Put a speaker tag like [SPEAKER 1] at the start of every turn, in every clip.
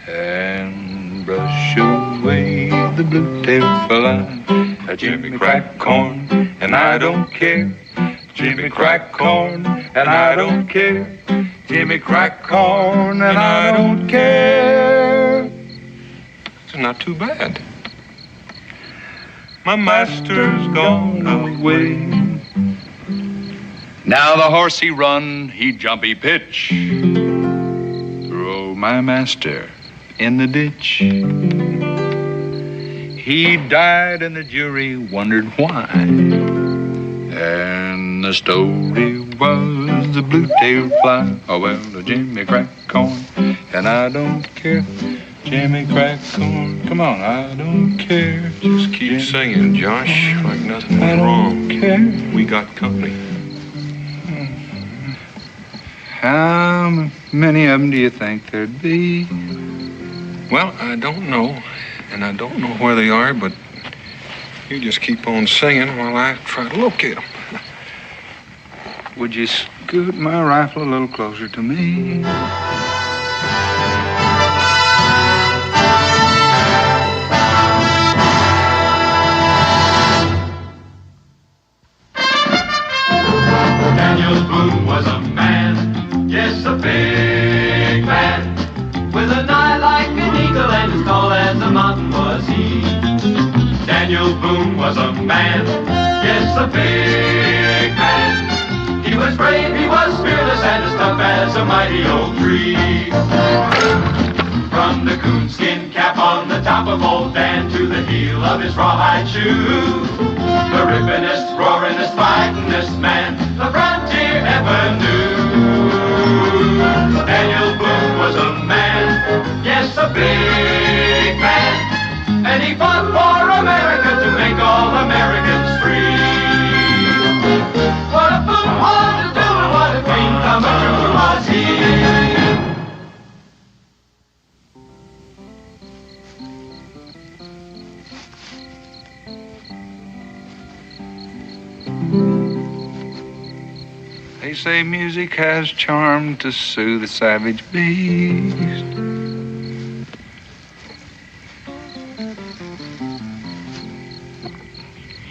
[SPEAKER 1] and brush away the blue-tailed fly. Jimmy crack corn, and I don't care. Jimmy crack corn, and I don't care. Jimmy crack corn, and I don't care. It's not too bad. My master's gone away. Now the horse he run, he jump, he pitch. Throw my master in the ditch. He died and the jury wondered why. And the story was the blue-tailed fly. Oh, well, the Jimmy crack corn, and I don't care. Jimmy crack corn, come on, I don't care.
[SPEAKER 2] Just keep singing, Josh, like nothing was wrong.
[SPEAKER 1] Care.
[SPEAKER 2] We got company.
[SPEAKER 1] How many of them do you think there'd be?
[SPEAKER 2] Well, I don't know, and I don't know where they are, but you just keep on singing while I try to locate them.
[SPEAKER 1] Would you scoot my rifle a little closer to me?
[SPEAKER 3] Daniel Boone was a man, yes, a big man, with an eye like an eagle and as tall as a mountain was he. Daniel Boone was a man, yes, a big man. He was brave, he was fearless, and as tough as a mighty oak tree. From the coonskin cap on the top of old Dan to the heel of his rawhide shoe, the rippinest, roaringest, fightingest man the frontier ever knew. Daniel Boone was a man, yes, a big man, and he fought for America to make all Americans free. What a Boone wanted to do and what a dream come true was he.
[SPEAKER 1] They say music has charm to soothe the savage beast.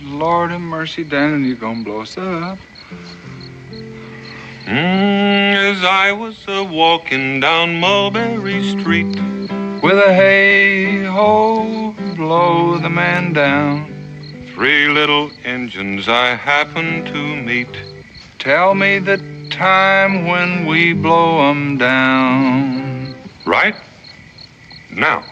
[SPEAKER 1] Lord have mercy, Dan, you're gonna blow us up.
[SPEAKER 2] As I was walking down Mulberry Street,
[SPEAKER 1] With a hey-ho, blow the man down.
[SPEAKER 2] 3 little engines I happened to meet.
[SPEAKER 1] Tell me the time when we blow 'em down.
[SPEAKER 2] Right now.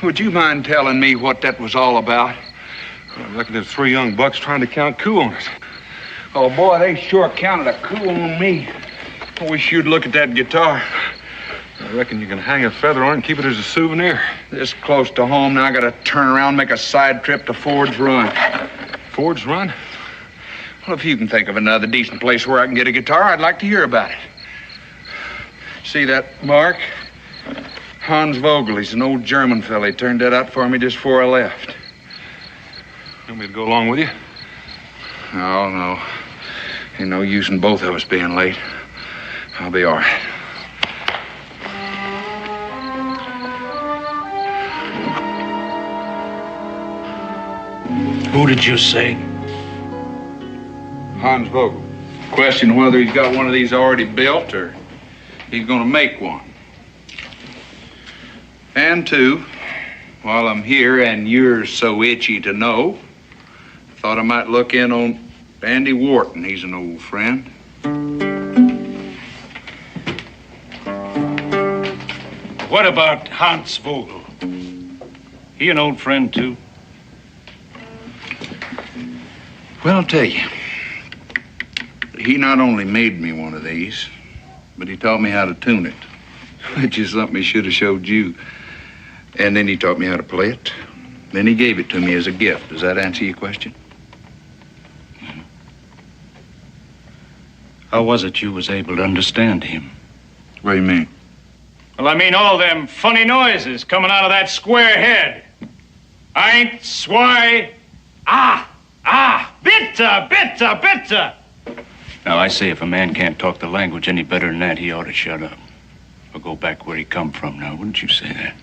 [SPEAKER 1] Would you mind telling me what that was all about?
[SPEAKER 2] I reckon there's 3 young bucks trying to count coup on us.
[SPEAKER 1] Oh, boy, they sure counted a coup on me.
[SPEAKER 2] I wish you'd look at that guitar. I reckon you can hang a feather on it and keep it as a souvenir.
[SPEAKER 1] This close to home, now I gotta turn around and make a side trip to Ford's Run.
[SPEAKER 2] Ford's Run?
[SPEAKER 1] Well, if you can think of another decent place where I can get a guitar, I'd like to hear about it. See that mark? Hans Vogel, he's an old German fella. He turned that out for me just before I left.
[SPEAKER 2] You want me to go along with you?
[SPEAKER 1] Oh, no. Ain't no use in both of us being late. I'll be all right.
[SPEAKER 4] Who did you say?
[SPEAKER 1] Hans Vogel. Question whether he's got one of these already built or he's gonna make one. And 2, while I'm here and you're so itchy to know, I thought I might look in on Andy Wharton. He's an old friend.
[SPEAKER 4] What about Hans Vogel? He an old friend, too?
[SPEAKER 1] Well, I'll tell you. He not only made me one of these, but he taught me how to tune it.
[SPEAKER 5] Which is something he should have showed you. And then he taught me how to play it. Then he gave it to me as a gift. Does that answer your question?
[SPEAKER 4] How was it you was able to understand him?
[SPEAKER 5] What do you mean?
[SPEAKER 4] Well, I mean all them funny noises coming out of that square head. Eint, zwei, bitte, bitte, bitte. Now, I say if a man can't talk the language any better than that, he ought to shut up. Or go back where he come from now, wouldn't you say that?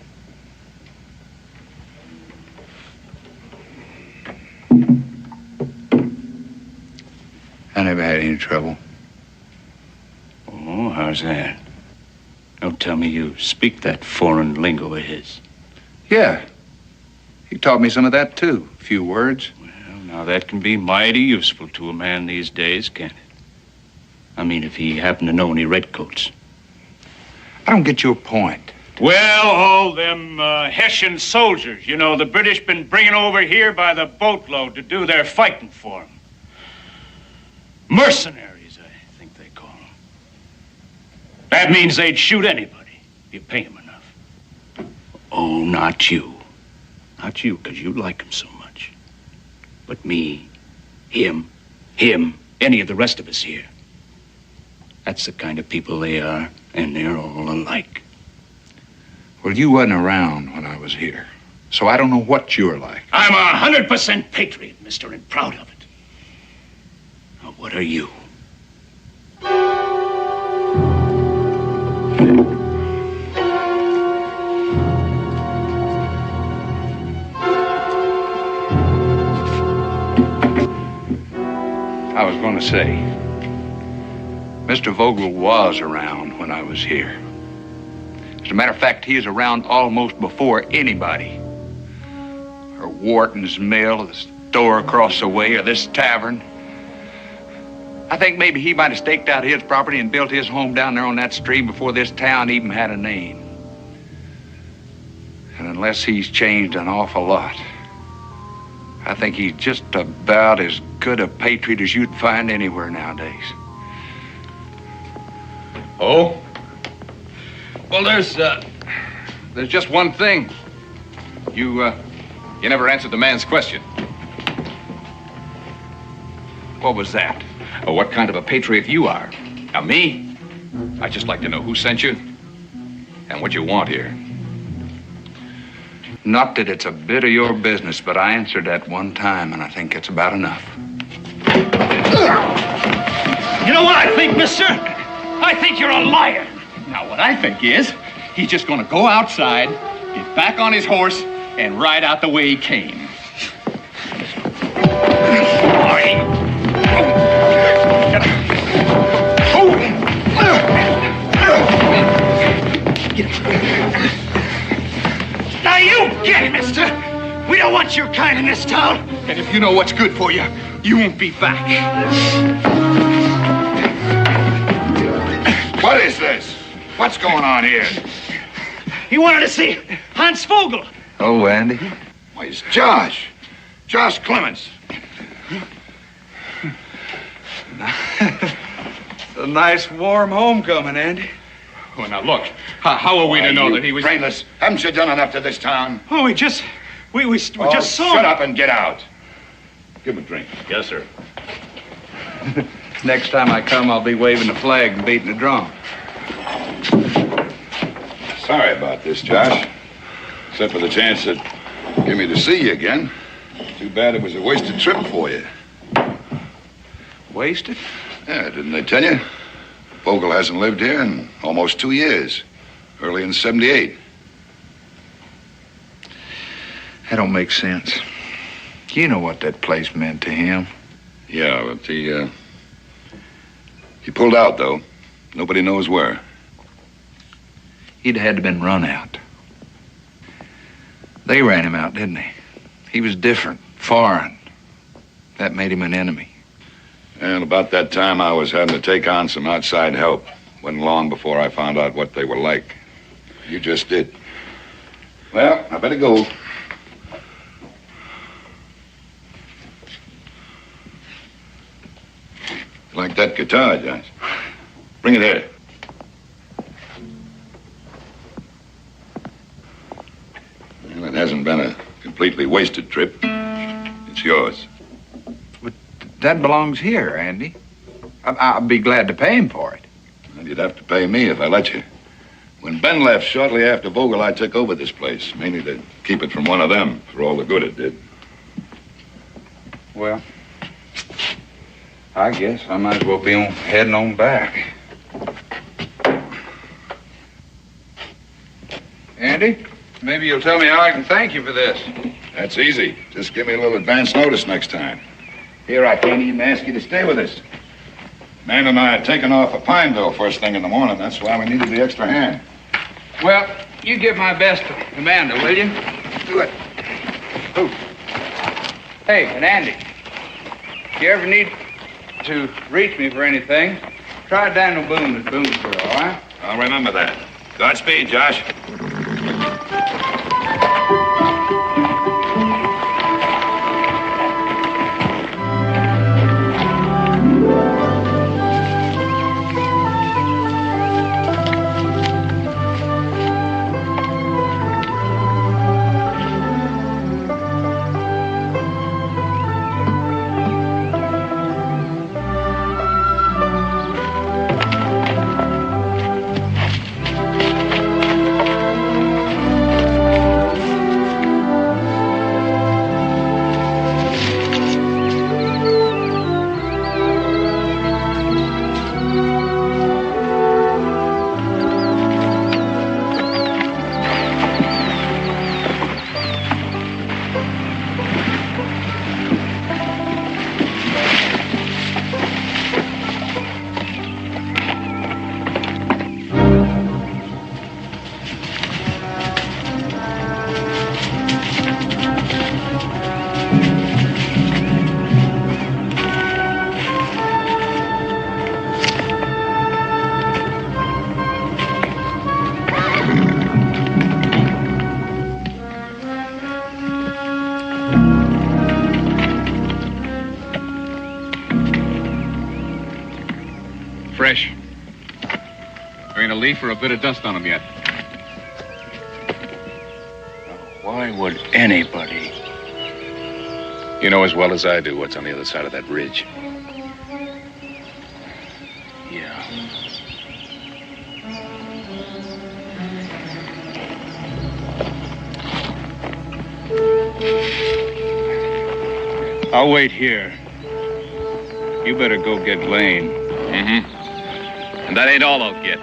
[SPEAKER 5] I never had any trouble.
[SPEAKER 4] Oh, how's that? Don't tell me you speak that foreign lingo of his.
[SPEAKER 5] Yeah. He taught me some of that, too. A few words.
[SPEAKER 4] Well, now that can be mighty useful to a man these days, can't it? I mean, if he happened to know any redcoats.
[SPEAKER 5] I don't get your point.
[SPEAKER 4] Well, all them Hessian soldiers, you know, the British been bringing over here by the boatload to do their fighting for them. Mercenaries, I think they call them. That means they'd shoot anybody if you pay them enough. Oh, not you. Not you, because you like him so much. But me, him, any of the rest of us here. That's the kind of people they are, and they're all alike.
[SPEAKER 5] Well, you wasn't around when I was here, so I don't know what you're like.
[SPEAKER 4] I'm 100% patriot, mister, and proud of it. Now, what are you?
[SPEAKER 5] I was going to say, Mr. Vogel was around when I was here. As a matter of fact, he is around almost before anybody. Or Wharton's Mill, or the store across the way, or this tavern. I think maybe he might have staked out his property and built his home down there on that stream before this town even had a name. And unless he's changed an awful lot, I think he's just about as good a patriot as you'd find anywhere nowadays.
[SPEAKER 6] Oh? Well, there's just one thing. You never answered the man's question.
[SPEAKER 5] What was that?
[SPEAKER 6] Oh, what kind of a patriot you are? Now, me? I'd just like to know who sent you and what you want here.
[SPEAKER 5] Not that it's a bit of your business, but I answered that one time, and I think it's about enough.
[SPEAKER 4] You know what I think, mister? I think you're a liar.
[SPEAKER 6] Now, what I think is, he's just gonna go outside, get back on his horse, and ride out the way he came.
[SPEAKER 4] Now you get it, mister. We don't want your kind in this town.
[SPEAKER 6] And if you know what's good for you, you won't be back.
[SPEAKER 5] What is this? What's going on here?
[SPEAKER 4] He wanted to see Hans Vogel.
[SPEAKER 5] Oh, Andy.
[SPEAKER 7] Why, it's Josh. Josh Clements.
[SPEAKER 5] It's a nice, warm homecoming, Andy.
[SPEAKER 6] Well, now, look. How are we to know that he was...
[SPEAKER 7] Brainless. Haven't you done enough to this town?
[SPEAKER 4] Oh, we just saw
[SPEAKER 7] Shut
[SPEAKER 4] him.
[SPEAKER 7] up and get out. Give him a drink.
[SPEAKER 6] Yes, sir.
[SPEAKER 5] Next time I come, I'll be waving the flag and beating the drum.
[SPEAKER 7] Sorry about this, Josh. Except for the chance that give me to see you again. Too bad it was a wasted trip for you.
[SPEAKER 5] Wasted?
[SPEAKER 7] Yeah, didn't they tell you? Vogel hasn't lived here in almost 2 years. Early in '78.
[SPEAKER 5] That don't make sense. You know what that place meant to him.
[SPEAKER 7] Yeah, but he pulled out, though. Nobody knows where.
[SPEAKER 5] He'd had to been run out. They ran him out, didn't they? He was different, foreign. That made him an enemy.
[SPEAKER 7] And about that time, I was having to take on some outside help. Wasn't long before I found out what they were like. You just did. Well, I better go. Like that guitar, Josh. Bring it here. hasn't been a completely wasted trip. It's yours.
[SPEAKER 5] But that belongs here, Andy. I'll be glad to pay him for it.
[SPEAKER 7] Well, you'd have to pay me if I let you. When Ben left shortly after Vogel, I took over this place, mainly to keep it from one of them, for all the good it did.
[SPEAKER 5] Well, I guess I might as well be heading on back. Andy, maybe you'll tell me how I can thank you for this.
[SPEAKER 7] That's easy. Just give me a little advance notice next time. Here, I can't even ask you to stay with us. Man and I are taking off for Pineville first thing in the morning. That's why we needed the extra hand.
[SPEAKER 5] Well, you give my best to Amanda, will you?
[SPEAKER 7] Do it.
[SPEAKER 5] Who? Hey, and Andy, if you ever need to reach me for anything, try Daniel Boone at Boonesboro, all right?
[SPEAKER 7] I'll remember that. Godspeed, Josh.
[SPEAKER 6] Fresh. There ain't a leaf or a bit of dust on them yet.
[SPEAKER 4] Why would anybody?
[SPEAKER 6] You know as well as I do what's on the other side of that ridge.
[SPEAKER 4] Yeah. I'll wait here. You better go get Lane.
[SPEAKER 6] Mm-hmm. And that ain't all I'll get.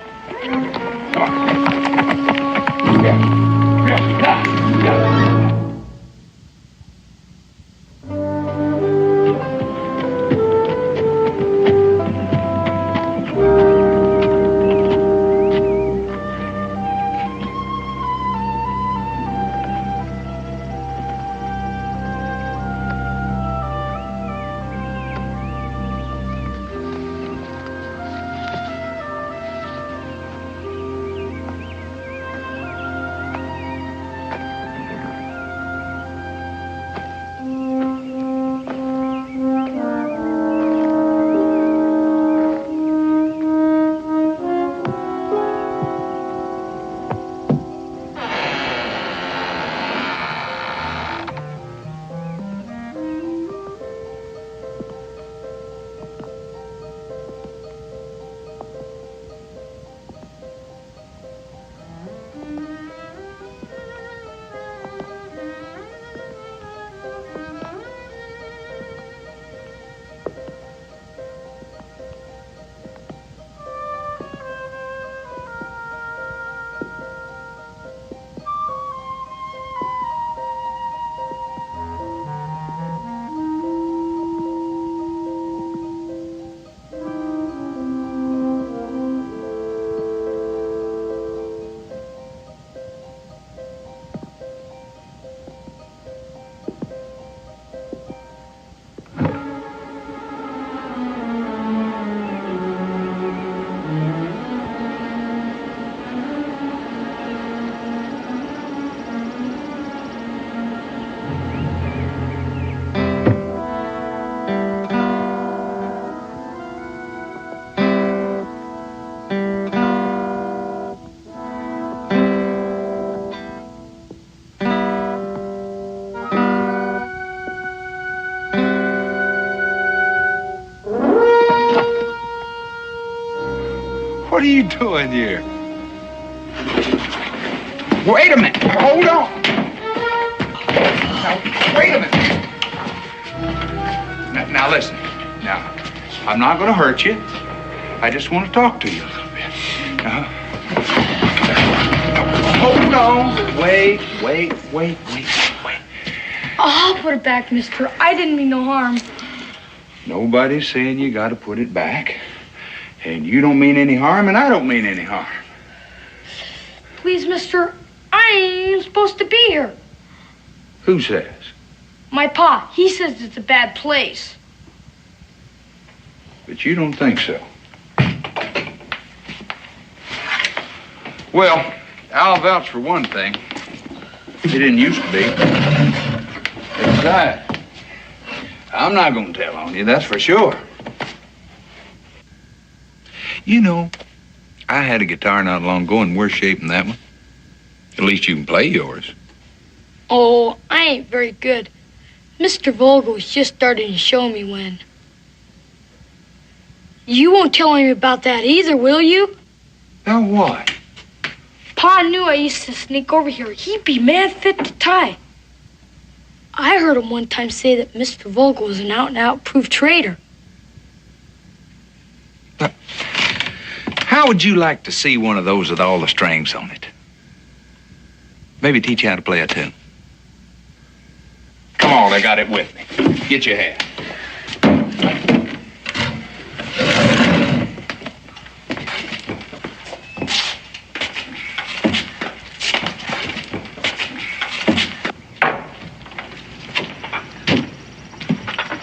[SPEAKER 5] What are you doing here? Wait a minute. Hold on. Now, wait a minute. Now listen. Now, I'm not going to hurt you. I just want to talk to you a little bit. Hold on. Wait.
[SPEAKER 8] I'll put it back, mister. I didn't mean no harm.
[SPEAKER 5] Nobody's saying you got to put it back. And you don't mean any harm, and I don't mean any harm.
[SPEAKER 8] Please, mister, I ain't even supposed to be here.
[SPEAKER 5] Who says?
[SPEAKER 8] My pa, he says it's a bad place.
[SPEAKER 5] But you don't think so. Well, I'll vouch for one thing. It didn't used to be. Besides, I'm not going to tell on you, that's for sure. You know, I had a guitar not long ago in worse shape than that one. At least you can play yours.
[SPEAKER 8] Oh, I ain't very good. Mr. Vogel was just starting to show me when. You won't tell him about that either, will you?
[SPEAKER 5] Now what?
[SPEAKER 8] Pa knew I used to sneak over here. He'd be mad fit to tie. I heard him one time say that Mr. Vogel was an out-and-out proof traitor.
[SPEAKER 5] How would you like to see one of those with all the strings on it? Maybe teach you how to play a tune. Come on, I got it with me. Get your hat.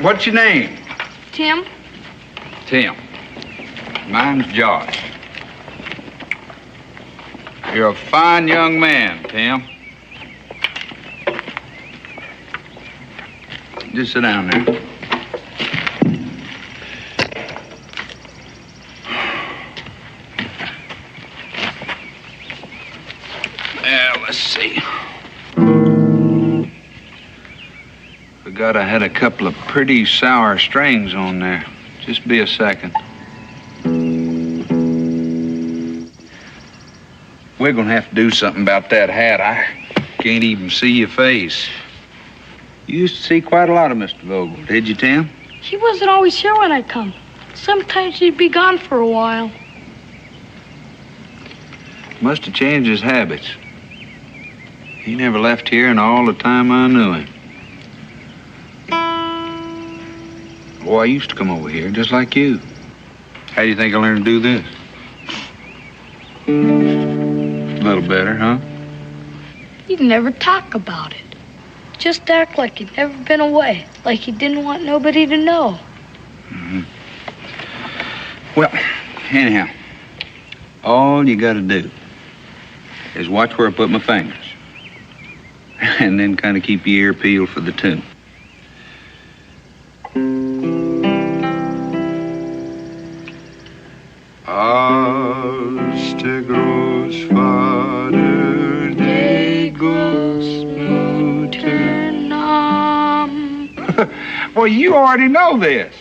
[SPEAKER 5] What's your name?
[SPEAKER 8] Tim?
[SPEAKER 5] Tim. Mine's Josh. You're a fine young man, Tim. Just sit down there. Well, let's see. Forgot I had a couple of pretty sour strings on there. Just be a second. We're gonna have to do something about that hat. I can't even see your face. You used to see quite a lot of Mr. Vogel, did you, Tim?
[SPEAKER 8] He wasn't always here when I'd come. Sometimes he'd be gone for a while.
[SPEAKER 5] Must have changed his habits. He never left here in all the time I knew him. Boy, I used to come over here just like you. How do you think I learned to do this? A little better, huh?
[SPEAKER 8] He'd never talk about it. Just act like he'd never been away, like he didn't want nobody to know.
[SPEAKER 5] Mm-hmm. Well, anyhow, all you gotta do is watch where I put my fingers. And then kind of keep your ear peeled for the tune. Astegros Vater Degus Muternam. Well, you already know this.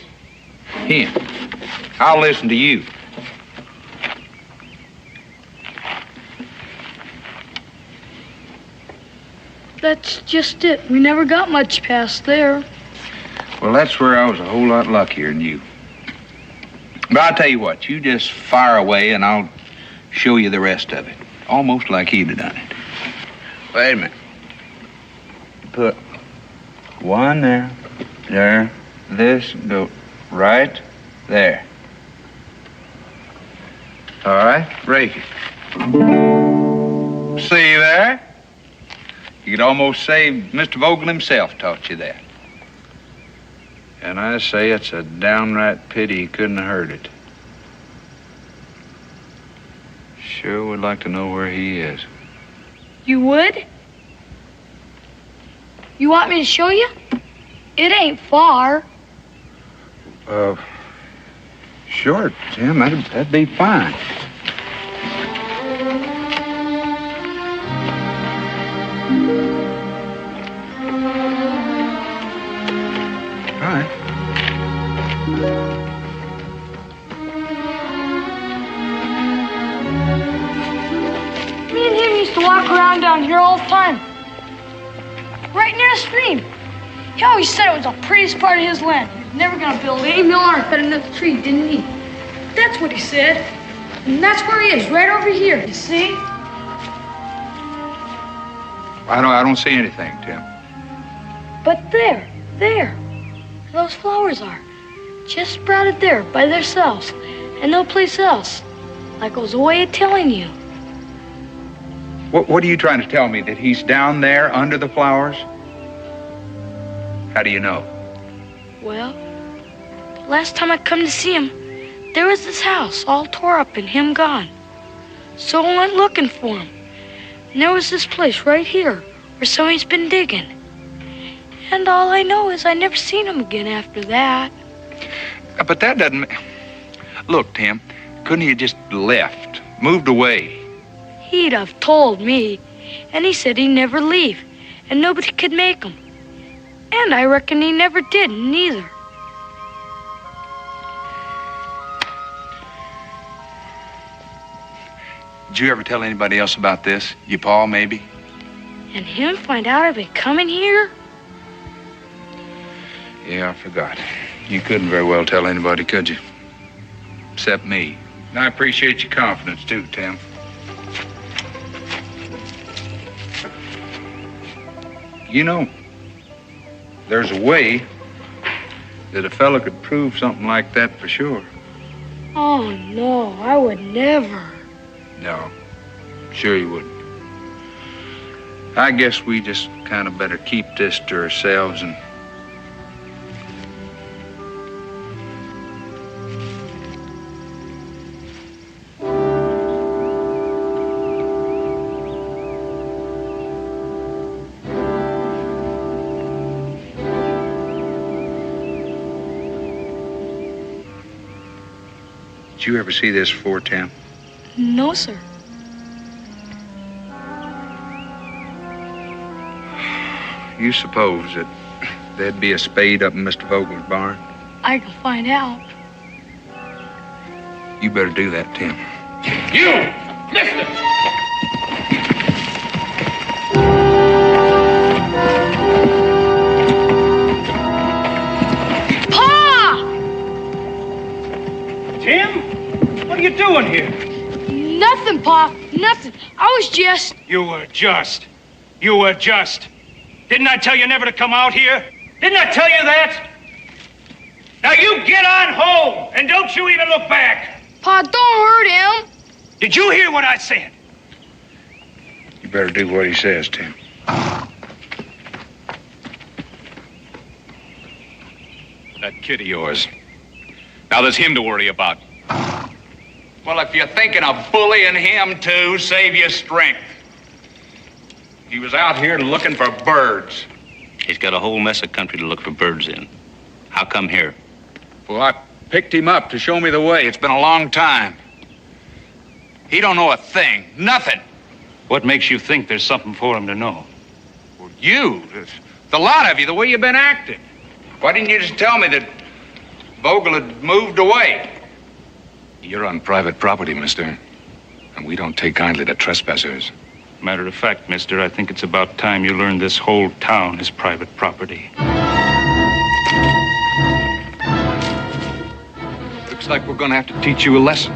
[SPEAKER 5] Him. I'll listen to you.
[SPEAKER 8] That's just it. We never got much past there.
[SPEAKER 5] Well, that's where I was a whole lot luckier than you. But I'll tell you what, you just fire away and I'll show you the rest of it. Almost like he'd have done it. Wait a minute. Put one there, this, go right there. All right, break it. See there? You could almost say Mr. Vogel himself taught you that. And I say it's a downright pity he couldn't have heard it. Sure would like to know where he is.
[SPEAKER 8] You would? You want me to show you? It ain't far.
[SPEAKER 5] Sure, Tim, that'd be fine. All right.
[SPEAKER 8] used to walk around down here all the time. Right near the stream. He always said it was the prettiest part of his land. He was never gonna build any mill or cut another tree, didn't he? That's what he said. And that's where he is, right over here, you see?
[SPEAKER 5] I don't see anything, Tim.
[SPEAKER 8] But there, those flowers are. Just sprouted there by themselves, and no place else. Like it was a way of telling you.
[SPEAKER 5] What are you trying to tell me? That he's down there under the flowers? How do you know?
[SPEAKER 8] Well, last time I come to see him, there was this house all tore up and him gone. So I went looking for him. And there was this place right here where somebody's been digging. And all I know is I never seen him again after that.
[SPEAKER 5] But that doesn't... Look, Tim, couldn't he have just left, moved away?
[SPEAKER 8] He'd have told me. And he said he'd never leave. And nobody could make him. And I reckon he never did, neither.
[SPEAKER 5] Did you ever tell anybody else about this? Your pa, maybe?
[SPEAKER 8] And him find out I've been coming here?
[SPEAKER 5] Yeah, I forgot. You couldn't very well tell anybody, could you? Except me. And I appreciate your confidence, too, Tim. You know, there's a way that a fella could prove something like that for sure.
[SPEAKER 8] Oh, no, I would never.
[SPEAKER 5] No, sure you wouldn't. I guess we just kind of better keep this to ourselves and... Did you ever see this before, Tim?
[SPEAKER 8] No, sir.
[SPEAKER 5] You suppose that there'd be a spade up in Mr. Vogel's barn?
[SPEAKER 8] I can find out.
[SPEAKER 5] You better do that, Tim.
[SPEAKER 4] You! Mister!
[SPEAKER 8] Pa!
[SPEAKER 4] Tim? What are you doing here?
[SPEAKER 8] Nothing, Pa. Nothing. I was just...
[SPEAKER 4] You were just. Didn't I tell you never to come out here? Didn't I tell you that? Now you get on home, and don't you even look back.
[SPEAKER 8] Pa, don't hurt him.
[SPEAKER 4] Did you hear what I said?
[SPEAKER 5] You better do what he says, Tim.
[SPEAKER 6] That kid of yours. Now there's him to worry about.
[SPEAKER 5] Well, if you're thinking of bullying him, too, save your strength. He was out here looking for birds.
[SPEAKER 9] He's got a whole mess of country to look for birds in. How come here?
[SPEAKER 5] Well, I picked him up to show me the way. It's been a long time. He don't know a thing. Nothing.
[SPEAKER 4] What makes you think there's something for him to know?
[SPEAKER 5] Well, you, the lot of you, the way you've been acting. Why didn't you just tell me that Vogel had moved away?
[SPEAKER 6] You're on private property, mister. And we don't take kindly to trespassers.
[SPEAKER 4] Matter of fact, mister, I think it's about time you learned this whole town is private property.
[SPEAKER 6] Looks like we're gonna have to teach you a lesson.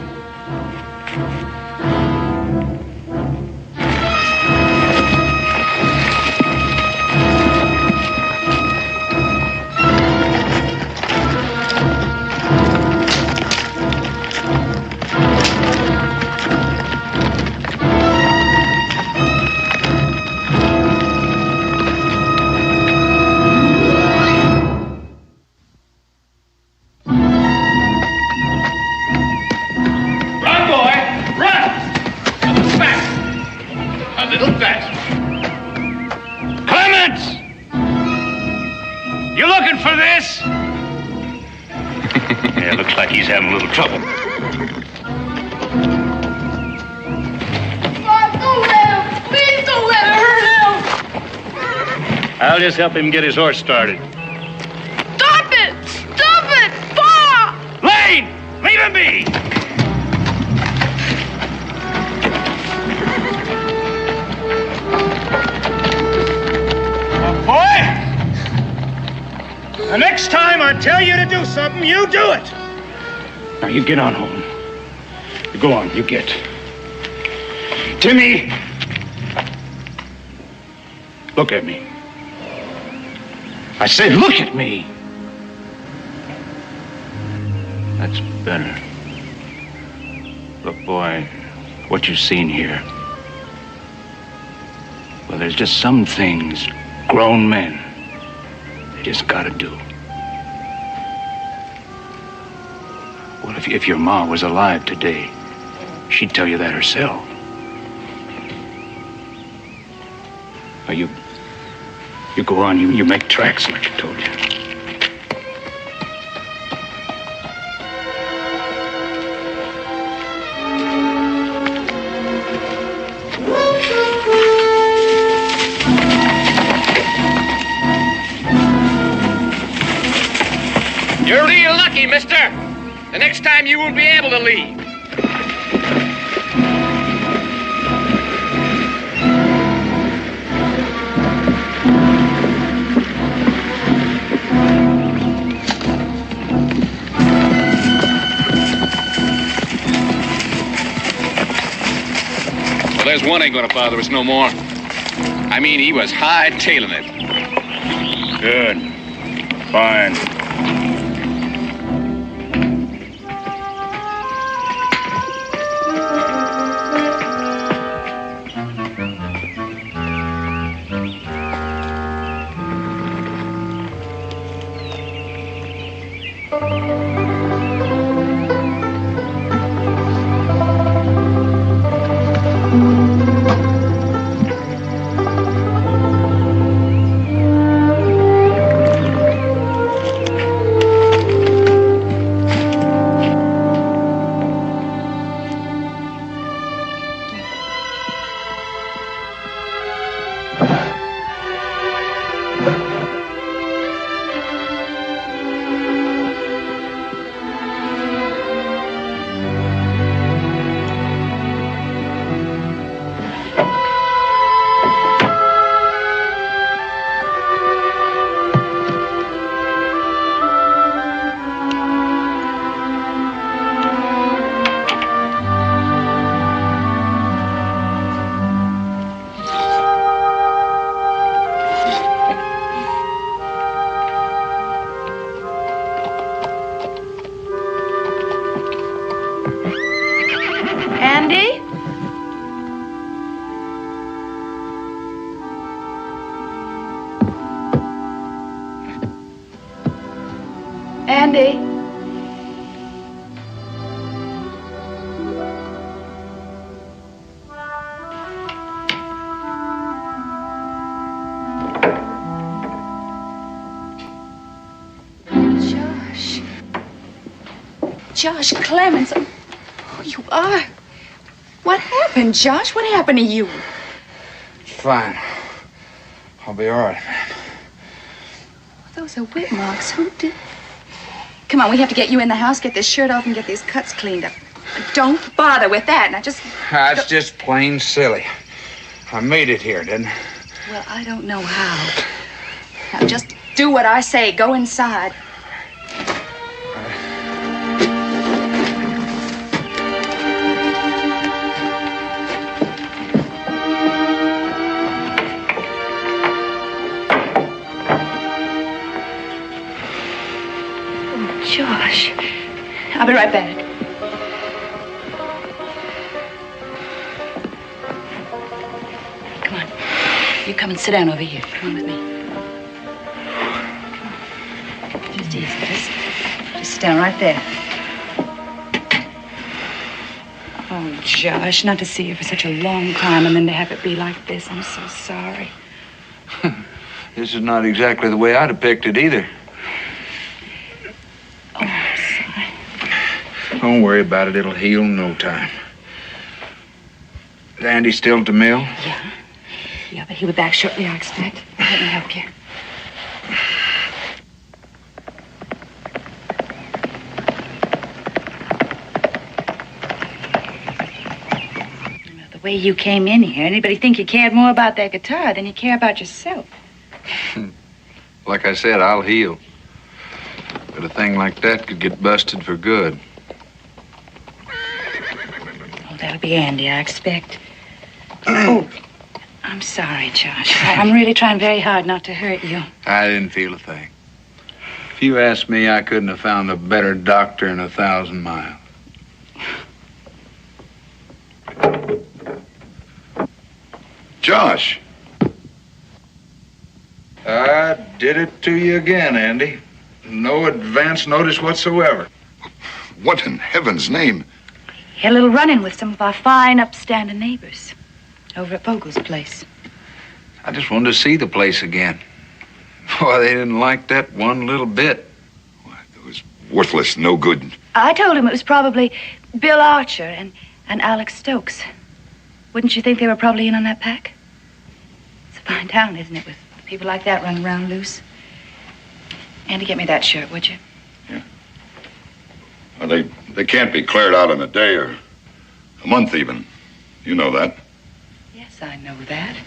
[SPEAKER 9] He's having a little trouble.
[SPEAKER 8] Don't let him! Please don't let it hurt him!
[SPEAKER 9] I'll just help him get his horse started.
[SPEAKER 8] Stop it! Stop it! Pa!
[SPEAKER 4] Lane! Leave him be!
[SPEAKER 10] next time I tell you to do something, you do it.
[SPEAKER 4] Now, you get on home. You go on, you get. Timmy! Look at me. I said, look at me. That's better. Look, boy, what you've seen here. Well, there's just some things grown men, they just gotta do. Well, if your ma was alive today, she'd tell you that herself. Now, you go on, you make tracks like I told you.
[SPEAKER 11] You're real lucky, mister. The next time you won't be able to leave.
[SPEAKER 6] Well, there's one ain't gonna bother us no more. I mean, he was high-tailing it.
[SPEAKER 4] Good. Fine.
[SPEAKER 12] Andy. Josh Clements. Oh, you are. What happened, Josh? What happened to you?
[SPEAKER 13] Fine. I'll be all right, man.
[SPEAKER 12] Those are whip marks. Who did? Come on, we have to get you in the house, get this shirt off, and get these cuts cleaned up. Don't bother with that. Now just...
[SPEAKER 13] That's just plain silly. I made it here, didn't I?
[SPEAKER 12] Well, I don't know how. Now just do what I say. Go inside. Josh, I'll be right back. Come on. You come and sit down over here. Come on with me. Come on. Just ease this. Just sit down right there. Oh, Josh, not to see you for such a long time and then to have it be like this. I'm so sorry.
[SPEAKER 7] This is not exactly the way I depicted either.
[SPEAKER 13] Don't worry about it. It'll heal in no time. Is Andy still at the mill?
[SPEAKER 12] Yeah. Yeah, but he'll be back shortly, I expect. Let me help you. Well, the way you came in here, anybody think you cared more about that guitar than you care about yourself?
[SPEAKER 7] Like I said, I'll heal.
[SPEAKER 2] But a thing like that could get busted for good.
[SPEAKER 12] Oh, that'll be Andy, I expect. Oh, I'm sorry, Josh. I'm really trying very hard not to hurt you.
[SPEAKER 2] I didn't feel a thing. If you ask me, I couldn't have found a better doctor in 1,000 miles.
[SPEAKER 7] Josh.
[SPEAKER 2] I did it to you again, Andy. No advance notice whatsoever.
[SPEAKER 7] What in heaven's name?
[SPEAKER 12] Had a little run-in with some of our fine, upstanding neighbors over at Vogel's place.
[SPEAKER 2] I just wanted to see the place again. Boy, they didn't like that one little bit.
[SPEAKER 7] It was worthless, no good.
[SPEAKER 12] I told him it was probably Bill Archer and Alex Stokes. Wouldn't you think they were probably in on that pack? It's a fine town, isn't it, with people like that running around loose? Andy, get me that shirt, would you?
[SPEAKER 7] Yeah. Well, they can't be cleared out in a day or a month even. You know that.
[SPEAKER 12] Yes, I know that.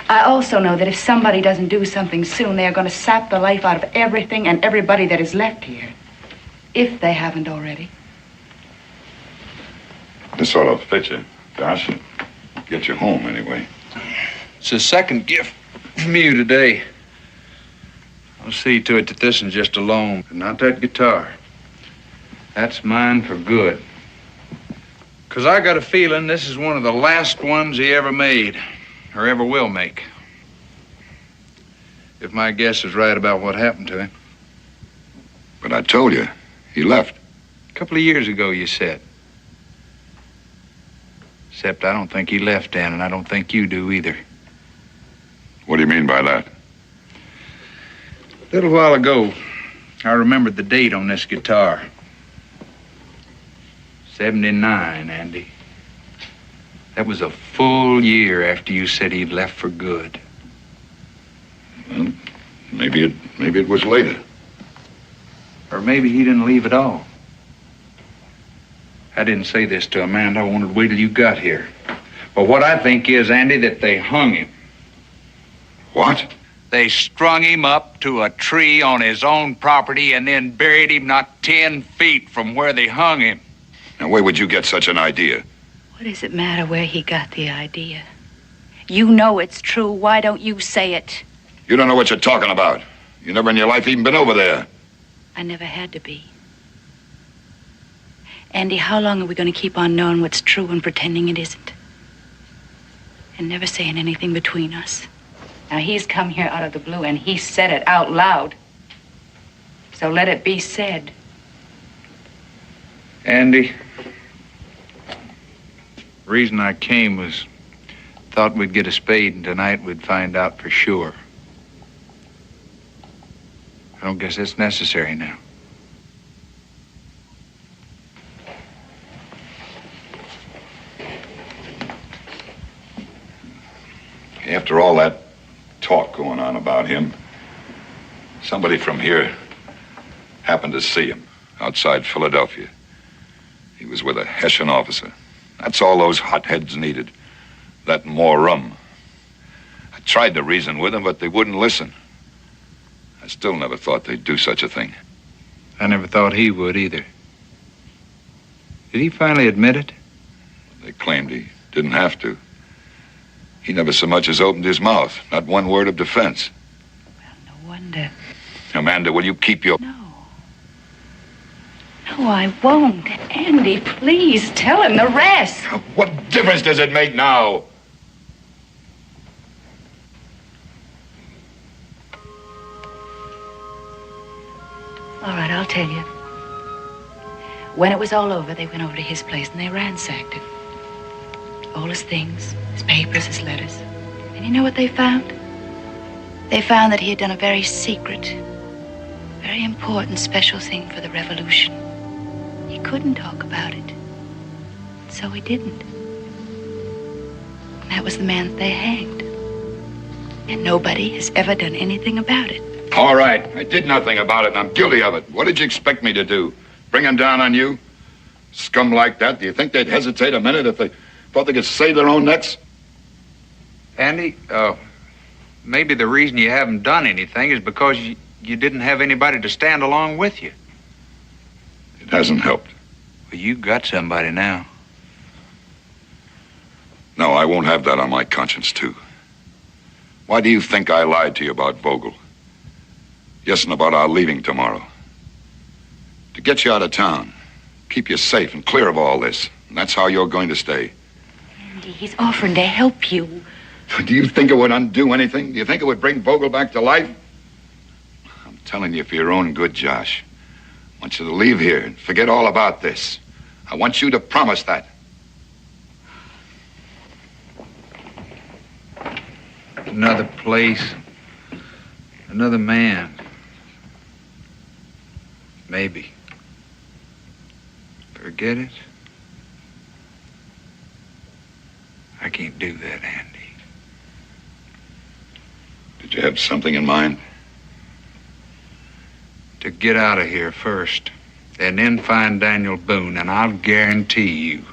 [SPEAKER 12] I also know that if somebody doesn't do something soon, they are going to sap the life out of everything and everybody that is left here. If they haven't already.
[SPEAKER 7] This ought to fit you, Josh. Get you home, anyway.
[SPEAKER 2] It's a second gift from you today. I'll see to it that this one's just a loan, but not that guitar. That's mine for good. 'Cause I got a feeling this is one of the last ones he ever made, or ever will make. If my guess is right about what happened to him.
[SPEAKER 7] But I told you, he left.
[SPEAKER 2] A couple of years ago, you said. Except I don't think he left, Dan, and I don't think you do either.
[SPEAKER 7] What do you mean by that?
[SPEAKER 2] A little while ago, I remembered the date on this guitar. 79, Andy. That was a full year after you said he'd left for good.
[SPEAKER 7] Well, maybe it was later.
[SPEAKER 2] Or maybe he didn't leave at all. I didn't say this to Amanda. I wanted to wait till you got here. But what I think is, Andy, that they hung him.
[SPEAKER 7] What?
[SPEAKER 5] They strung him up to a tree on his own property and then buried him not 10 feet from where they hung him.
[SPEAKER 7] Now, where would you get such an idea?
[SPEAKER 12] What does it matter where he got the idea? You know it's true. Why don't you say it?
[SPEAKER 7] You don't know what you're talking about. You never in your life even been over there.
[SPEAKER 12] I never had to be. Andy, how long are we going to keep on knowing what's true and pretending it isn't? And never saying anything between us. Now, he's come here out of the blue, and he said it out loud. So let it be said.
[SPEAKER 2] Andy, the reason I came was thought we'd get a spade, and tonight we'd find out for sure. I don't guess it's necessary now.
[SPEAKER 7] After all that talk going on about him, somebody from here happened to see him outside Philadelphia. He was with a Hessian officer. That's all those hotheads needed. That and more rum. I tried to reason with them, but they wouldn't listen. I still never thought they'd do such a thing.
[SPEAKER 2] I never thought he would either. Did he finally admit it?
[SPEAKER 7] They claimed he didn't have to. He never so much as opened his mouth. Not one word of defense.
[SPEAKER 12] Well, no wonder.
[SPEAKER 7] Amanda, will you keep your...
[SPEAKER 12] No, I won't. Andy, please tell him the rest.
[SPEAKER 7] What difference does it make now?
[SPEAKER 12] All right, I'll tell you. When it was all over, they went over to his place and they ransacked it. All his things, his papers, his letters. And you know what they found? They found that he had done a very secret, very important, special thing for the revolution. He couldn't talk about it. So he didn't. And that was the man that they hanged. And nobody has ever done anything about it.
[SPEAKER 7] All right, I did nothing about it, and I'm guilty of it. What did you expect me to do? Bring him down on you? Scum like that, do you think they'd hesitate a minute if they thought they could save their own necks?
[SPEAKER 2] Andy, maybe the reason you haven't done anything is because you didn't have anybody to stand along with you.
[SPEAKER 7] It hasn't helped.
[SPEAKER 2] Well, you got somebody now.
[SPEAKER 7] No, I won't have that on my conscience, too. Why do you think I lied to you about Vogel? Yes, and about our leaving tomorrow. To get you out of town, keep you safe and clear of all this. And that's how you're going to stay.
[SPEAKER 12] Andy, he's offering to help you.
[SPEAKER 7] Do you think it would undo anything? Do you think it would bring Vogel back to life? I'm telling you for your own good, Josh. I want you to leave here and forget all about this. I want you to promise that.
[SPEAKER 2] Another place, another man. Maybe. Forget it? I can't do that, Andy.
[SPEAKER 7] Did you have something in mind?
[SPEAKER 2] To get out of here first, and then find Daniel Boone, and I'll guarantee you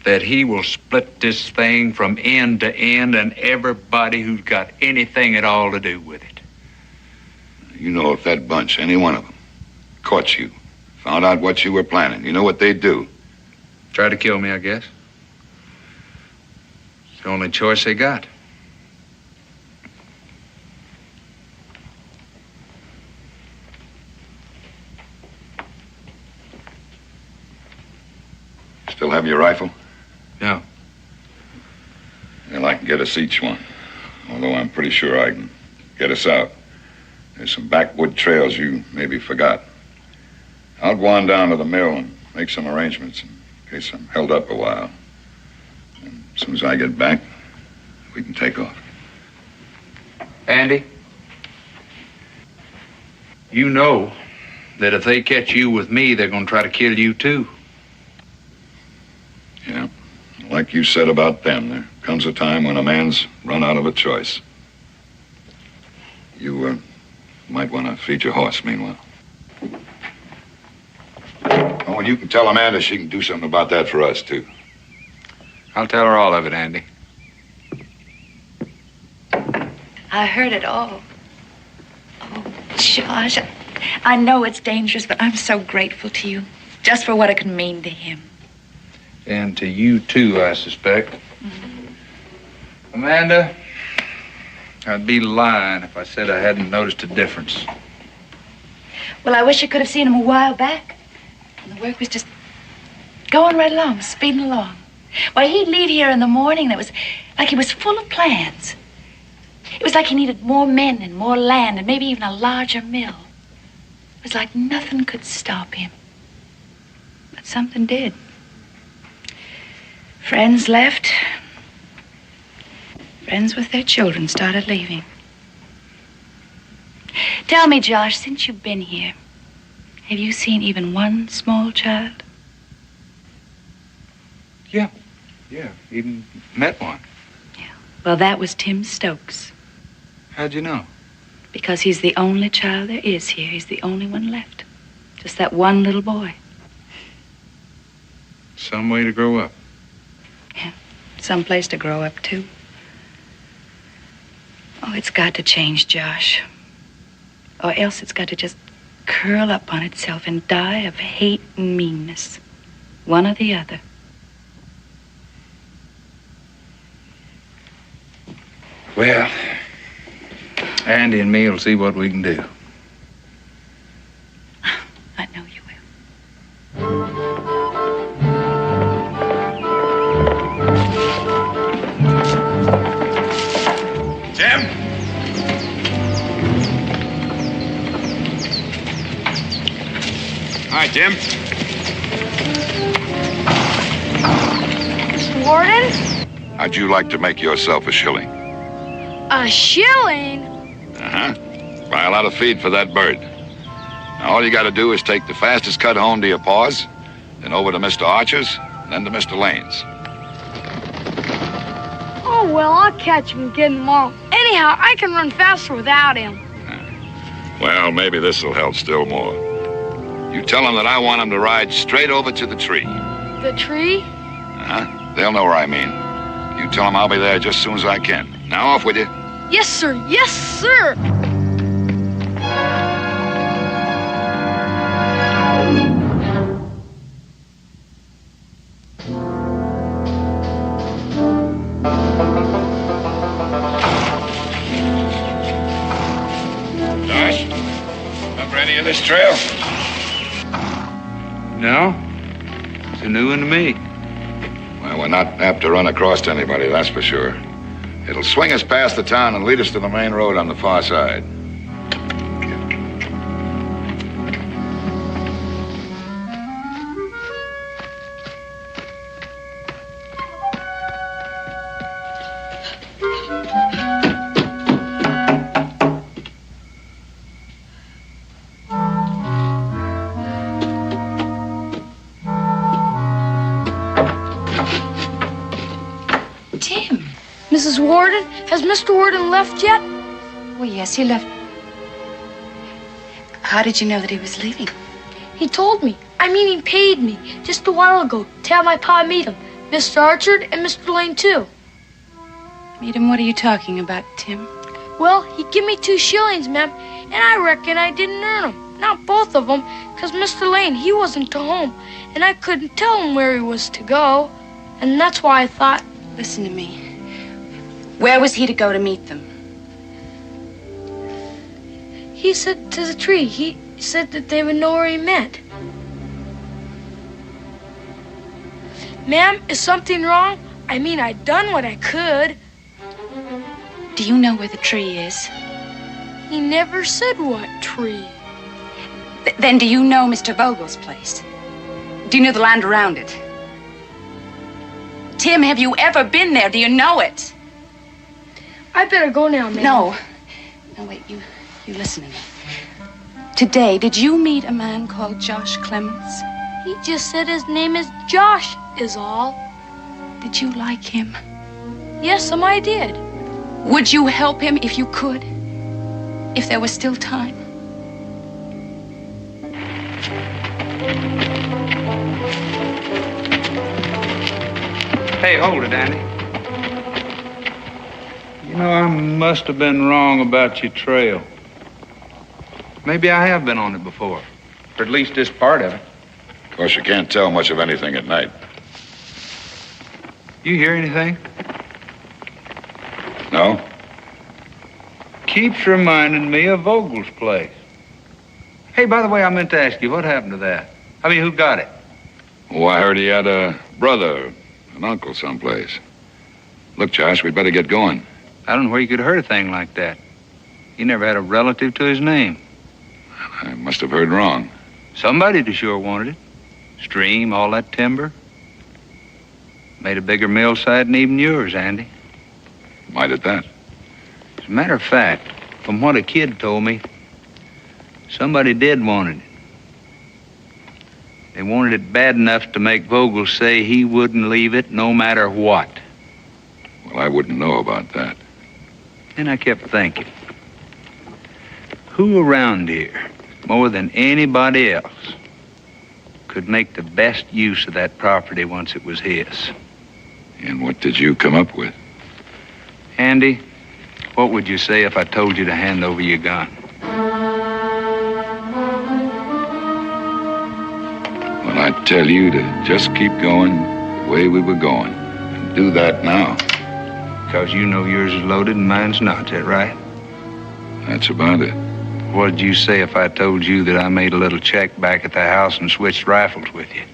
[SPEAKER 2] that he will split this thing from end to end and everybody who's got anything at all to do with it.
[SPEAKER 7] You know, if that bunch, any one of them, caught you, found out what you were planning, you know what they'd do?
[SPEAKER 2] Try to kill me, I guess. It's the only choice they got.
[SPEAKER 7] Still have your rifle?
[SPEAKER 2] No.
[SPEAKER 7] Well, I can get us each one. Although I'm pretty sure I can get us out. There's some backwood trails you maybe forgot. I'll go on down to the mill and make some arrangements in case I'm held up a while. And as soon as I get back, we can take off.
[SPEAKER 2] Andy, you know that if they catch you with me, they're going to try to kill you too.
[SPEAKER 7] Yeah. Like you said about them, there comes a time when a man's run out of a choice. You might want to feed your horse meanwhile. Oh, and you can tell Amanda she can do something about that for us, too.
[SPEAKER 2] I'll tell her all of it, Andy.
[SPEAKER 12] I heard it all. Oh, Josh, I know it's dangerous, but I'm so grateful to you. Just for what it can mean to him.
[SPEAKER 2] And to you, too, I suspect.
[SPEAKER 12] Mm-hmm.
[SPEAKER 2] Amanda, I'd be lying if I said I hadn't noticed a difference.
[SPEAKER 12] Well, I wish I could have seen him a while back. And the work was just going right along, speeding along. Why, he'd leave here in the morning, and it was like he was full of plans. It was like he needed more men and more land and maybe even a larger mill. It was like nothing could stop him. But something did. Friends left. Friends with their children started leaving. Tell me, Josh, since you've been here, have you seen even one small child?
[SPEAKER 2] Yeah, even met one.
[SPEAKER 12] Yeah. Well, that was Tim Stokes.
[SPEAKER 2] How'd you know?
[SPEAKER 12] Because he's the only child there is here. He's the only one left. Just that one little boy.
[SPEAKER 2] Some way to grow up.
[SPEAKER 12] Yeah, some place to grow up, too. Oh, it's got to change, Josh. Or else it's got to just curl up on itself and die of hate and meanness. One or the other.
[SPEAKER 2] Well, Andy and me will see what we can do.
[SPEAKER 12] I know you
[SPEAKER 10] Jim? Hi, Jim.
[SPEAKER 8] Mr. Warden?
[SPEAKER 7] How'd you like to make yourself a shilling?
[SPEAKER 8] A shilling?
[SPEAKER 7] Uh-huh. Buy a lot of feed for that bird. Now, all you got to do is take the fastest cut home to your paws, then over to Mr. Archer's, then to Mr. Lane's.
[SPEAKER 8] Oh, well, I'll catch him and get him off. Anyhow, I can run faster without him.
[SPEAKER 7] Well, maybe this'll help still more. You tell him that I want him to ride straight over to the tree.
[SPEAKER 8] The tree?
[SPEAKER 7] Uh-huh. They'll know where I mean. You tell him I'll be there just as soon as I can. Now, off with you.
[SPEAKER 8] Yes, sir. Yes, sir.
[SPEAKER 7] trail?
[SPEAKER 2] No. It's a new one to me.
[SPEAKER 7] Well, we're not apt to run across anybody, that's for sure. It'll swing us past the town and lead us to the main road on the far side.
[SPEAKER 8] Mrs. Warden? Has Mr. Warden left yet?
[SPEAKER 12] Well, yes, he left. How did you know that he was leaving?
[SPEAKER 8] He told me. I mean, he paid me just a while ago to have my pa meet him. Mr. Archard and Mr. Lane, too.
[SPEAKER 12] Meet him? What are you talking about, Tim?
[SPEAKER 8] Well, he give me 2 shillings, ma'am, and I reckon I didn't earn them. Not both of them, because Mr. Lane, he wasn't to home, and I couldn't tell him where he was to go. And that's why I thought...
[SPEAKER 12] Listen to me. Where was he to go to meet them?
[SPEAKER 8] He said to the tree. He said that they would know where he meant. Ma'am, is something wrong? I mean, I done what I could.
[SPEAKER 12] Do you know where the tree is?
[SPEAKER 8] He never said what tree.
[SPEAKER 12] Then do you know Mr. Vogel's place? Do you know the land around it? Tim, have you ever been there? Do you know it?
[SPEAKER 8] I better go now, ma'am.
[SPEAKER 12] No. No, wait, you listen to me. Today, did you meet a man called Josh Clements?
[SPEAKER 8] He just said his name is Josh, is all.
[SPEAKER 12] Did you like him?
[SPEAKER 8] Yes, I did.
[SPEAKER 12] Would you help him if you could? If there was still time?
[SPEAKER 2] Hey, hold it, Andy. You know, I must have been wrong about your trail. Maybe I have been on it before, or at least this part of it.
[SPEAKER 7] Of course, you can't tell much of anything at night.
[SPEAKER 2] You hear anything?
[SPEAKER 7] No?
[SPEAKER 2] Keeps reminding me of Vogel's place. Hey, by the way, I meant to ask you, what happened to that? I mean, who got it?
[SPEAKER 7] Oh, I heard he had a brother, an uncle someplace. Look, Josh, we'd better get going.
[SPEAKER 2] I don't know where you could have heard a thing like that. He never had a relative to his name.
[SPEAKER 7] I must have heard wrong.
[SPEAKER 2] Somebody to sure wanted it. Stream, all that timber. Made a bigger mill site than even yours, Andy.
[SPEAKER 7] Might at that.
[SPEAKER 2] As a matter of fact, from what a kid told me, somebody did want it. They wanted it bad enough to make Vogel say he wouldn't leave it no matter what.
[SPEAKER 7] Well, I wouldn't know about that.
[SPEAKER 2] And I kept thinking, who around here, more than anybody else, could make the best use of that property once it was his?
[SPEAKER 7] And what did you come up with?
[SPEAKER 2] Andy, what would you say if I told you to hand over your gun?
[SPEAKER 7] Well, I'd tell you to just keep going the way we were going. And do that now.
[SPEAKER 2] Because you know yours is loaded and mine's not, is that right?
[SPEAKER 7] That's about it.
[SPEAKER 2] What'd you say if I told you that I made a little check back at the house and switched rifles with you?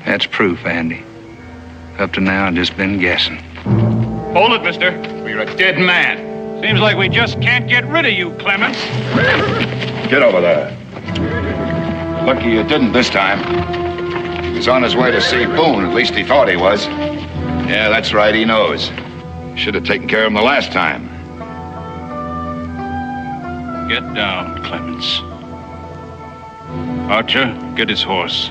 [SPEAKER 2] That's proof, Andy. Up to now, I've just been guessing.
[SPEAKER 4] Hold it, mister. Or you're a dead man. Seems like we just can't get rid of you, Clements.
[SPEAKER 7] Get over there. Lucky you didn't this time. He was on his way to see Boone. At least he thought he was. Yeah, that's right. He knows. Should have taken care of him the last time.
[SPEAKER 4] Get down, Clements. Archer, get his horse.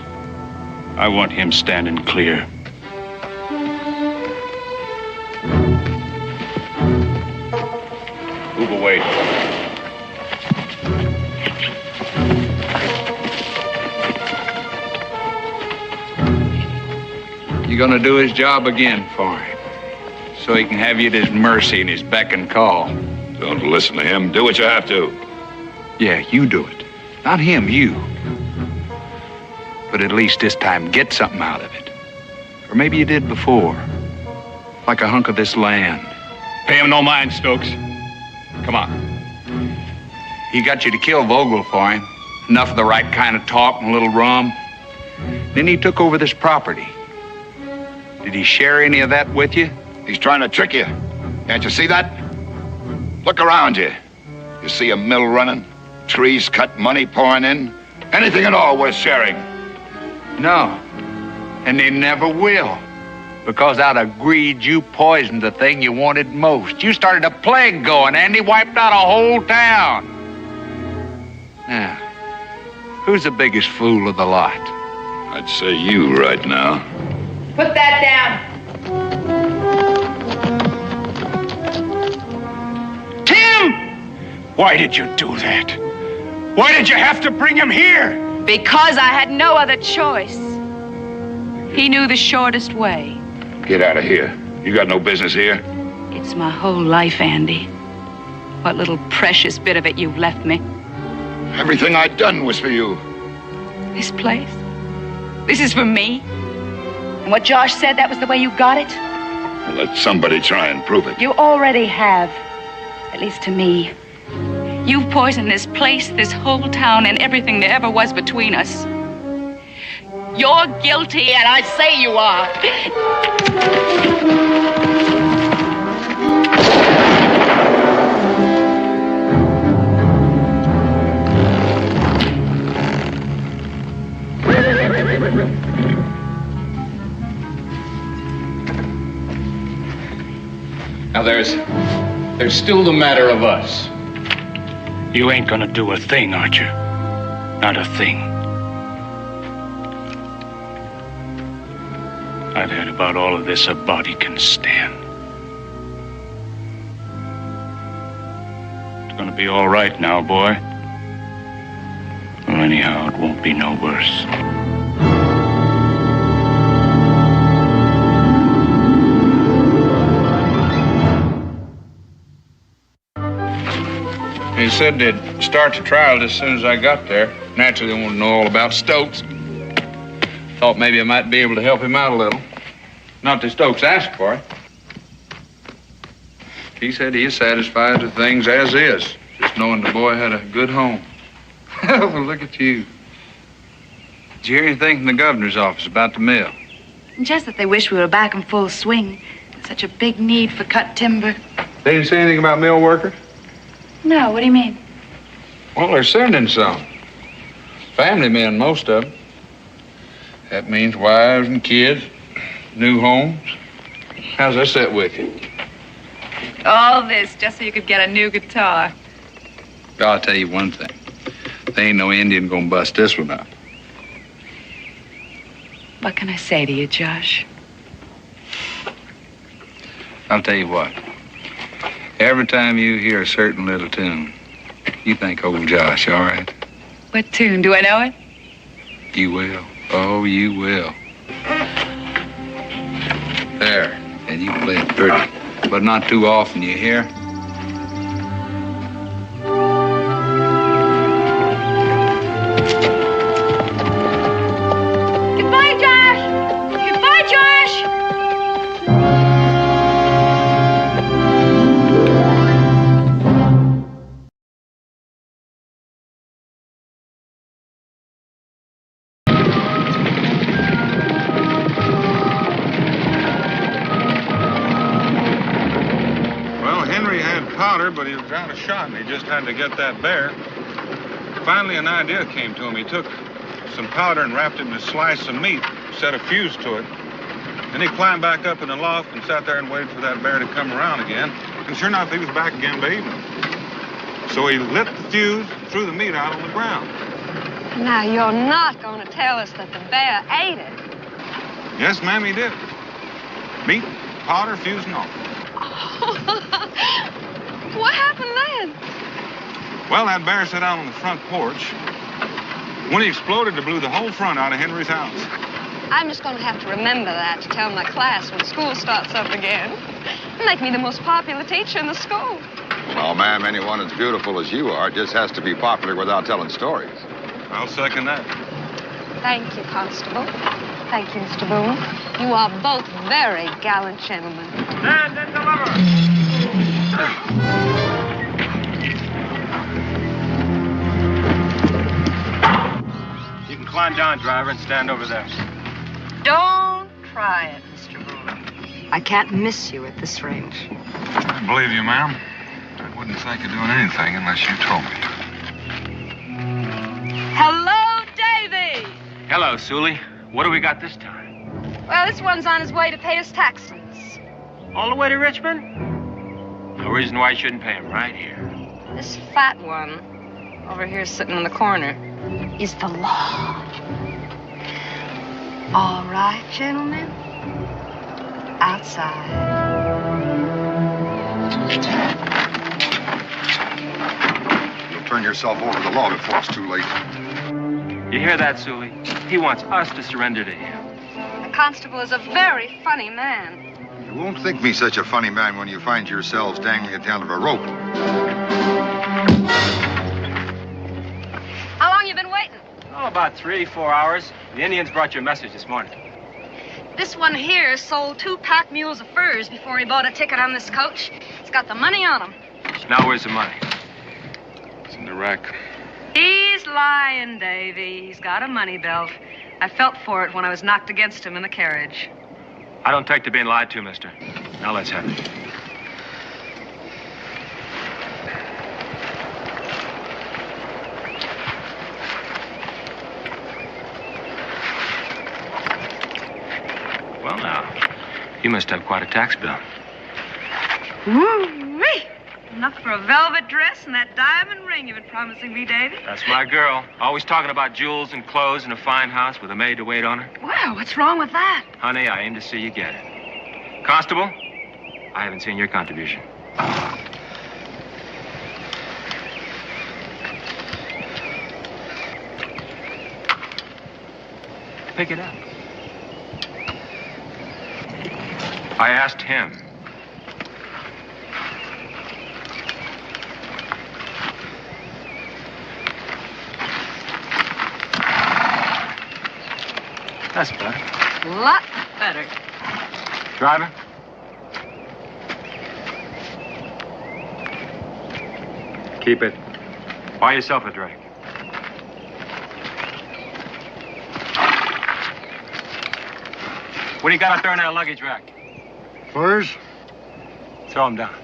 [SPEAKER 4] I want him standing clear. Move away.
[SPEAKER 2] You're gonna do his job again for him, so he can have you at his mercy and his beck and call.
[SPEAKER 7] Don't listen to him. Do what you have to.
[SPEAKER 2] Yeah, you do it. Not him, you. But at least this time, get something out of it. Or maybe you did before. Like a hunk of this land.
[SPEAKER 4] Pay him no mind, Stokes.
[SPEAKER 5] Come on. He got you to kill Vogel for him. Enough of the right kind of talk and a little rum. Then he took over this property. Did he share any of that with you?
[SPEAKER 7] He's trying to trick you. Can't you see that? Look around you. You see a mill running? Trees cut, money pouring in? Anything at all worth sharing?
[SPEAKER 5] No. And they never will. Because out of greed, you poisoned the thing you wanted most. You started a plague going, and he wiped out a whole town. Now, who's the biggest fool of the lot?
[SPEAKER 7] I'd say you right now.
[SPEAKER 12] Put that down.
[SPEAKER 4] Tim! Why did you do that? Why did you have to bring him here?
[SPEAKER 12] Because I had no other choice. He knew the shortest way.
[SPEAKER 7] Get out of here. You got no business here.
[SPEAKER 12] It's my whole life, Andy. What little precious bit of it you've left me.
[SPEAKER 7] Everything I'd done was for you.
[SPEAKER 12] This place? This is for me? And what Josh said, that was the way you got it?
[SPEAKER 7] Let somebody try and prove it.
[SPEAKER 12] You already have. At least to me. You've poisoned this place, this whole town, and everything there ever was between us. You're guilty, and I say you are.
[SPEAKER 4] Now there's still the matter of us. You ain't gonna do a thing, aren't you? Not a thing. I've heard about all of this a body can stand. It's gonna be all right now, boy. Well, anyhow, it won't be no worse.
[SPEAKER 2] He said they'd start the trial as soon as I got there. Naturally, they wanted to know all about Stokes. Thought maybe I might be able to help him out a little. Not that Stokes asked for it. He said he is satisfied with things as is, just knowing the boy had a good home. Well, look at you. Did you hear anything from the governor's office about the mill?
[SPEAKER 12] Just that they wish we were back in full swing. Such a big need for cut timber.
[SPEAKER 2] They didn't say anything about mill workers?
[SPEAKER 12] No, what do you mean?
[SPEAKER 2] Well, they're sending some. Family men, most of them. That means wives and kids, new homes. How's that set with you?
[SPEAKER 12] All this just so you could get a new guitar.
[SPEAKER 2] I'll tell you one thing. There ain't no Indian gonna bust this one up.
[SPEAKER 12] What can I say to you, Josh?
[SPEAKER 2] I'll tell you what. Every time you hear a certain little tune, you think old Josh, all right?
[SPEAKER 12] What tune? Do I know it?
[SPEAKER 2] You will. Oh, you will. There. And you play it pretty. But not too often, you hear?
[SPEAKER 12] Goodbye, Josh! Goodbye, Josh!
[SPEAKER 14] But he was out of shot, and he just had to get that bear. Finally, an idea came to him. He took some powder and wrapped it in a slice of meat, set a fuse to it. Then he climbed back up in the loft and sat there and waited for that bear to come around again. And sure enough, he was back again by evening. So he lit the fuse, threw the meat out on the ground.
[SPEAKER 15] Now, you're not going to tell us that the bear ate it.
[SPEAKER 14] Yes, ma'am, he did. Meat, powder, fuse, and all.
[SPEAKER 15] What happened then?
[SPEAKER 14] Well, that bear sat out on the front porch. When he exploded, it blew the whole front out of Henry's house.
[SPEAKER 15] I'm just going to have to remember that to tell my class when school starts up again. Make me the most popular teacher in the school.
[SPEAKER 7] Well, ma'am, anyone as beautiful as you are just has to be popular without telling stories.
[SPEAKER 14] I'll second that.
[SPEAKER 15] Thank you, Constable. Thank you, Mr. Boone. You are both very gallant gentlemen.
[SPEAKER 10] Stand and deliver.
[SPEAKER 16] climb down, driver, and stand over there.
[SPEAKER 15] Don't try it, Mr. Boone. I can't miss you at this range.
[SPEAKER 14] I believe you, ma'am. I wouldn't think of doing anything unless you told me.
[SPEAKER 15] Hello, Davy.
[SPEAKER 16] Hello, Sully. What do we got this time?
[SPEAKER 15] Well, this one's on his way to pay his taxes.
[SPEAKER 16] All the way to Richmond? No reason why you shouldn't pay him right here.
[SPEAKER 15] This fat one over here sitting in the corner is the law. All right, gentlemen. Outside.
[SPEAKER 17] You'll turn yourself over to the law before it's too late.
[SPEAKER 16] You hear that, Sully? He wants us to surrender to him.
[SPEAKER 15] The constable is a very funny man.
[SPEAKER 17] You won't think me such a funny man when you find yourselves dangling at the end of a rope.
[SPEAKER 15] How long you been waiting?
[SPEAKER 16] Oh, about 3-4 hours. The Indians brought you a message this morning.
[SPEAKER 15] This one here sold 2 pack mules of furs before he bought a ticket on this coach. He's got the money on him.
[SPEAKER 16] Now where's the money?
[SPEAKER 14] It's in the rack.
[SPEAKER 15] He's lying, Davy. He's got a money belt. I felt for it when I was knocked against him in the carriage.
[SPEAKER 16] I don't take to being lied to, mister. Now let's have it. Well, now, you must have quite a tax bill.
[SPEAKER 15] Woo-wee! Enough for a velvet dress and that diamond ring you've been promising me, Davy.
[SPEAKER 16] That's my girl. Always talking about jewels and clothes and a fine house with a maid to wait on her.
[SPEAKER 15] Wow, what's wrong with that?
[SPEAKER 16] Honey, I aim to see you get it. Constable, I haven't seen your contribution. Pick it up. I asked him. That's better.
[SPEAKER 15] Lot better.
[SPEAKER 16] Driver? Keep it. Buy yourself a drink. What do you got out there in that luggage rack?
[SPEAKER 17] Furs?
[SPEAKER 16] Throw them down.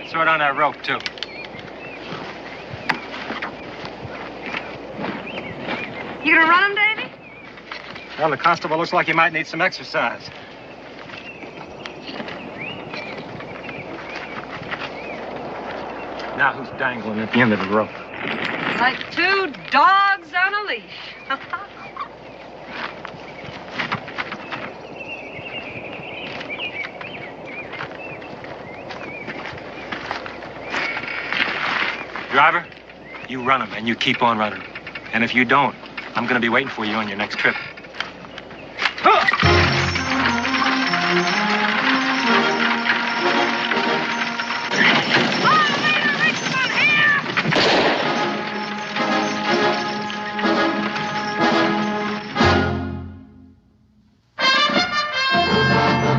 [SPEAKER 16] Throw it on that rope, too.
[SPEAKER 15] You gonna run him, Davy?
[SPEAKER 16] Well, the constable looks like he might need some exercise. Now who's dangling at the end of the rope?
[SPEAKER 15] Like 2 dogs on a leash.
[SPEAKER 16] Driver, you run him, and you keep on running. And if you don't, I'm going to be waiting for you on your next trip.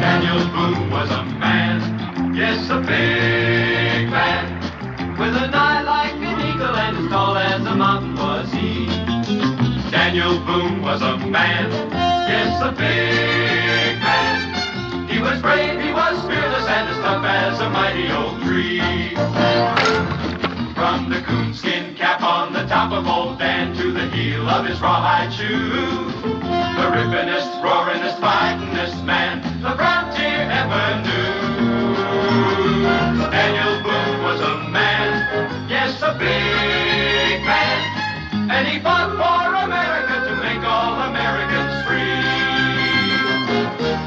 [SPEAKER 3] Daniel Boone was a man, yes, a big man, with an eye like an eagle and as tall as a mountain was he. Daniel Boone was a man, yes, a big man. He was brave, he was fearless, and as tough as a mighty old tree. From the coonskin cap on the top of old Dan to the heel of his rawhide shoe, the rippinest, roaringest, fightingest man the frontier ever knew. Daniel Boone was a man, yes, a big man, and he fought for America to make all Americans free.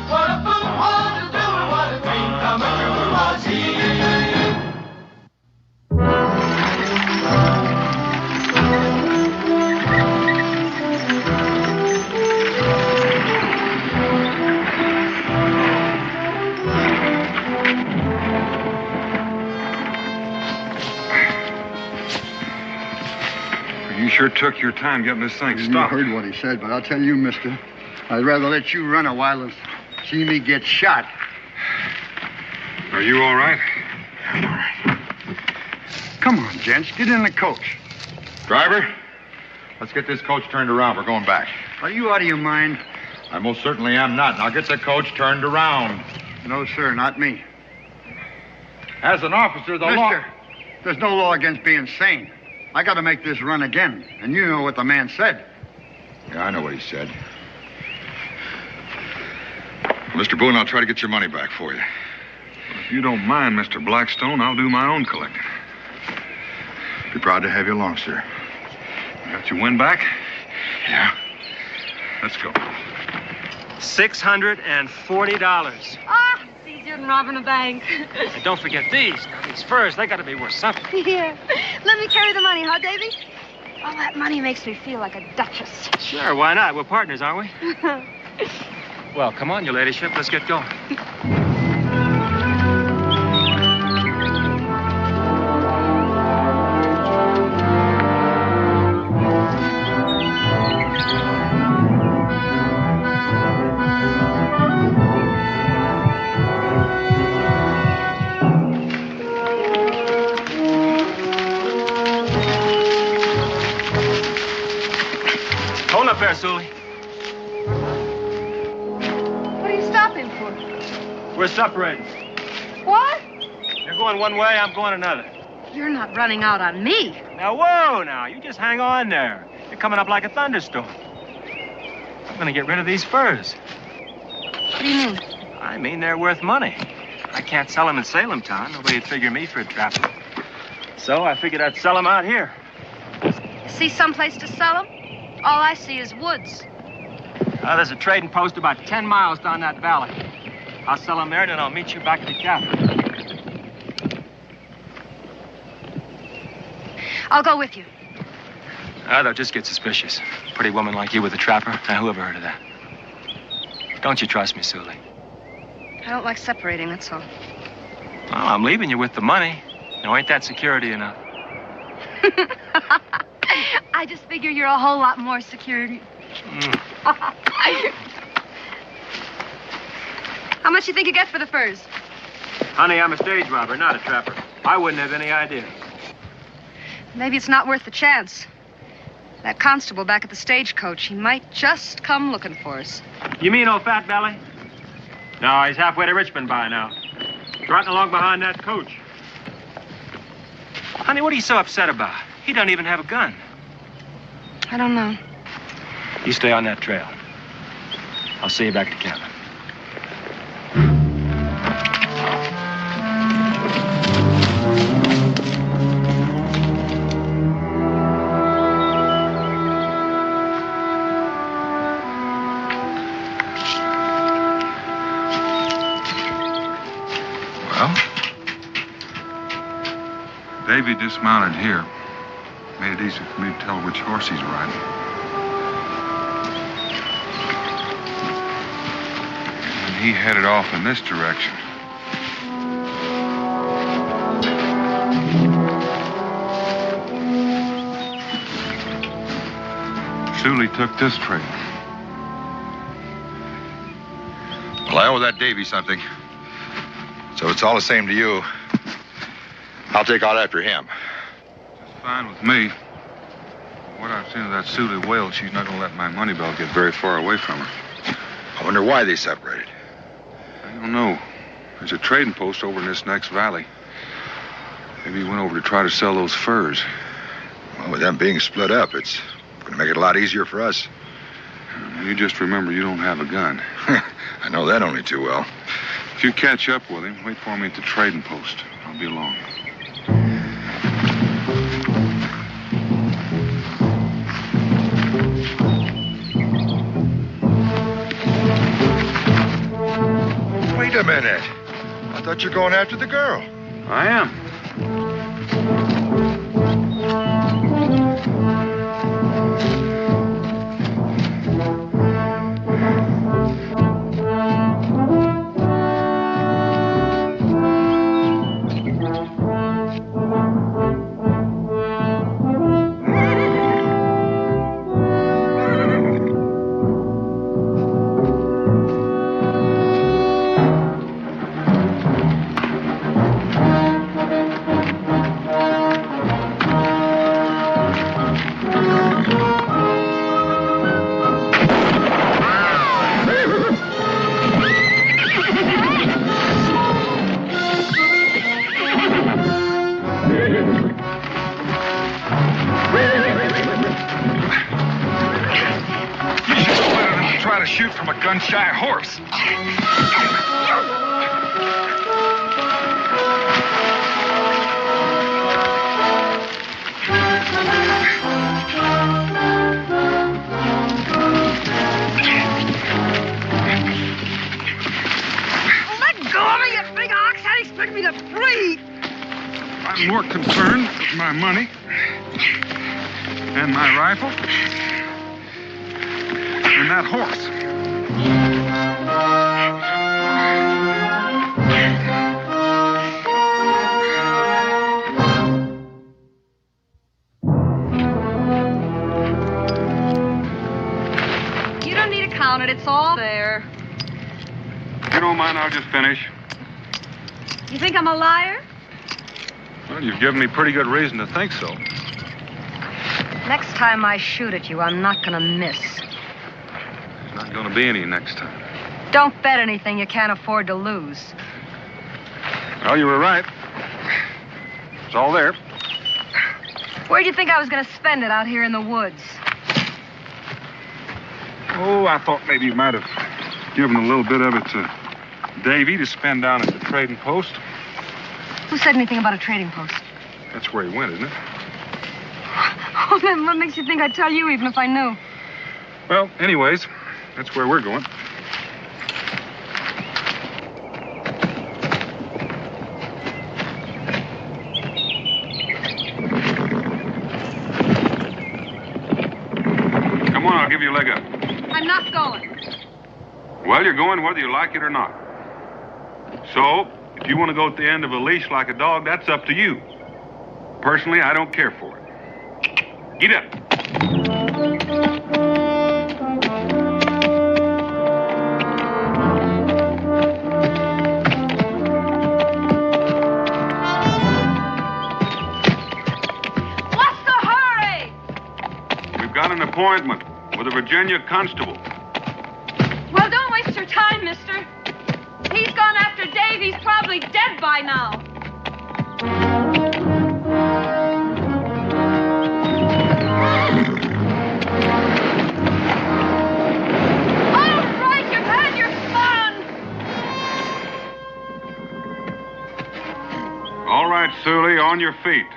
[SPEAKER 3] What a Boone was to do and what a dream come true was he.
[SPEAKER 14] sure took your time getting this thing
[SPEAKER 18] You
[SPEAKER 14] stopped.
[SPEAKER 18] heard what he said, but I'll tell you, mister, I'd rather let you run a while than see me get shot.
[SPEAKER 14] Are you all right?
[SPEAKER 18] I'm all right. Come on, gents, get in the coach.
[SPEAKER 17] Driver, let's get this coach turned around. We're going back.
[SPEAKER 18] Are you out of your mind?
[SPEAKER 17] I most certainly am not. Now get the coach turned around.
[SPEAKER 18] No, sir, not me.
[SPEAKER 17] As an officer, the law...
[SPEAKER 18] Mister, there's no law against being sane. I got to make this run again, and you know what the man said.
[SPEAKER 17] Yeah, I know what he said. Mr. Boone, I'll try to get your money back for you.
[SPEAKER 14] If you don't mind, Mr. Blackstone, I'll do my own collecting.
[SPEAKER 17] Be proud to have you along, sir.
[SPEAKER 14] Got your win back?
[SPEAKER 17] Yeah.
[SPEAKER 14] Let's go.
[SPEAKER 16] $640.
[SPEAKER 15] Ah, it's easier than robbing a bank.
[SPEAKER 16] And don't forget these. Now, these furs, they got to be worth something.
[SPEAKER 15] Here, let me carry the money, huh, Davy? All that money makes me feel like a duchess.
[SPEAKER 16] Sure, why not? We're partners, aren't we? Well, come on, your ladyship. Let's get going. Hold up there, Sully.
[SPEAKER 15] What are you stopping for?
[SPEAKER 16] We're separating.
[SPEAKER 15] What?
[SPEAKER 16] You're going one way, I'm going another.
[SPEAKER 15] You're not running out on me.
[SPEAKER 16] Now, whoa, now. You just hang on there. You're coming up like a thunderstorm. I'm going to get rid of these furs.
[SPEAKER 15] What do you mean?
[SPEAKER 16] I mean, they're worth money. I can't sell them in Salem Town. Nobody'd figure me for a trapper. So I figured I'd sell them out here.
[SPEAKER 15] See someplace to sell them? All I see is woods.
[SPEAKER 16] There's a trading post about 10 miles down that valley. I'll sell them there, and then I'll meet you back at the cabin.
[SPEAKER 15] I'll go with you.
[SPEAKER 16] They'll just get suspicious. Pretty woman like you with a trapper. Now, who ever heard of that? Don't you trust me, Sully?
[SPEAKER 15] I don't like separating, that's all.
[SPEAKER 16] Well, I'm leaving you with the money. Now, ain't that security enough?
[SPEAKER 15] I just figure you're a whole lot more security. How much you think you get for the furs?
[SPEAKER 16] Honey, I'm a stage robber, not a trapper. I wouldn't have any idea.
[SPEAKER 15] Maybe it's not worth the chance. That constable back at the stagecoach, he might just come looking for us.
[SPEAKER 16] You mean old Fat Belly? No, he's halfway to Richmond by now. Trotting along behind that coach. Honey, what are you so upset about? He don't even have a gun.
[SPEAKER 15] I don't know.
[SPEAKER 16] You stay on that trail. I'll see you back at the cabin.
[SPEAKER 14] Well, Davy dismounted here. Made it easy for me to tell which horse he's riding. And he headed off in this direction. Sully took this trail.
[SPEAKER 17] Well, I owe that Davy something. So it's all the same to you. I'll take out after him.
[SPEAKER 14] Fine with me. What I've seen of that Sully whale, she's not going to let my money belt get very far away from her.
[SPEAKER 17] I wonder why they separated.
[SPEAKER 14] I don't know. There's a trading post over in this next valley. Maybe he went over to try to sell those furs.
[SPEAKER 17] Well, with them being split up, it's going to make it a lot easier for us.
[SPEAKER 14] You just remember you don't have a gun.
[SPEAKER 17] I know that only too well.
[SPEAKER 14] If you catch up with him, wait for me at the trading post. I'll be along.
[SPEAKER 17] Wait a minute. I thought you were going after the girl.
[SPEAKER 14] I am. gun-shy horse.
[SPEAKER 15] Let go of me, you big ox. How do you expect me to breathe?
[SPEAKER 14] I'm more concerned with my money and my rifle than that horse.
[SPEAKER 15] You don't need to count it. It's all there.
[SPEAKER 14] If you don't mind, I'll just finish.
[SPEAKER 15] You think I'm a liar?
[SPEAKER 14] Well, you've given me pretty good reason to think so.
[SPEAKER 15] Next time I shoot at you, I'm not gonna miss.
[SPEAKER 14] There's not going to be any next time.
[SPEAKER 15] Don't bet anything you can't afford to lose.
[SPEAKER 14] Well, you were right. It's all there.
[SPEAKER 15] Where'd you think I was gonna spend it out here in the woods?
[SPEAKER 14] Oh, I thought maybe you might have given a little bit of it to Davy to spend down at the trading post.
[SPEAKER 15] Who said anything about a trading post?
[SPEAKER 14] That's where he went, isn't it?
[SPEAKER 15] Oh, then what makes you think I'd tell you even if I knew?
[SPEAKER 14] Well, anyways, that's where we're going. Come on, I'll give you a leg up.
[SPEAKER 15] I'm not going.
[SPEAKER 14] Well, you're going whether you like it or not. So, if you want to go at the end of a leash like a dog, that's up to you. Personally, I don't care for it. Get up.
[SPEAKER 15] What's the hurry?
[SPEAKER 14] We've got an appointment with a Virginia constable.
[SPEAKER 15] Well, don't waste your time, mister. He's gone after Dave. He's probably dead by now. All right, you've had your fun.
[SPEAKER 14] All right, Sully, on your feet.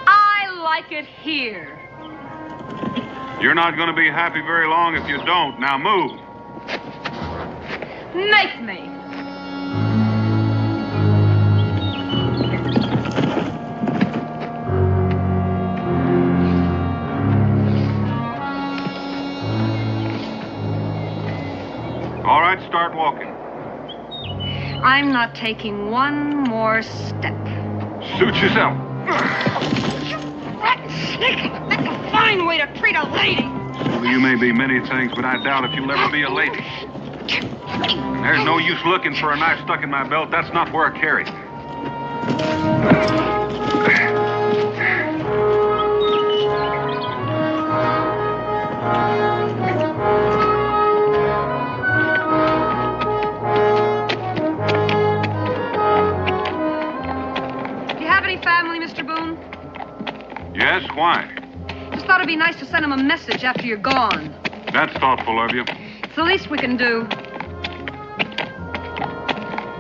[SPEAKER 15] I like it here.
[SPEAKER 14] You're not going to be happy very long if you don't. Now move.
[SPEAKER 15] Make me.
[SPEAKER 14] All right, start walking.
[SPEAKER 15] I'm not taking one more step.
[SPEAKER 14] Suit yourself.
[SPEAKER 15] You rotten snake! That's a fine way to treat a lady.
[SPEAKER 14] Well, you may be many things, but I doubt if you'll ever be a lady. And there's no use looking for a knife stuck in my belt. That's not where I carry it.
[SPEAKER 15] Do you have any family, Mr. Boone?
[SPEAKER 14] Yes, why?
[SPEAKER 15] Just thought it'd be nice to send him a message after you're gone.
[SPEAKER 14] That's thoughtful of you.
[SPEAKER 15] It's the least we can do.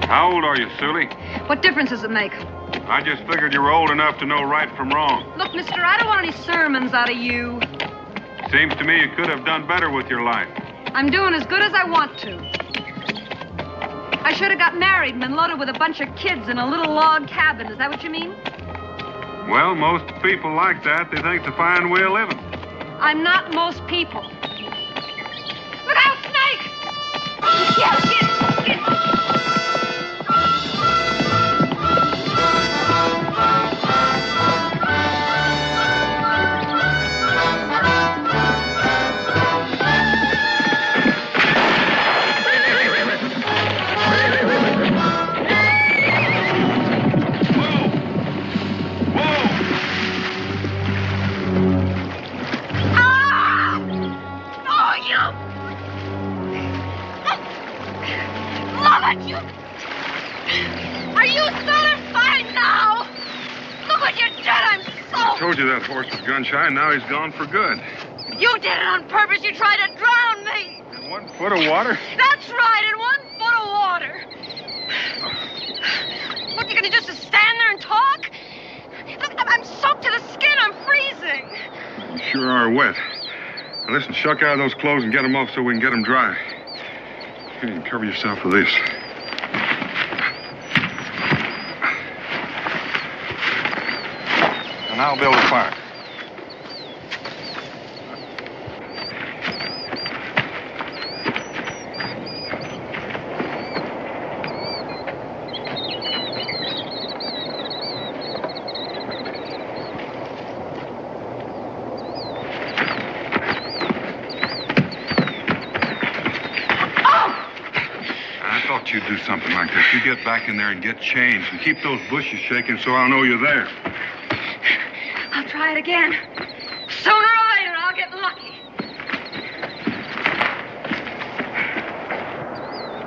[SPEAKER 14] How old are you, Sully?
[SPEAKER 15] What difference does it make?
[SPEAKER 14] I just figured you were old enough to know right from wrong.
[SPEAKER 15] Look, mister, I don't want any sermons out of you.
[SPEAKER 14] Seems to me you could have done better with your life.
[SPEAKER 15] I'm doing as good as I want to. I should have got married and been loaded with a bunch of kids in a little log cabin. Is that what you mean?
[SPEAKER 14] Well, most people like that. They think it's a fine way of living.
[SPEAKER 15] I'm not most people. Look out, Snake! Yeah, get! You! Are you satisfied now? Look what you did, I'm so...
[SPEAKER 14] I told you that horse was gun shy, and now he's gone for good.
[SPEAKER 15] You did it on purpose. You tried to drown me.
[SPEAKER 14] In 1 foot of water?
[SPEAKER 15] That's right, in 1 foot of water. What, you gonna just stand there and talk? Look, I'm soaked to the skin. I'm freezing.
[SPEAKER 14] You sure are wet. Now listen, shuck out of those clothes and get them off so we can get them dry. Here, you can cover yourself with this. And I'll build a fire. You'd do something like this. You get back in there and get changed and keep those bushes shaking so I'll know you're there.
[SPEAKER 15] I'll try it again. Sooner or later, I'll get lucky.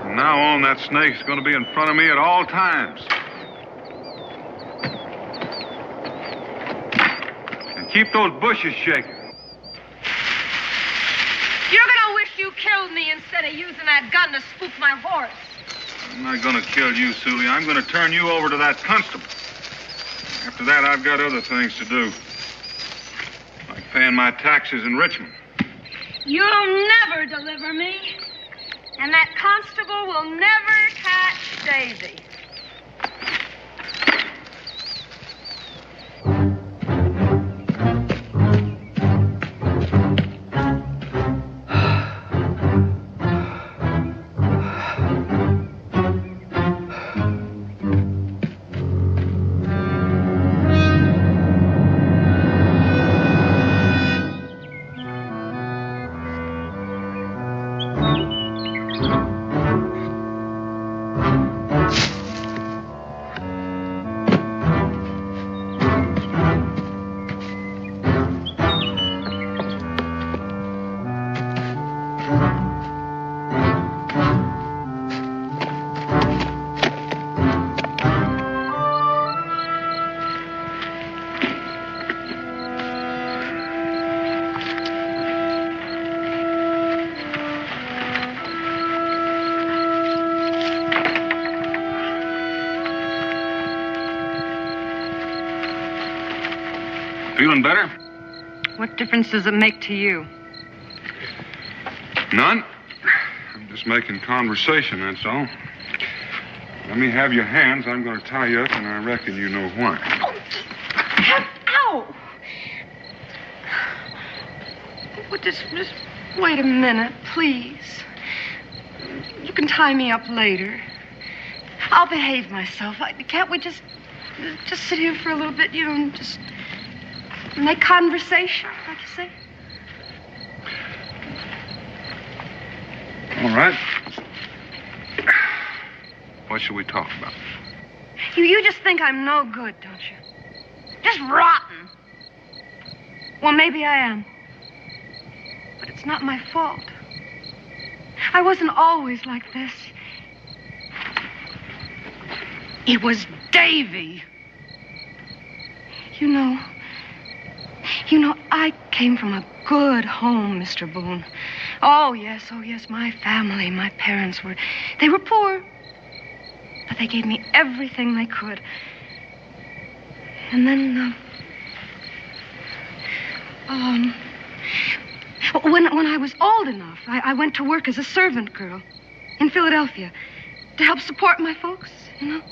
[SPEAKER 14] From now on, that snake's going to be in front of me at all times. And keep those bushes shaking.
[SPEAKER 15] You're gonna wish you killed me instead of using that gun to spook my horse.
[SPEAKER 14] I'm not going to kill you, Sully. I'm going to turn you over to that constable. After that, I've got other things to do. Like paying my taxes in Richmond.
[SPEAKER 15] You'll never deliver me. And that constable will never catch Daisy.
[SPEAKER 14] Feeling better?
[SPEAKER 15] What difference does it make to you?
[SPEAKER 14] None. I'm just making conversation, that's all. Let me have your hands. I'm going to tie you up, and I reckon you know why.
[SPEAKER 15] Ow! Well, just wait a minute, please. You can tie me up later. I'll behave myself. Can't we just sit here for a little bit, you know, and just make conversation, like you say?
[SPEAKER 14] All right. What should we talk about?
[SPEAKER 15] You just think I'm no good, don't you? Just rotten. Well, maybe I am. But it's not my fault. I wasn't always like this. It was Davy. You know, I came from a good home, Mr. Boone. Oh, yes, my family, my parents they were poor. But they gave me everything they could. And then, when I was old enough, I went to work as a servant girl in Philadelphia to help support my folks, you know.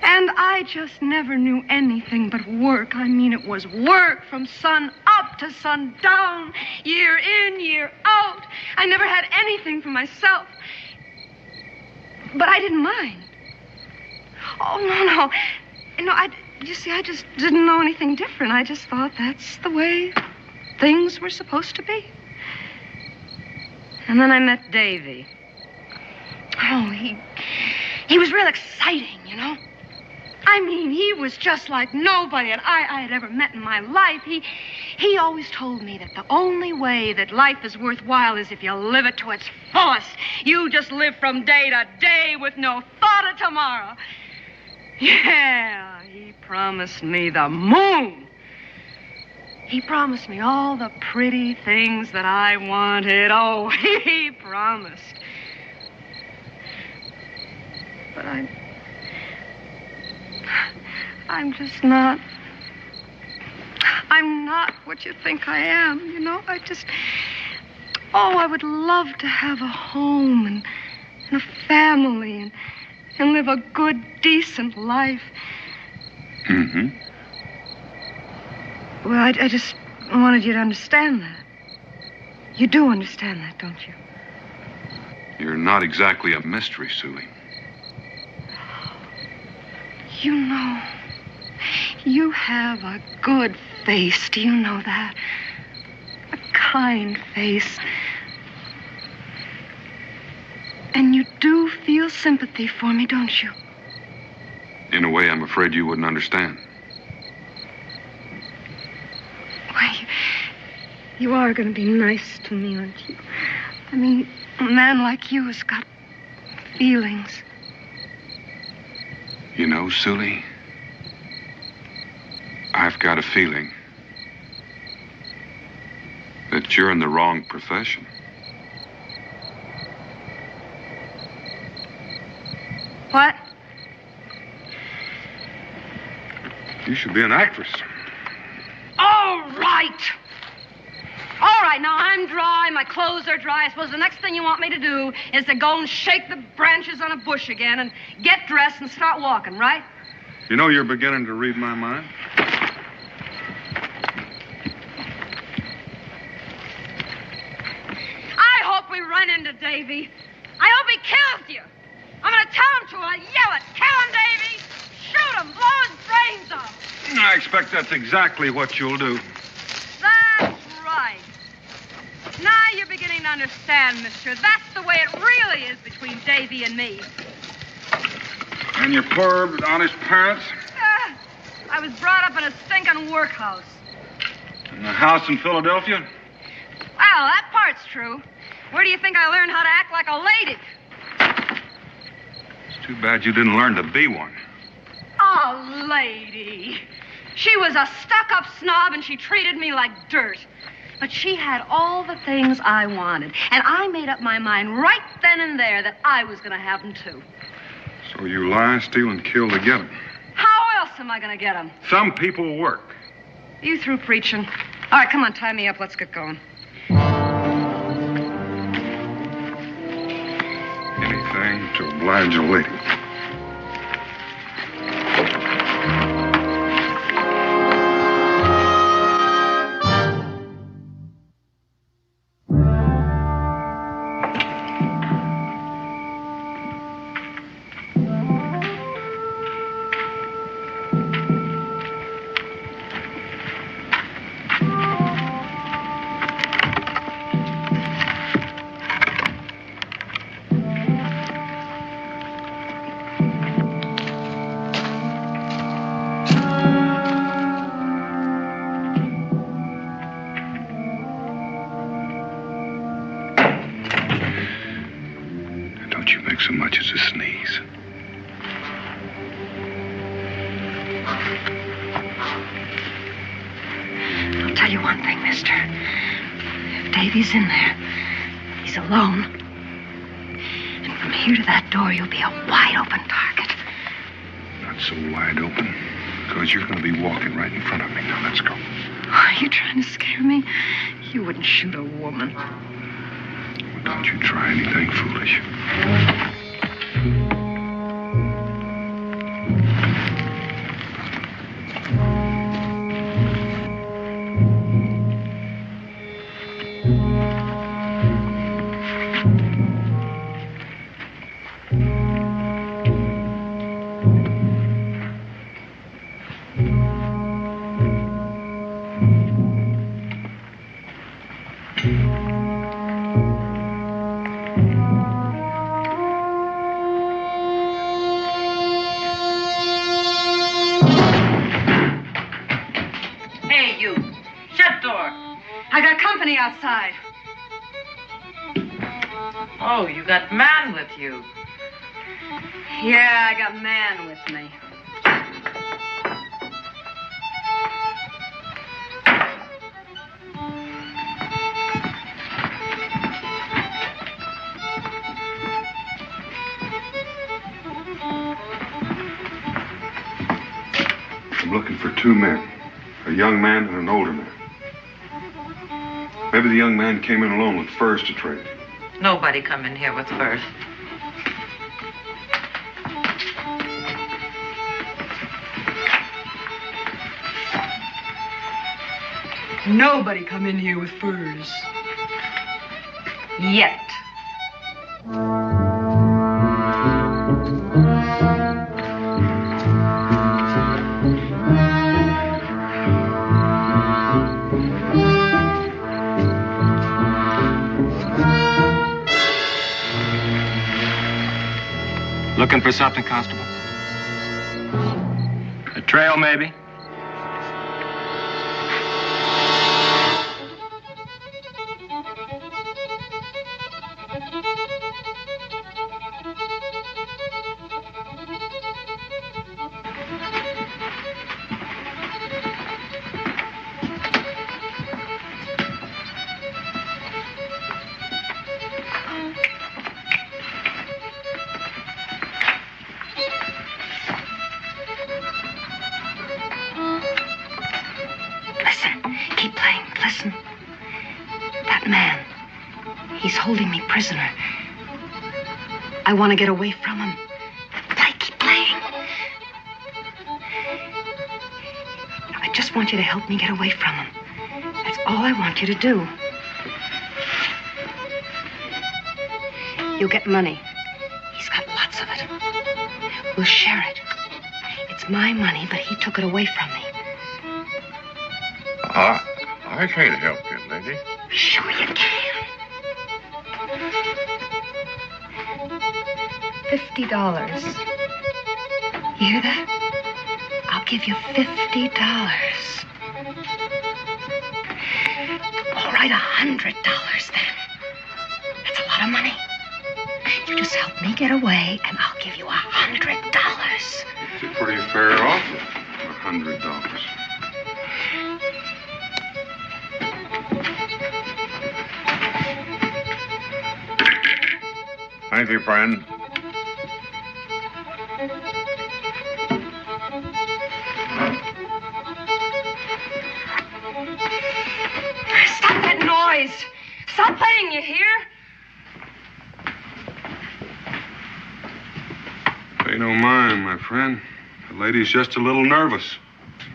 [SPEAKER 15] And I just never knew anything but work. I mean, it was work from sun up to sun down, year in, year out. I never had anything for myself. But I didn't mind. Oh, no. You see, I just didn't know anything different. I just thought that's the way things were supposed to be. And then I met Davy. Oh, he was real exciting, you know. I mean, he was just like nobody that I had ever met in my life. He always told me that the only way that life is worthwhile is if you live it to its fullest. You just live from day to day with no thought of tomorrow. Yeah, he promised me the moon. He promised me all the pretty things that I wanted. Oh, he promised. But I'm just not. I'm not what you think I am, you know? I would love to have a home and a family and live a good, decent life.
[SPEAKER 14] Mm-hmm.
[SPEAKER 15] Well, I just wanted you to understand that. You do understand that, don't you?
[SPEAKER 14] You're not exactly a mystery, Sulie.
[SPEAKER 15] You know, you have a good face. Do you know that? A kind face. And you do feel sympathy for me, don't you?
[SPEAKER 14] In a way, I'm afraid you wouldn't understand.
[SPEAKER 15] Well, you are going to be nice to me, aren't you? I mean, a man like you has got feelings.
[SPEAKER 14] You know, Sulie, I've got a feeling that you're in the wrong profession.
[SPEAKER 15] What?
[SPEAKER 14] You should be an actress.
[SPEAKER 15] All right. All right, now I'm dry, my clothes are dry. I suppose the next thing you want me to do is to go and shake the branches on a bush again and get dressed and start walking, right?
[SPEAKER 14] You know, you're beginning to read my mind.
[SPEAKER 15] I hope we run into Davy. I hope he kills you. I'm going to tell him to. I'll yell it. Kill him, Davy. Shoot him. Blow his brains off.
[SPEAKER 14] I expect that's exactly what you'll do.
[SPEAKER 15] That's right. Now you're beginning to understand, mister. That's the way it really is between Davy and me.
[SPEAKER 14] And your poor, honest parents?
[SPEAKER 15] I was brought up in a stinking workhouse.
[SPEAKER 14] In the house in Philadelphia?
[SPEAKER 15] Well, that part's true. Where do you think I learned how to act like a lady?
[SPEAKER 14] It's too bad you didn't learn to be one.
[SPEAKER 15] A lady. She was a stuck-up snob, and she treated me like dirt. But she had all the things I wanted, and I made up my mind right then and there that I was going to have them, too.
[SPEAKER 14] So you lie, steal, and kill to get them.
[SPEAKER 15] How else am I going to get them?
[SPEAKER 14] Some people work.
[SPEAKER 15] You through preaching? All right, come on, tie me up. Let's get going.
[SPEAKER 14] Anything to oblige a lady. So much as a sneeze.
[SPEAKER 15] I'll tell you one thing, mister. If Davy's in there, he's alone. And from here to that door, you'll be a wide open target.
[SPEAKER 14] Not so wide open, because you're going to be walking right in front of me. Now, let's go.
[SPEAKER 15] Are you trying to scare me? You wouldn't shoot a woman.
[SPEAKER 14] Well, don't you try anything foolish.
[SPEAKER 15] Outside.
[SPEAKER 19] Oh, you got man with you.
[SPEAKER 15] Yeah, I got man with me.
[SPEAKER 14] looking for two men, a young man and an older man. Maybe the young man came in alone with furs to trade.
[SPEAKER 19] Nobody come in here with furs.
[SPEAKER 15] Nobody come in here with furs. Yet.
[SPEAKER 16] Looking for something, Constable? A trail, maybe?
[SPEAKER 15] Prisoner. I want to get away from him. Keep playing. I just want you to help me get away from him. That's all I want you to do. You'll get money. He's got lots of it. We'll share it. It's my money, but he took it away from me.
[SPEAKER 17] I can't help you, lady.
[SPEAKER 15] Sure you can. $50. You hear that? I'll give you $50. All right, $100 then. That's a lot of money. You just help me get away, and I'll give you $100.
[SPEAKER 14] It's a pretty fair offer, $100.
[SPEAKER 17] Thank you, friend.
[SPEAKER 15] Stop that noise! Stop playing, you hear?
[SPEAKER 14] Pay no mind, my friend. The lady's just a little nervous.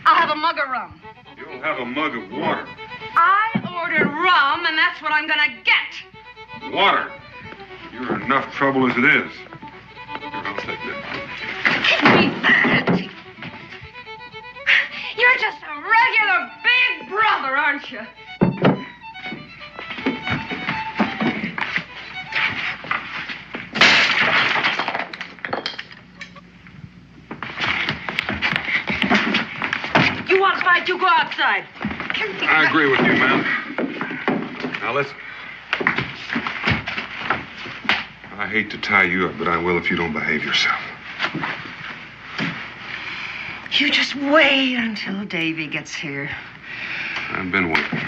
[SPEAKER 15] I'll have a mug of rum.
[SPEAKER 14] You'll have a mug of water.
[SPEAKER 15] I ordered rum, and that's what I'm gonna get.
[SPEAKER 14] Water? You're enough trouble as it is. Here, I'll take that.
[SPEAKER 15] Give me that. You're just a regular big brother, aren't you? You want to fight, you go outside.
[SPEAKER 14] I agree with you, ma'am. Now, listen. I hate to tie you up, but I will if you don't behave yourself.
[SPEAKER 15] You just wait until Davy gets here.
[SPEAKER 14] I've been waiting.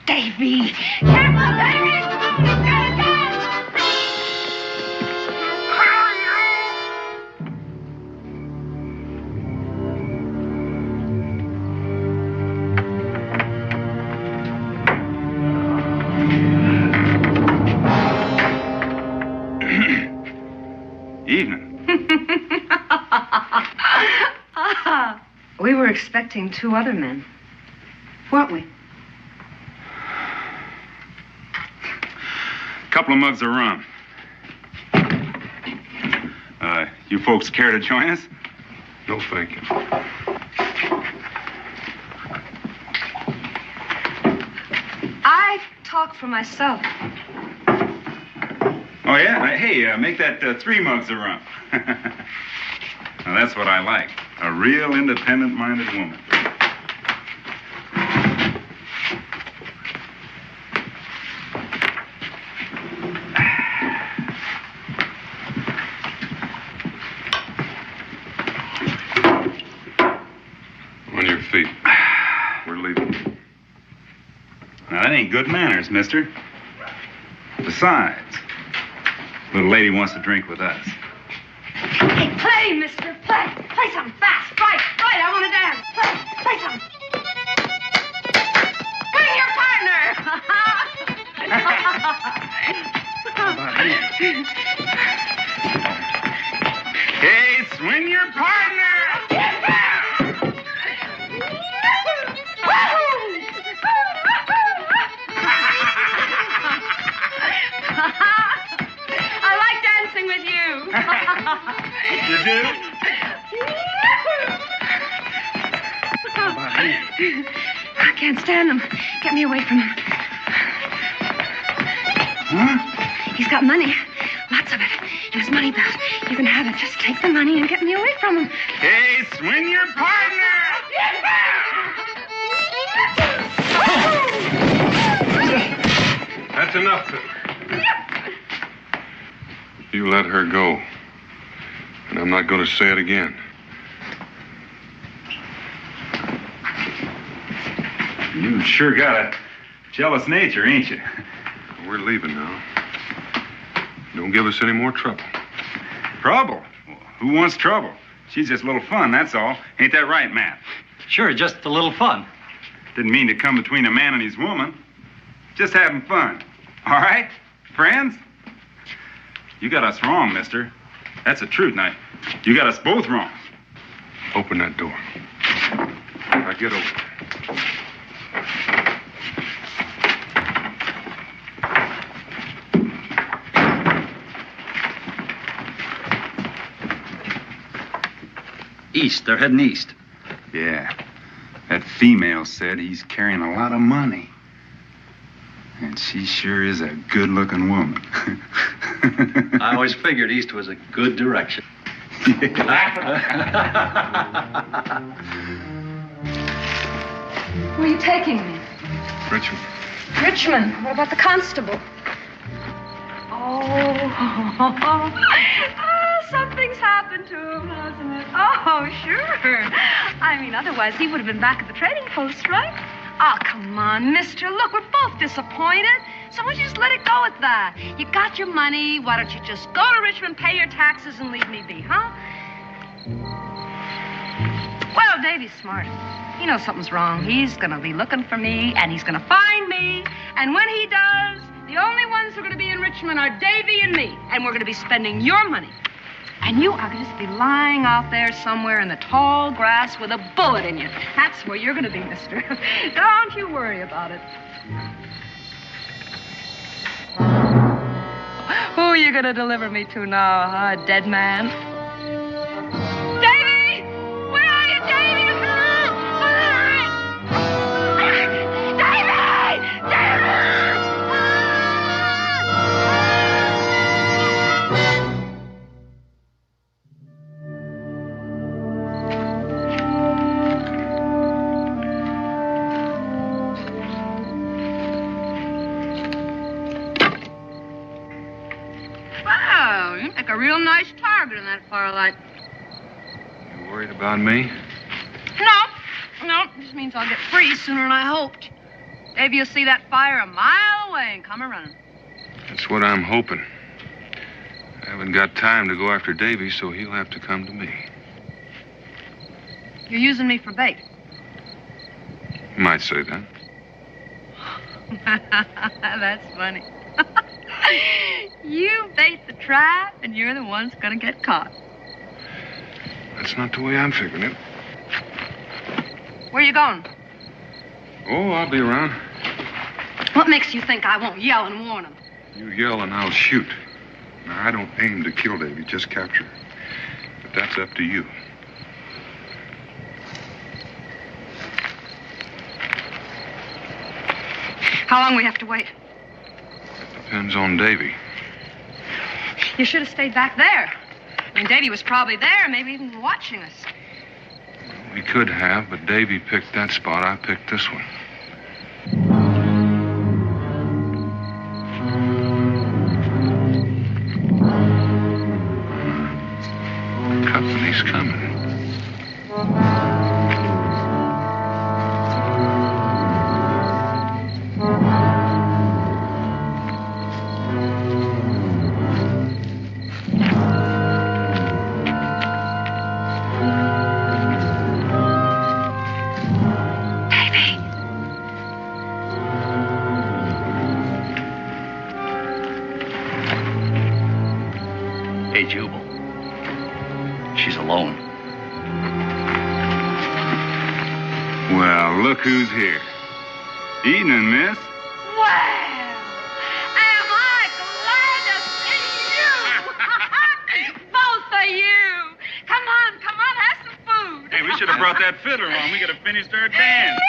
[SPEAKER 15] Davy! Careful, Davy! We were expecting two other men, weren't we?
[SPEAKER 14] A couple of mugs of rum. You folks care to join us? No, thank you.
[SPEAKER 15] I talk for myself.
[SPEAKER 14] Oh, yeah? Hey, make that 3 mugs of rum. Now, that's what I like. A real independent-minded woman. On your feet. We're leaving. Now, that ain't good manners, mister.
[SPEAKER 20] Besides, little lady wants to drink with us.
[SPEAKER 15] Hey, play, mister, play. Play something fast. Right, I want to dance. Play something. Bring your partner.
[SPEAKER 20] Hey, swing your partner.
[SPEAKER 15] I like dancing with you.
[SPEAKER 20] You do?
[SPEAKER 15] I can't stand him. Get me away from him.
[SPEAKER 20] Huh?
[SPEAKER 15] He's got money. Lots of it. In his money belt. You can have it. Just take the money and get me away from him.
[SPEAKER 20] Hey, swing your partner.
[SPEAKER 14] That's enough. You let her go. And I'm not going to say it again.
[SPEAKER 20] You sure got a jealous nature, ain't you?
[SPEAKER 14] We're leaving now. Don't give us any more trouble.
[SPEAKER 20] Trouble? Who wants trouble? She's just a little fun, that's all. Ain't that right, Matt?
[SPEAKER 21] Sure, just a little fun.
[SPEAKER 20] Didn't mean to come between a man and his woman. Just having fun. All right? Friends? You got us wrong, mister. That's the truth. Now, you got us both wrong.
[SPEAKER 14] Open that door. Now get over.
[SPEAKER 21] East. They're heading east.
[SPEAKER 20] Yeah. That female said he's carrying a lot of money. And she sure is a good-looking woman.
[SPEAKER 21] I always figured east was a good direction.
[SPEAKER 15] Where are you taking me?
[SPEAKER 14] Richmond.
[SPEAKER 15] Richmond. What about the constable? Oh, something's happened to him, hasn't it? Oh, sure. I mean, otherwise he would have been back at the trading post, right? Oh, come on, mister. Look, we're both disappointed. So why don't you just let it go at that? You got your money. Why don't you just go to Richmond, pay your taxes, and leave me be, huh? Well, Davy's smart. He knows something's wrong. He's going to be looking for me, and he's going to find me. And when he does, the only ones who are going to be in Richmond are Davy and me. And we're going to be spending your money. And you are going to just be lying out there somewhere in the tall grass with a bullet in you. That's where you're going to be, mister. Don't you worry about it. Who are you going to deliver me to now, huh? A dead man? Davy! Where are you, Davy? Davy! Davy! Wow, you make a real nice target in that firelight.
[SPEAKER 14] You worried about me?
[SPEAKER 15] No, this means I'll get free sooner than I hoped. Davy will see that fire a mile away and come a-running.
[SPEAKER 14] That's what I'm hoping. I haven't got time to go after Davy, so he'll have to come to me.
[SPEAKER 15] You're using me for bait.
[SPEAKER 14] You might say that.
[SPEAKER 15] That's funny. You bait the trap, and you're the one's gonna get caught.
[SPEAKER 14] That's not the way I'm figuring it.
[SPEAKER 15] Where you going?
[SPEAKER 14] Oh, I'll be around.
[SPEAKER 15] What makes you think I won't yell and warn him?
[SPEAKER 14] You yell and I'll shoot. Now, I don't aim to kill Davy, just capture. But that's up to you.
[SPEAKER 15] How long we have to wait?
[SPEAKER 14] Depends on Davy.
[SPEAKER 15] You should have stayed back there. I mean, Davy was probably there, maybe even watching us.
[SPEAKER 14] We could have, but Davy picked that spot. I picked this one. Company's coming.
[SPEAKER 21] Jubal. She's alone.
[SPEAKER 20] Well, look who's here. Evening, miss.
[SPEAKER 15] Well, am I glad to see you! Both of you! Come on, have some food.
[SPEAKER 20] Hey, we should have brought that fiddler along. We could have finished our dance.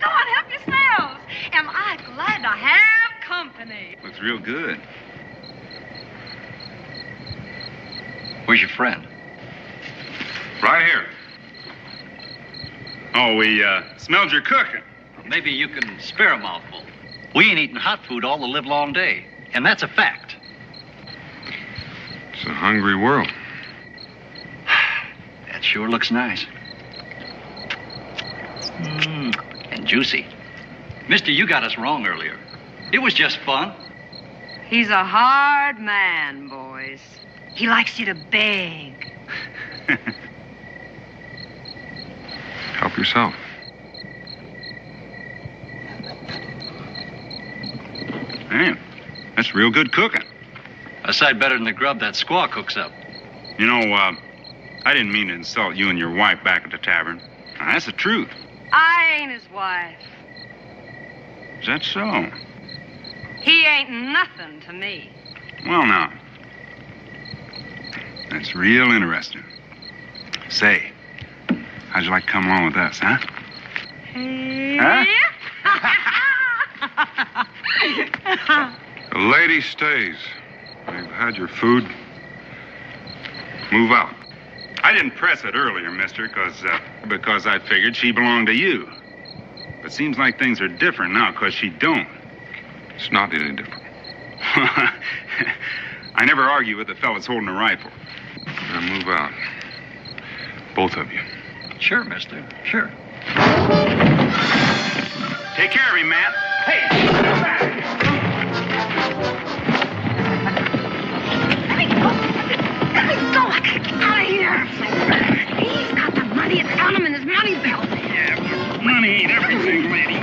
[SPEAKER 15] Go on, help yourselves. Am I glad to have company?
[SPEAKER 20] Looks real good.
[SPEAKER 21] Where's your friend?
[SPEAKER 20] Right here. Oh, we smelled your cooking.
[SPEAKER 21] Maybe you can spare a mouthful. We ain't eating hot food all the livelong day, and that's a fact.
[SPEAKER 20] It's a hungry world.
[SPEAKER 21] That sure looks nice. And juicy. Mister, you got us wrong earlier. It was just fun.
[SPEAKER 15] He's a hard man, boys. He likes you to beg.
[SPEAKER 20] Help yourself. Man, that's real good cooking.
[SPEAKER 21] A sight better than the grub that squaw cooks up.
[SPEAKER 20] You know, I didn't mean to insult you and your wife back at the tavern. Now, that's the truth.
[SPEAKER 15] I ain't his wife.
[SPEAKER 20] Is that so?
[SPEAKER 15] He ain't nothing to me.
[SPEAKER 20] Well, now. That's real interesting. Say, how'd you like to come along with us, huh? Huh?
[SPEAKER 14] The lady stays. You've had your food. Move out.
[SPEAKER 20] I didn't press it earlier, mister, because I figured she belonged to you. But seems like things are different now, because she don't.
[SPEAKER 14] It's not any different.
[SPEAKER 20] I never argue with the fellas holding a rifle.
[SPEAKER 14] Now move out. Both of you.
[SPEAKER 21] Sure, mister. Sure.
[SPEAKER 20] Take care of him, Matt.
[SPEAKER 15] Let me go. I gotta get out of here. He's got the money. It's got him in his money belt.
[SPEAKER 20] Yeah, money ain't everything, lady.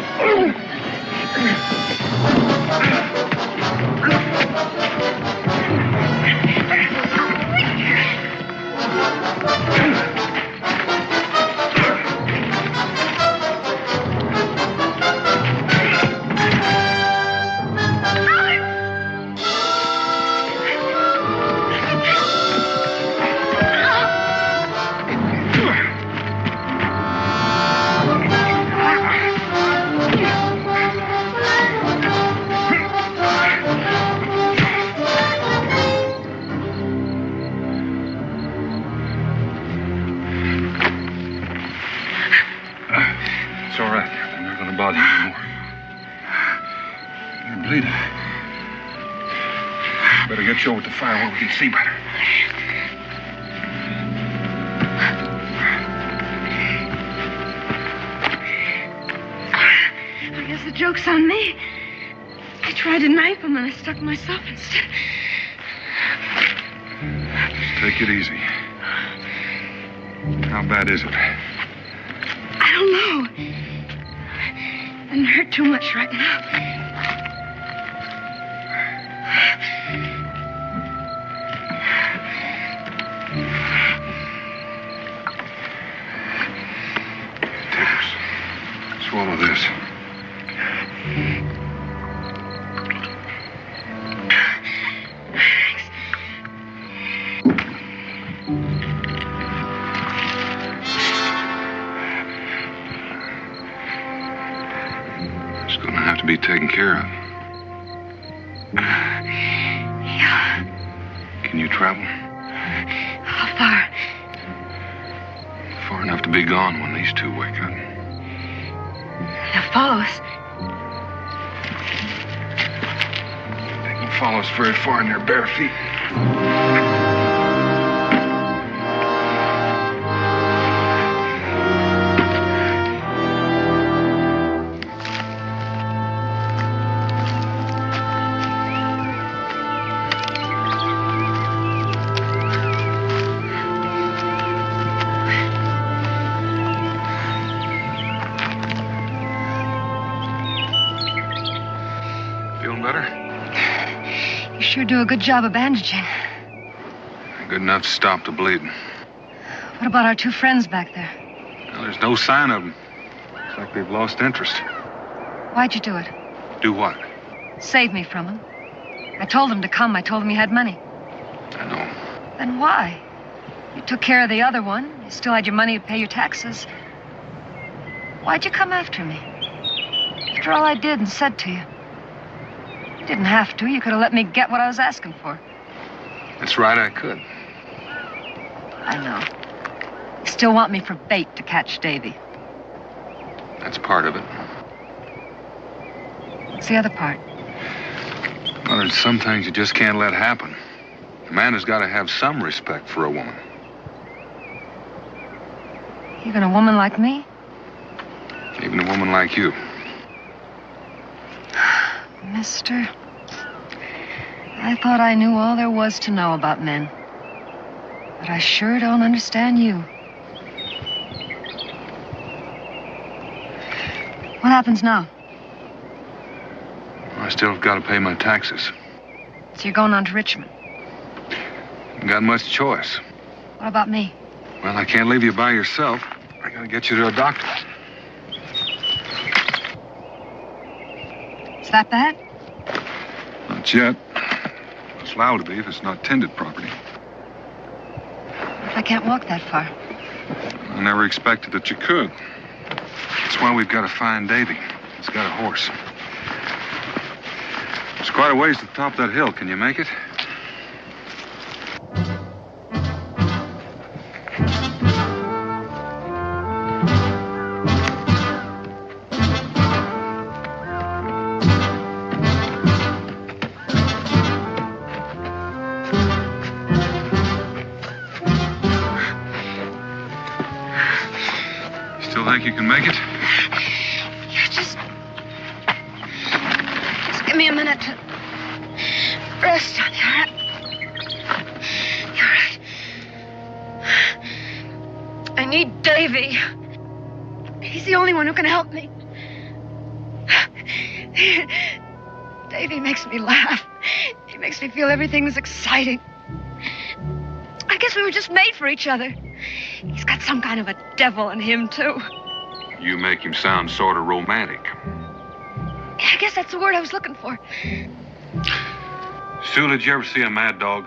[SPEAKER 14] It's all right. I'm not going to bother you anymore. You're bleeding. Better get you over to the fire where we can see better.
[SPEAKER 15] I guess the joke's on me. I tried to knife him and I stuck myself instead.
[SPEAKER 14] Just take it easy. How bad is it?
[SPEAKER 15] I don't know. Doesn't hurt too much right now.
[SPEAKER 14] Take this. Swallow this. To be taken care of.
[SPEAKER 15] Yeah.
[SPEAKER 14] Can you travel?
[SPEAKER 15] How far?
[SPEAKER 14] Far enough to be gone when these two wake up.
[SPEAKER 15] They'll follow us.
[SPEAKER 14] They can follow us very far in their bare feet.
[SPEAKER 15] Sure do a good job of bandaging.
[SPEAKER 14] Good enough to stop the bleeding.
[SPEAKER 15] What about our two friends back there?
[SPEAKER 14] Well, there's no sign of them. Looks like they've lost interest.
[SPEAKER 15] Why'd you do it?
[SPEAKER 14] Do what?
[SPEAKER 15] Save me from him. I told him to come. I told him you had money.
[SPEAKER 14] I know.
[SPEAKER 15] Then why? You took care of the other one. You still had your money to pay your taxes. Why'd you come after me? After all I did and said to you. You didn't have to. You could have let me get what I was asking for.
[SPEAKER 14] That's right, I could.
[SPEAKER 15] I know. You still want me for bait to catch Davy.
[SPEAKER 14] That's part of it.
[SPEAKER 15] What's the other part?
[SPEAKER 14] Well, there's some things you just can't let happen. A man has got to have some respect for a woman.
[SPEAKER 15] Even a woman like me?
[SPEAKER 14] Even a woman like you.
[SPEAKER 15] Mister, I thought I knew all there was to know about men. But I sure don't understand you. What happens now?
[SPEAKER 14] I still got to pay my taxes.
[SPEAKER 15] So you're going on to Richmond?
[SPEAKER 14] Haven't got much choice.
[SPEAKER 15] What about me?
[SPEAKER 14] Well, I can't leave you by yourself. I got to get you to a doctor.
[SPEAKER 15] Is that bad?
[SPEAKER 14] Not yet. It's liable to be if it's not tended properly.
[SPEAKER 15] What if I can't walk that far?
[SPEAKER 14] I never expected that you could. That's why we've got to find Davy. He's got a horse. It's quite a ways to the top of that hill. Can you make it? Still think you can make it?
[SPEAKER 15] Yeah, just give me a minute to rest on you, all right? You're right. I need Davy. He's the only one who can help me. Davy makes me laugh. He makes me feel everything's exciting. I guess we were just made for each other. He's got some kind of a devil in him, too.
[SPEAKER 14] You make him sound sort of romantic.
[SPEAKER 15] I guess that's the word I was looking for.
[SPEAKER 14] Sue, did you ever see a mad dog?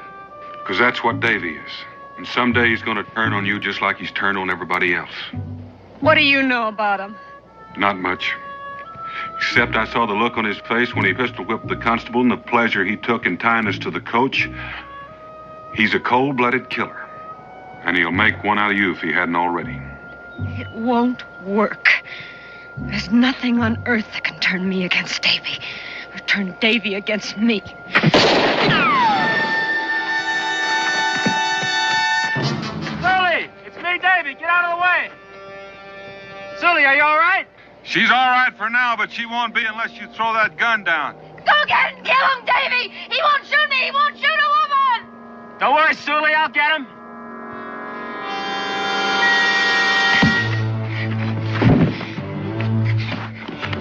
[SPEAKER 14] Because that's what Davy is. And someday he's going to turn on you just like he's turned on everybody else.
[SPEAKER 15] What do you know about him?
[SPEAKER 14] Not much. Except I saw the look on his face when he pistol whipped the constable and the pleasure he took in tying us to the coach. He's a cold-blooded killer. And he'll make one out of you if he hadn't already.
[SPEAKER 15] It won't work. There's nothing on earth that can turn me against Davy, or turn Davy against me.
[SPEAKER 16] Sully, it's me, Davy. Get out of the way. Sully, are you all right?
[SPEAKER 14] She's all right for now, but she won't be unless you throw that gun down.
[SPEAKER 15] Go get him! Kill him, Davy! He won't shoot me! He won't shoot a woman!
[SPEAKER 16] Don't worry, Sully. I'll get him.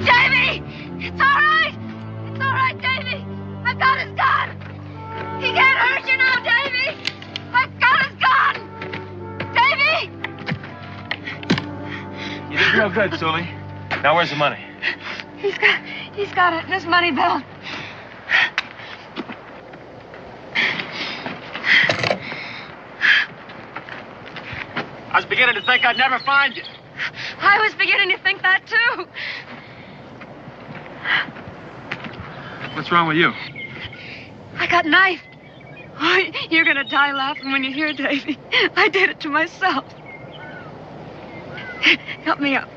[SPEAKER 15] Davy! It's all right! It's all right, Davy! I've got his gun! He can't hurt you now, Davy! I've got his gun! Davy!
[SPEAKER 16] You did real good, Sully. Now, where's the money?
[SPEAKER 15] He's got it in his money belt.
[SPEAKER 16] I was beginning to think I'd never find you.
[SPEAKER 15] I was beginning to think that, too.
[SPEAKER 16] What's wrong with you?
[SPEAKER 15] I got knifed. Oh, you're gonna die laughing when you hear, Davy. I did it to myself. Help me up.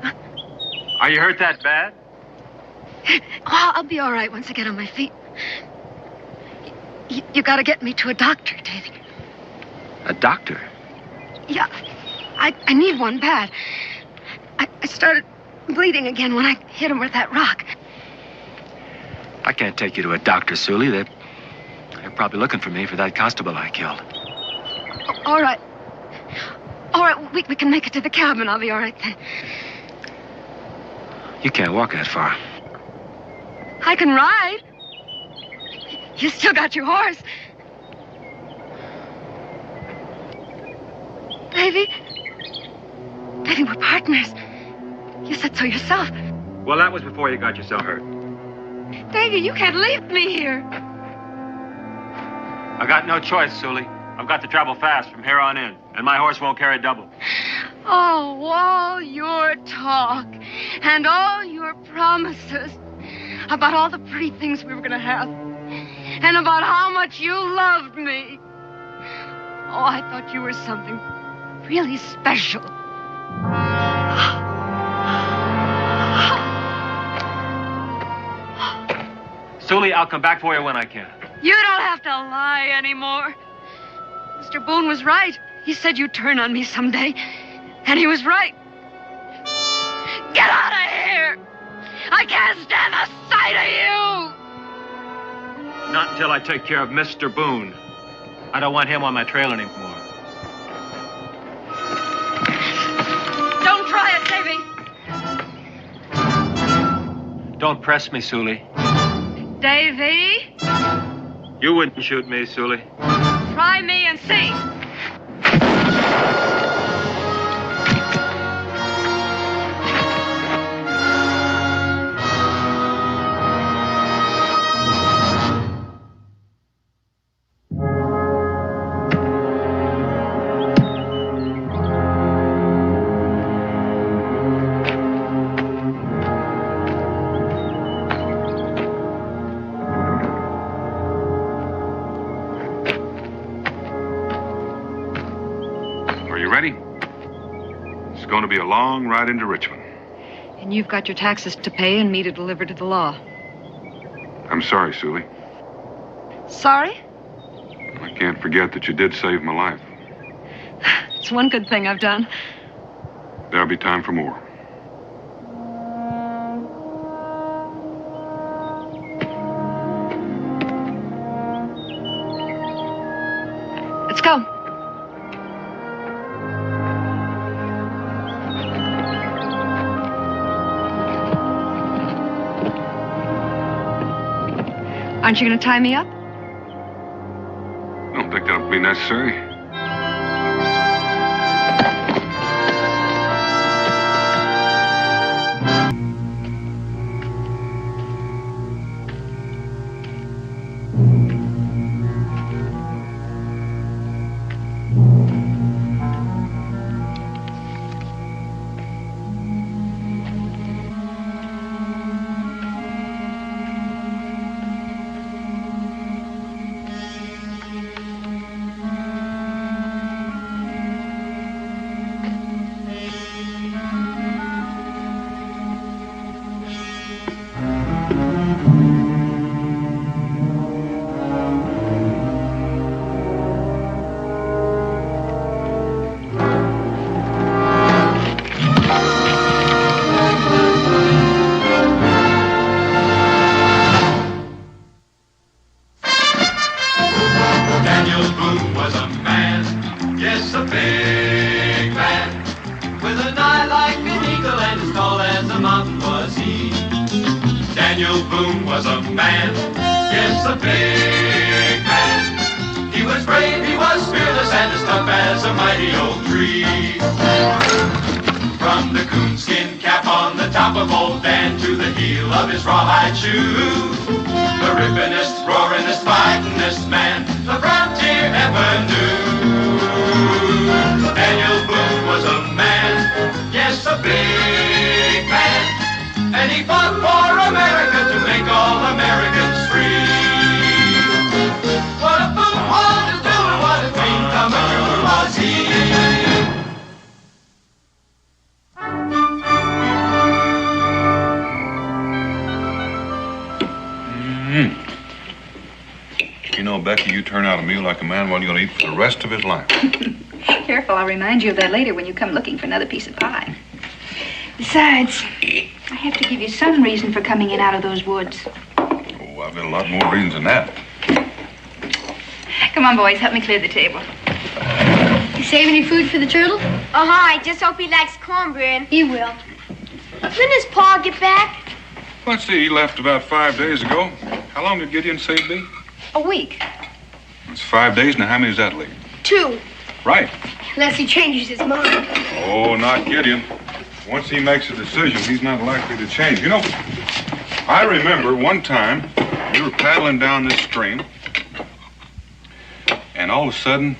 [SPEAKER 16] Are you hurt that bad?
[SPEAKER 15] Oh, I'll be all right once I get on my feet. You gotta get me to a doctor, Davy.
[SPEAKER 16] A doctor?
[SPEAKER 15] Yeah, I need one bad. I started bleeding again when I hit him with that rock.
[SPEAKER 16] I can't take you to a doctor, Sully. They're probably looking for me for that constable I killed.
[SPEAKER 15] All right. All right, we can make it to the cabin. I'll be all right then.
[SPEAKER 16] You can't walk that far.
[SPEAKER 15] I can ride. You still got your horse. Davy? Davy, we're partners. You said so yourself.
[SPEAKER 16] Well, that was before you got yourself hurt.
[SPEAKER 15] Davy, you can't leave me here.
[SPEAKER 16] I got no choice, Sully. I've got to travel fast from here on in, and my horse won't carry double.
[SPEAKER 15] Oh, all your talk and all your promises about all the pretty things we were going to have and about how much you loved me. Oh, I thought you were something really special.
[SPEAKER 16] Sully, I'll come back for you when I can.
[SPEAKER 15] You don't have to lie anymore. Mr. Boone was right. He said you'd turn on me someday. And he was right. Get out of here! I can't stand the sight of you!
[SPEAKER 16] Not until I take care of Mr. Boone. I don't want him on my trail anymore.
[SPEAKER 15] Don't try it, Davy.
[SPEAKER 16] Don't press me, Sully.
[SPEAKER 15] Davy?
[SPEAKER 16] You wouldn't shoot me, Sully.
[SPEAKER 15] Try me and see.
[SPEAKER 14] Going to be a long ride into Richmond.
[SPEAKER 15] And you've got your taxes to pay and me to deliver to the law.
[SPEAKER 14] I'm sorry, Sully.
[SPEAKER 15] Sorry?
[SPEAKER 14] I can't forget that you did save my life.
[SPEAKER 15] It's one good thing I've done.
[SPEAKER 14] There'll be time for more.
[SPEAKER 15] Let's go. Aren't you going to tie me up?
[SPEAKER 14] I don't think that'll be necessary.
[SPEAKER 3] Daniel Boone was a man, yes, a big man. He was brave, he was fearless, and as tough as a mighty oak tree. From the coonskin cap on the top of old Dan to the heel of his rawhide shoe, the rippinest, roaringest, fightingest man the frontier ever knew. Daniel Boone was a man, yes, a big man. And he fought for America to make all Americans free. What a Boone wanted to do and what a dream come true was he.
[SPEAKER 14] You know, Becky, you turn out a meal like a man, what are you going to eat for the rest of his life?
[SPEAKER 12] Careful, I'll remind you of that later when you come looking for another piece of pie. Besides, I have to give you some reason for coming in out of those woods.
[SPEAKER 14] Oh, I've got a lot more reasons than that.
[SPEAKER 12] Come on, boys, help me clear the table.
[SPEAKER 1] You save any food for the turtle? I just hope he likes cornbread. He will. When does Paul get back?
[SPEAKER 14] Let's see, he left about 5 days ago. How long did Gideon say it'd be?
[SPEAKER 1] A week.
[SPEAKER 14] It's 5 days, now how many does that leave?
[SPEAKER 1] 2.
[SPEAKER 14] Right.
[SPEAKER 1] Unless he changes his mind.
[SPEAKER 14] Oh, not Gideon. Once he makes a decision, he's not likely to change. You know, I remember one time we were paddling down this stream, and all of a sudden,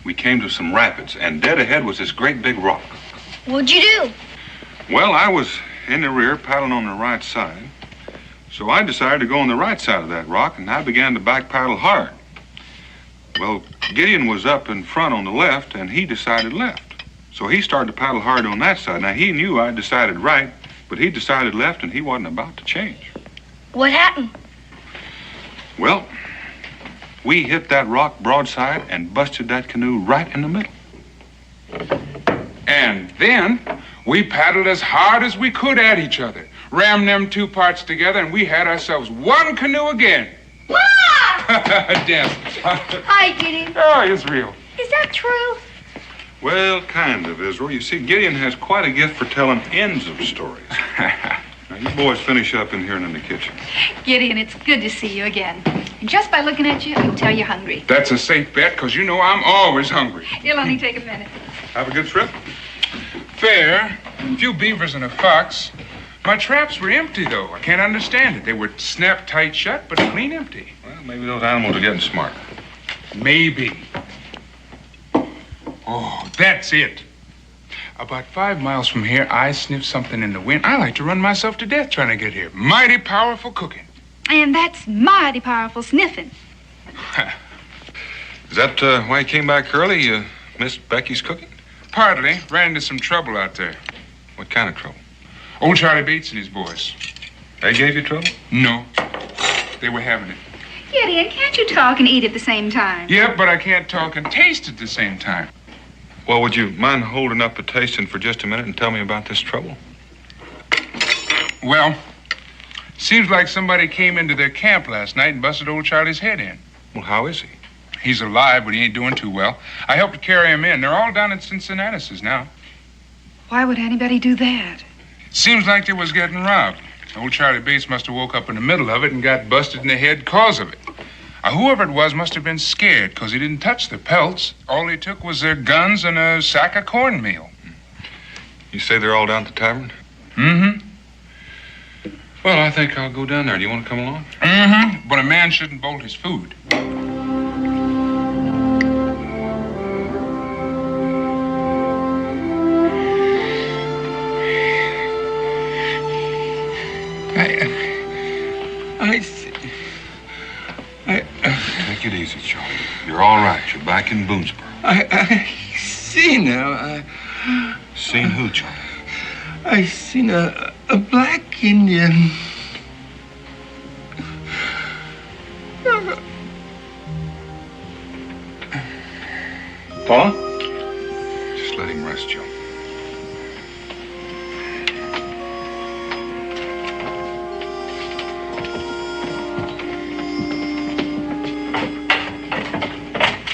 [SPEAKER 14] we came to some rapids, and dead ahead was this great big rock.
[SPEAKER 1] What'd you do?
[SPEAKER 14] Well, I was in the rear, paddling on the right side. So I decided to go on the right side of that rock, and I began to back paddle hard. Well, Gideon was up in front on the left, and he decided left. So he started to paddle hard on that side. Now, he knew I decided right, but he decided left, and he wasn't about to change.
[SPEAKER 1] What happened?
[SPEAKER 14] Well, we hit that rock broadside and busted that canoe right in the middle.
[SPEAKER 2] And then we paddled as hard as we could at each other, rammed them two parts together, and we had ourselves one canoe again. Damn.
[SPEAKER 1] Hi, Gideon.
[SPEAKER 2] Oh, it's real.
[SPEAKER 1] Is that true?
[SPEAKER 14] Well, kind of, Israel. You see, Gideon has quite a gift for telling ends of stories. Now, you boys finish up in here and in the kitchen.
[SPEAKER 9] Gideon, it's good to see you again. And just by looking at you, I can tell you're hungry.
[SPEAKER 2] That's a safe bet, because you know I'm always hungry.
[SPEAKER 9] It'll only take a minute.
[SPEAKER 14] Have a good trip.
[SPEAKER 2] Fair. A few beavers and a fox. My traps were empty, though. I can't understand it. They were snapped tight shut, but clean empty.
[SPEAKER 14] Well, maybe those animals are getting smart.
[SPEAKER 2] Maybe. Oh, that's it. About 5 miles from here, I sniffed something in the wind. I like to run myself to death trying to get here. Mighty powerful cooking.
[SPEAKER 9] And that's mighty powerful sniffing.
[SPEAKER 14] Is that why you came back early? You missed Becky's cooking?
[SPEAKER 2] Partly. Ran into some trouble out there.
[SPEAKER 14] What kind of trouble?
[SPEAKER 2] Old Charlie Bates and his boys.
[SPEAKER 14] They gave you trouble?
[SPEAKER 2] No. They were having it.
[SPEAKER 9] Gideon, can't you talk and eat at the same time?
[SPEAKER 2] Yeah, but I can't talk and taste at the same time.
[SPEAKER 14] Well, would you mind holding up the tasting for just a minute and tell me about this trouble?
[SPEAKER 2] Well, seems like somebody came into their camp last night and busted old Charlie's head in.
[SPEAKER 14] Well, how is he?
[SPEAKER 2] He's alive, but he ain't doing too well. I helped to carry him in. They're all down at Cincinnati's now.
[SPEAKER 9] Why would anybody do that?
[SPEAKER 2] Seems like they was getting robbed. Old Charlie Bates must have woke up in the middle of it and got busted in the head cause of it. Whoever it was must have been scared, because he didn't touch the pelts. All he took was their guns and a sack of cornmeal.
[SPEAKER 14] You say they're all down at the tavern?
[SPEAKER 2] Mm-hmm.
[SPEAKER 14] Well, I think I'll go down there. Do you want to come along?
[SPEAKER 2] Mm-hmm. But a man shouldn't bolt his food.
[SPEAKER 14] Take it easy, Charlie. You're all right. You're back in Boonesboro.
[SPEAKER 13] I see now.
[SPEAKER 14] Seen who, Charlie?
[SPEAKER 13] I seen a black Indian.
[SPEAKER 14] Paul? Just let him rest, Joe.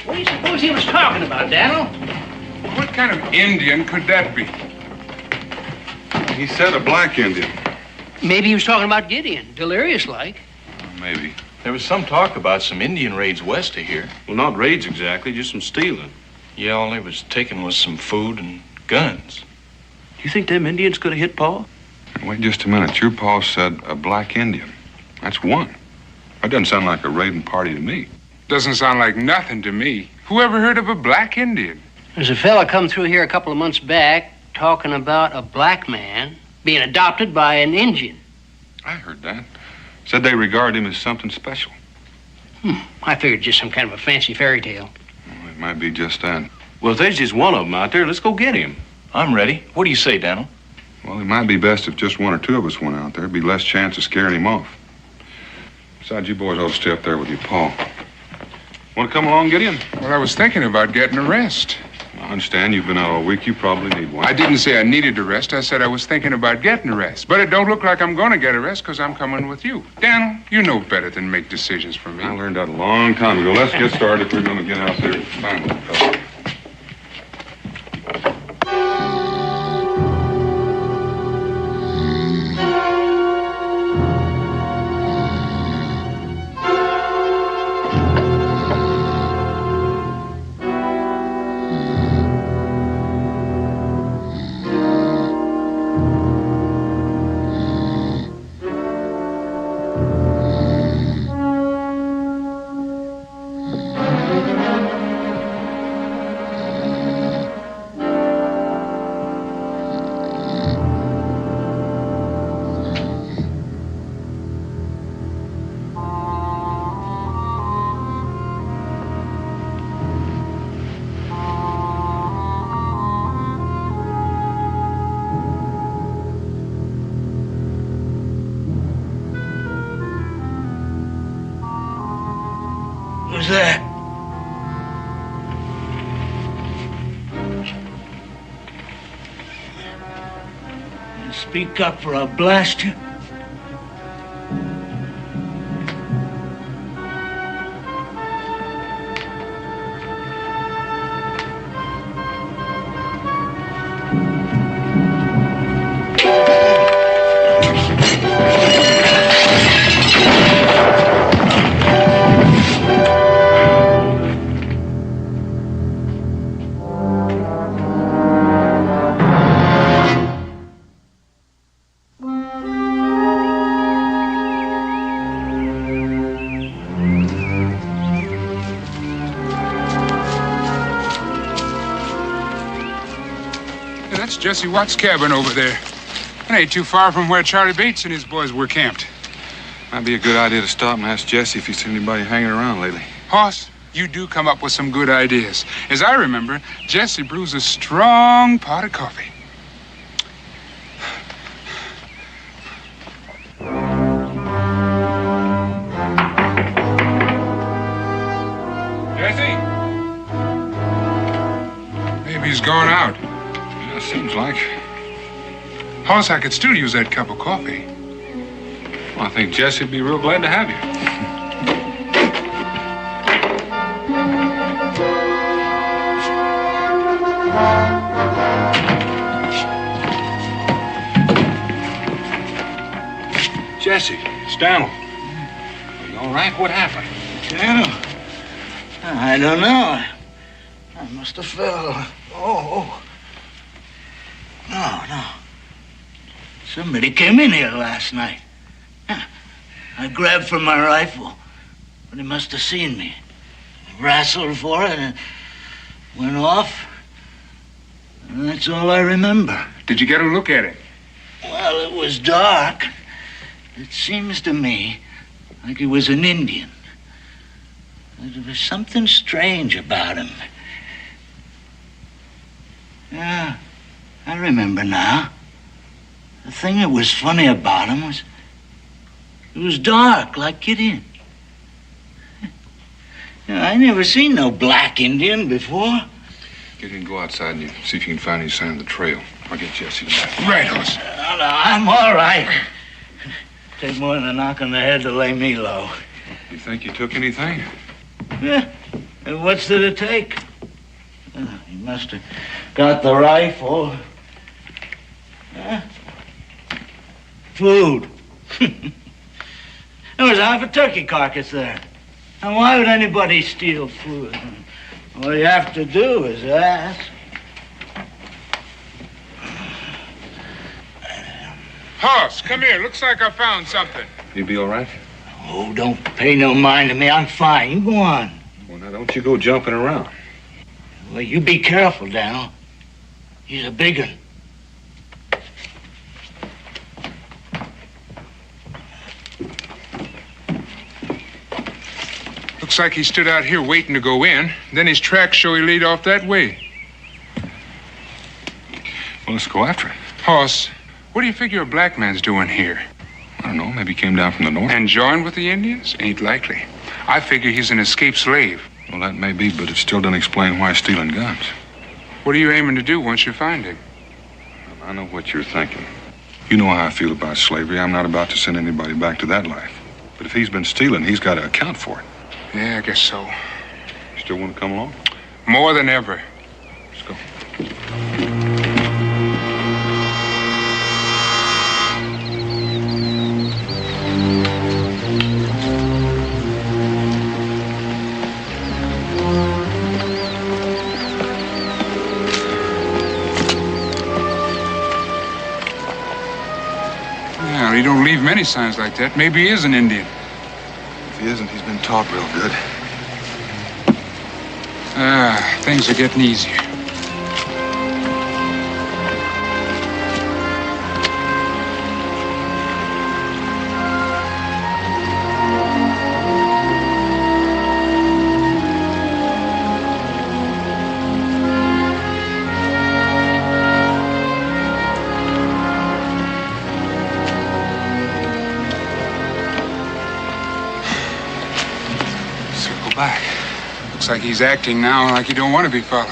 [SPEAKER 11] What do you suppose he was talking about, Daniel?
[SPEAKER 2] What kind of Indian could that be?
[SPEAKER 14] He said a black Indian.
[SPEAKER 11] Maybe he was talking about Gideon, delirious-like.
[SPEAKER 14] Maybe.
[SPEAKER 4] There was some talk about some Indian raids west of here.
[SPEAKER 22] Well, not raids exactly, just some stealing.
[SPEAKER 4] Yeah, all they was taking was some food and guns.
[SPEAKER 22] Do you think them Indians could have hit Pa?
[SPEAKER 14] Wait just a minute. Your pa said a black Indian. That's one. That doesn't sound like a raiding party to me.
[SPEAKER 2] Doesn't sound like nothing to me. Who ever heard of a black Indian?
[SPEAKER 11] There's a fella come through here a couple of months back talking about a black man being adopted by an Indian.
[SPEAKER 14] I heard that. Said they regard him as something special.
[SPEAKER 11] I figured just some kind of a fancy fairy tale.
[SPEAKER 14] Well, it might be just that.
[SPEAKER 22] Well, if there's just one of them out there, let's go get him.
[SPEAKER 4] I'm ready. What do you say, Daniel?
[SPEAKER 14] Well, it might be best if just one or two of us went out there. There'd be less chance of scaring him off. Besides, you boys ought to stay up there with your pa. Want to come along, Gideon?
[SPEAKER 2] Well, I was thinking about getting a rest.
[SPEAKER 14] I understand you've been out all week. You probably need one.
[SPEAKER 2] I didn't say I needed a rest. I said I was thinking about getting a rest. But it don't look like I'm going to get a rest because I'm coming with you. Daniel, you know better than make decisions for me.
[SPEAKER 14] I learned that a long time ago. Let's get started if we're going to get out there and find one fellow.
[SPEAKER 6] that? Speak up or I'll blast you.
[SPEAKER 8] Jesse Watt's cabin over there. It ain't too far from where Charlie Bates and his boys were camped.
[SPEAKER 2] Might be a good idea to stop and ask Jesse if he's seen anybody hanging around lately.
[SPEAKER 8] Hoss, you do come up with some good ideas. As I remember, Jesse brews a strong pot of coffee. Jesse? Maybe he's gone out.
[SPEAKER 2] Seems like.
[SPEAKER 8] Hoss, I could still use that cup of coffee.
[SPEAKER 2] Well, I think Jesse'd be real glad to have you. Jesse, it's Daniel. You all right? What happened?
[SPEAKER 6] Daniel? I don't know. I must have fell. Oh. No. Somebody came in here last night. I grabbed for my rifle, but he must have seen me. I wrestled for it and went off. And that's all I remember.
[SPEAKER 8] Did you get a look at it?
[SPEAKER 6] Well, it was dark. It seems to me like he was an Indian. There was something strange about him. Yeah. I remember now. The thing that was funny about him was it was dark like Gideon. I never seen no black Indian before.
[SPEAKER 2] Gideon, go outside and see if you can find any sign of the trail. I'll get Jesse to back.
[SPEAKER 8] Right, Hoss.
[SPEAKER 6] No, I'm all right. Take more than a knock on the head to lay me low.
[SPEAKER 2] You think you took anything?
[SPEAKER 6] Yeah. And what's there to take? He must have got the rifle. Food. There was half a turkey carcass there. And why would anybody steal food? All you have to do is ask.
[SPEAKER 8] Hoss, come here. Looks like I found something.
[SPEAKER 2] You be all right?
[SPEAKER 6] Oh, don't pay no mind to me. I'm fine. You go on.
[SPEAKER 2] Well, now, don't you go jumping around.
[SPEAKER 6] Well, you be careful, Daniel. He's a big one.
[SPEAKER 8] Looks like he stood out here waiting to go in. Then his tracks show he laid off that way.
[SPEAKER 2] Well, let's go after it.
[SPEAKER 8] Hoss, what do you figure a black man's doing here?
[SPEAKER 2] I don't know. Maybe he came down from the north.
[SPEAKER 8] And joined with the Indians? Ain't likely. I figure he's an escaped slave.
[SPEAKER 2] Well, that may be, but it still doesn't explain why he's stealing guns.
[SPEAKER 8] What are you aiming to do once you find him?
[SPEAKER 2] I know what you're thinking. You know how I feel about slavery. I'm not about to send anybody back to that life. But if he's been stealing, he's got to account for it.
[SPEAKER 8] Yeah, I guess so.
[SPEAKER 2] You still want to come along?
[SPEAKER 8] More than ever.
[SPEAKER 2] Let's go.
[SPEAKER 8] Well, he don't leave many signs like that. Maybe he is an Indian.
[SPEAKER 2] If he isn't, he's been taught real good.
[SPEAKER 8] Things are getting easier. Circle back. Looks like he's acting now like he don't want to be followed.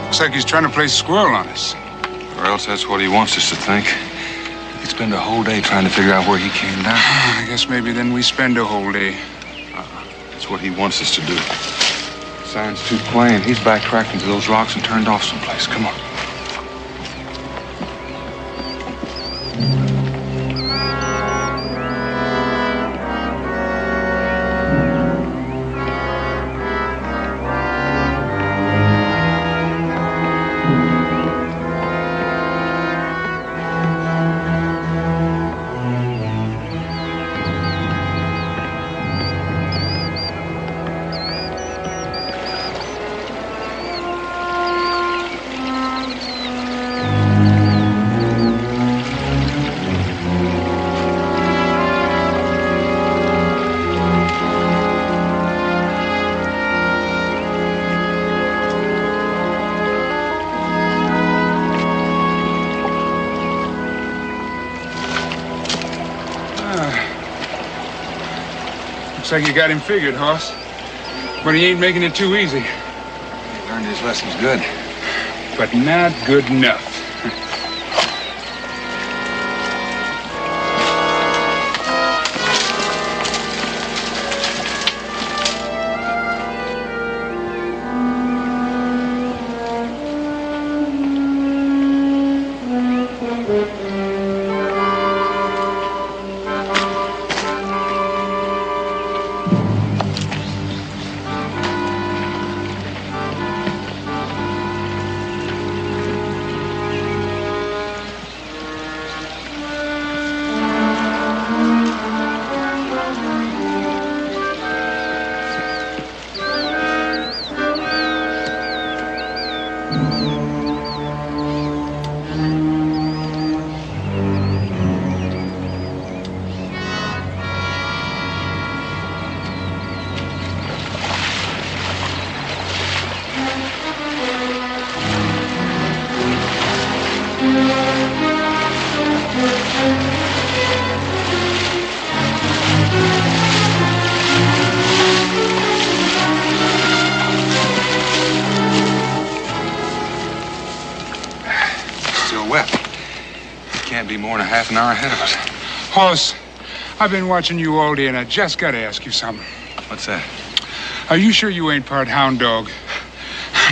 [SPEAKER 8] Looks like he's trying to play squirrel on us.
[SPEAKER 2] Or else that's what he wants us to think. He could spend a whole day trying to figure out where he came down.
[SPEAKER 8] I guess maybe then we spend a whole day.
[SPEAKER 2] That's what he wants us to do. Sign's too plain. He's backtracked into those rocks and turned off someplace. Come on.
[SPEAKER 8] Looks like you got him figured, Hoss. But he ain't making it too easy.
[SPEAKER 2] He learned his lessons good.
[SPEAKER 8] But not good enough.
[SPEAKER 2] Be more than a half an hour ahead of us.
[SPEAKER 8] Hoss, I've been watching you all day, and I just got to ask you something.
[SPEAKER 2] What's that?
[SPEAKER 8] Are you sure you ain't part hound dog?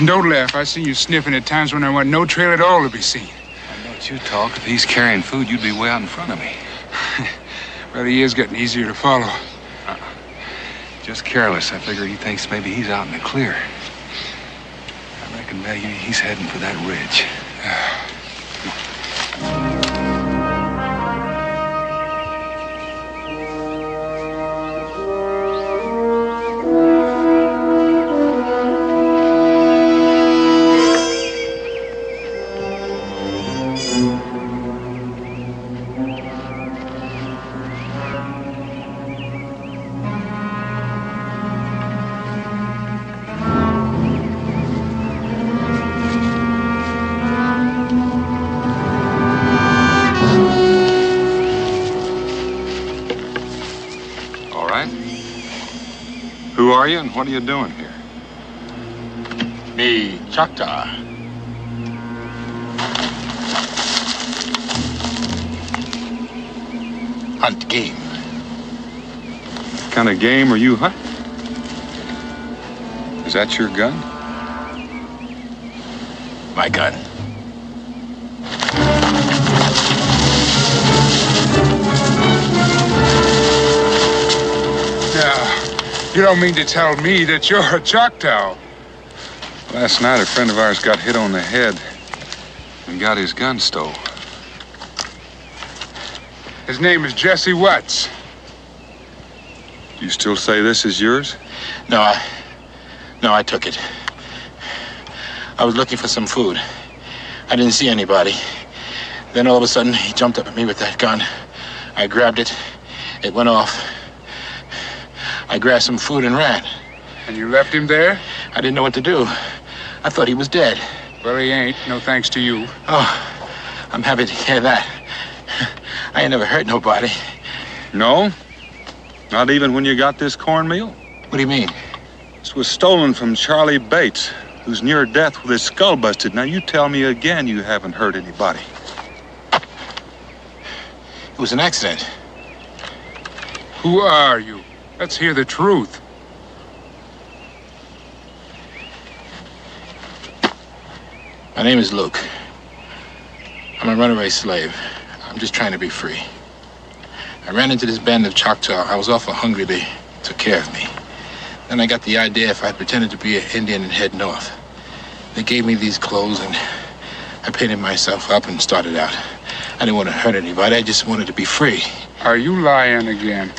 [SPEAKER 8] Don't laugh. I seen you sniffing at times when there wasn't no trail at all to be seen.
[SPEAKER 2] I don't you talk. If he's carrying food, you'd be way out in front of me.
[SPEAKER 8] Well, he is getting easier to follow.
[SPEAKER 2] Just careless. I figure he thinks maybe he's out in the clear. I reckon maybe he's heading for that ridge.
[SPEAKER 14] Who are you and what are you doing here?
[SPEAKER 5] Me, Choctaw. Hunt game.
[SPEAKER 14] What kind of game are you hunting? Is that your gun?
[SPEAKER 5] My gun.
[SPEAKER 8] You don't mean to tell me that you're a Choctaw?
[SPEAKER 2] Last night, a friend of ours got hit on the head and got his gun stole.
[SPEAKER 8] His name is Jesse Watts.
[SPEAKER 14] You still say this is yours?
[SPEAKER 5] No, I took it. I was looking for some food. I didn't see anybody. Then all of a sudden, he jumped up at me with that gun. I grabbed it. It went off. I grabbed some food and ran.
[SPEAKER 8] And you left him there?
[SPEAKER 5] I didn't know what to do. I thought he was dead.
[SPEAKER 8] Well, he ain't. No thanks to you.
[SPEAKER 5] Oh, I'm happy to hear that. I ain't never hurt nobody.
[SPEAKER 14] No? Not even when you got this cornmeal?
[SPEAKER 5] What do you mean?
[SPEAKER 14] This was stolen from Charlie Bates, who's near death with his skull busted. Now, you tell me again you haven't hurt anybody.
[SPEAKER 5] It was an accident.
[SPEAKER 8] Who are you? Let's hear the truth.
[SPEAKER 5] My name is Luke. I'm a runaway slave. I'm just trying to be free. I ran into this band of Choctaw. I was awful hungry. They took care of me. Then I got the idea if I pretended to be an Indian and head north. They gave me these clothes and I painted myself up and started out. I didn't want to hurt anybody. I just wanted to be free.
[SPEAKER 8] Are you lying again?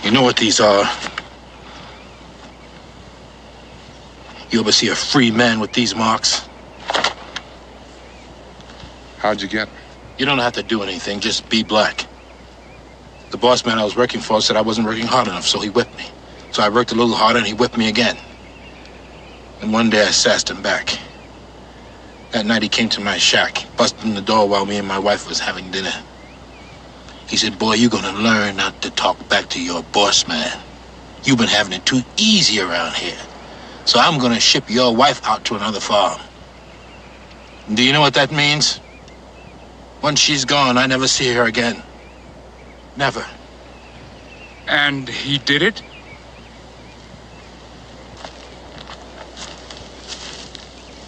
[SPEAKER 5] You know what these are? You ever see a free man with these marks?
[SPEAKER 14] How'd you get them?
[SPEAKER 5] You don't have to do anything, just be black. The boss man I was working for said I wasn't working hard enough, so he whipped me. So I worked a little harder and he whipped me again. And one day I sassed him back. That night he came to my shack, busted in the door while me and my wife was having dinner. He said, boy, you're gonna learn not to talk back to your boss man. You've been having it too easy around here. So I'm gonna ship your wife out to another farm. Do you know what that means? Once she's gone, I never see her again. Never.
[SPEAKER 8] And he did it?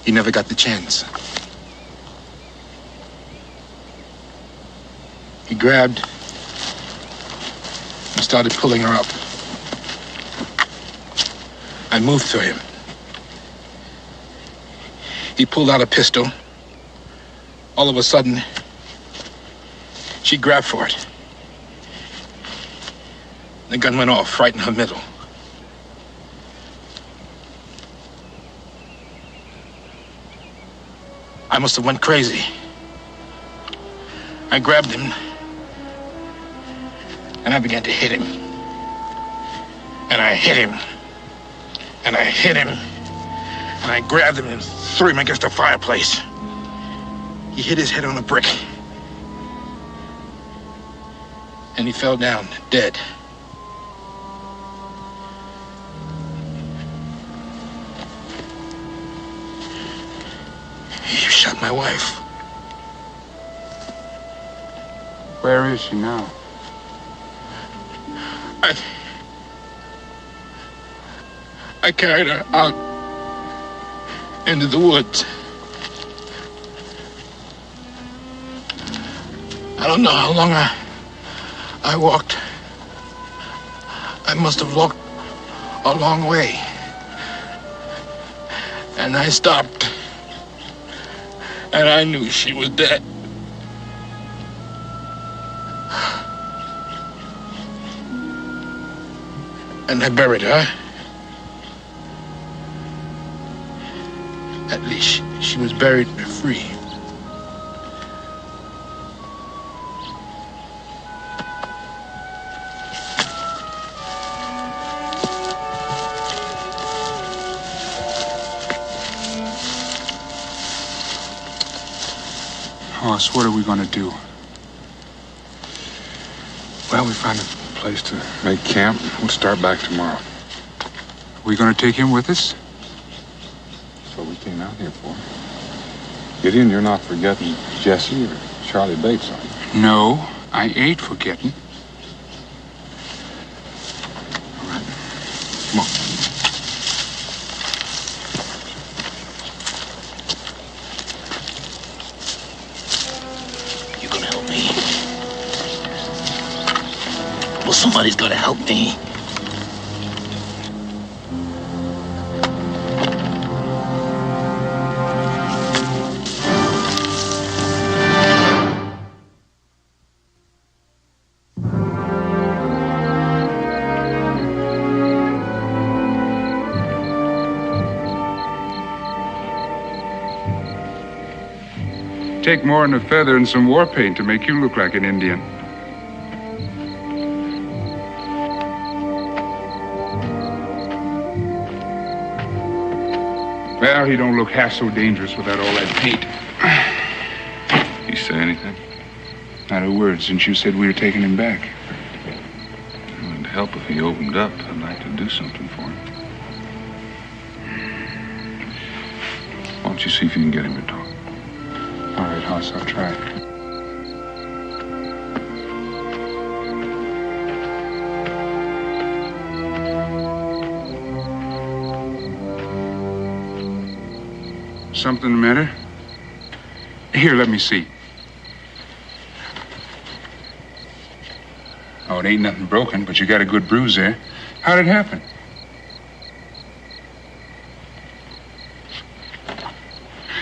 [SPEAKER 5] He never got the chance. He grabbed and started pulling her up. I moved to him. He pulled out a pistol. All of a sudden, she grabbed for it. The gun went off right in her middle. I must have went crazy. I grabbed him, and I began to hit him. And I hit him, and I hit him, and I grabbed him and threw him against the fireplace. He hit his head on a brick, and he fell down dead. You shot my wife.
[SPEAKER 8] Where is she now?
[SPEAKER 5] I carried her out into the woods. I don't know how long I walked. I must have walked a long way. And I stopped. And I knew she was dead. And I buried her. At least she was buried free.
[SPEAKER 8] Hoss, what are we gonna do?
[SPEAKER 14] Well, we find a place to make camp. We'll start back tomorrow.
[SPEAKER 8] Are we gonna take him with us?
[SPEAKER 14] That's what we came out here for. Gideon, you're not forgetting Jesse or Charlie Bates, are you?
[SPEAKER 8] No, I ain't forgetting.
[SPEAKER 14] All right. Come on.
[SPEAKER 6] You gonna help me? Well, somebody's gotta help me.
[SPEAKER 8] Take more than a feather and some war paint to make you look like an Indian. Well, he don't look half so dangerous without all that paint.
[SPEAKER 2] You say anything?
[SPEAKER 8] Not a word since you said we were taking him back.
[SPEAKER 2] It would help if he opened up. I'd like to do something for him. Why don't you see if you can get him to talk?
[SPEAKER 8] All right, Hoss, I'll try. Something the matter? Here, let me see. Oh, it ain't nothing broken, but you got a good bruise there. How'd it happen?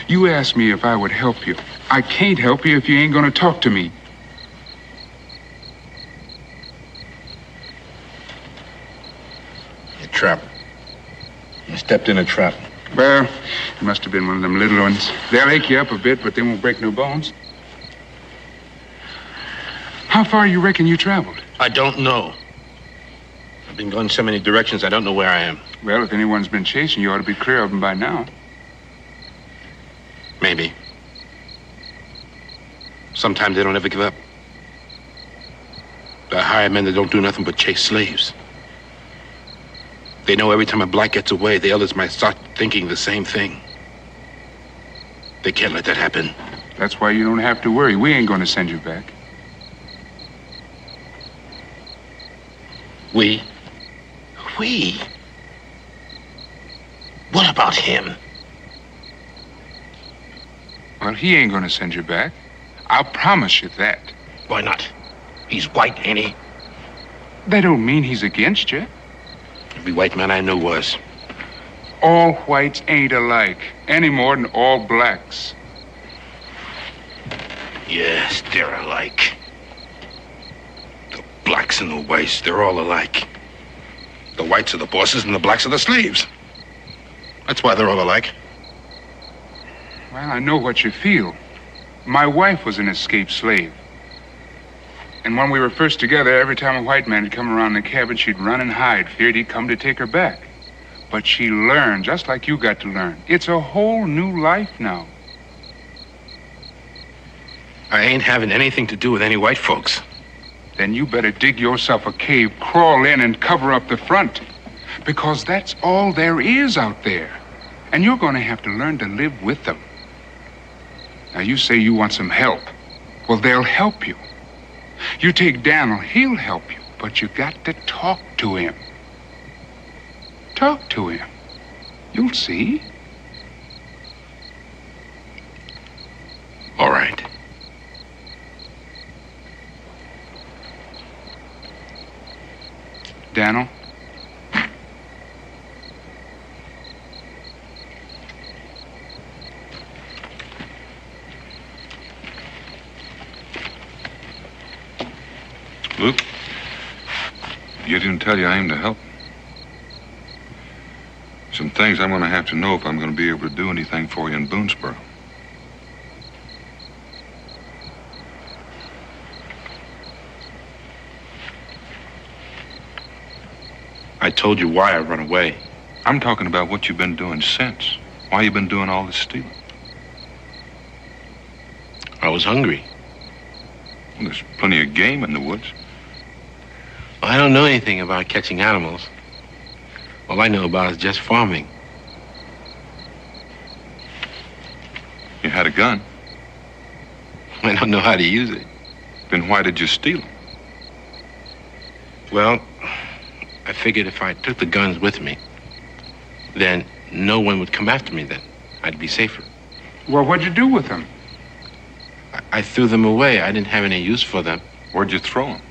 [SPEAKER 8] You asked me if I would help you. I can't help you if you ain't gonna talk to me.
[SPEAKER 5] You trap. You stepped in a trap.
[SPEAKER 8] Well, it must have been one of them little ones. They'll ache you up a bit, but they won't break no bones. How far you reckon you traveled?
[SPEAKER 5] I don't know. I've been going so many directions, I don't know where I am.
[SPEAKER 8] Well, if anyone's been chasing you, ought to be clear of them by now.
[SPEAKER 5] Maybe. Sometimes they don't ever give up. They hire men that don't do nothing but chase slaves. They know every time a black gets away, the others might start thinking the same thing. They can't let that happen.
[SPEAKER 8] That's why you don't have to worry. We ain't gonna send you back.
[SPEAKER 5] We? We? What about him?
[SPEAKER 8] Well, he ain't gonna send you back. I'll promise you that.
[SPEAKER 5] Why not? He's white, ain't he?
[SPEAKER 8] That don't mean he's against you.
[SPEAKER 5] Every white man I know was.
[SPEAKER 8] All whites ain't alike, any more than all blacks.
[SPEAKER 5] Yes, they're alike. The blacks and the whites, they're all alike. The whites are the bosses and the blacks are the slaves. That's why they're all alike.
[SPEAKER 8] Well, I know what you feel. My wife was an escaped slave. And when we were first together, every time a white man had come around the cabin, she'd run and hide, feared he'd come to take her back. But she learned, just like you got to learn. It's a whole new life now.
[SPEAKER 5] I ain't having anything to do with any white folks.
[SPEAKER 8] Then you better dig yourself a cave, crawl in, and cover up the front. Because that's all there is out there. And you're going to have to learn to live with them. Now, you say you want some help. Well, they'll help you. You take Daniel, he'll help you. But you got to talk to him. Talk to him. You'll see.
[SPEAKER 5] All right.
[SPEAKER 8] Daniel?
[SPEAKER 2] Luke, you didn't tell you I aim to help. Some things I'm going to have to know if I'm going to be able to do anything for you in Boonesboro.
[SPEAKER 5] I told you why I run away.
[SPEAKER 2] I'm talking about what you've been doing since. Why you been doing all this stealing?
[SPEAKER 5] I was hungry.
[SPEAKER 2] Well, there's plenty of game in the woods.
[SPEAKER 5] Well, I don't know anything about catching animals. All I know about is just farming.
[SPEAKER 2] You had a gun.
[SPEAKER 5] I don't know how to use it.
[SPEAKER 2] Then why did you steal them?
[SPEAKER 5] Well, I figured if I took the guns with me, then no one would come after me then. I'd be safer.
[SPEAKER 8] Well, what'd you do with them?
[SPEAKER 5] I threw them away. I didn't have any use for them.
[SPEAKER 2] Where'd you throw them?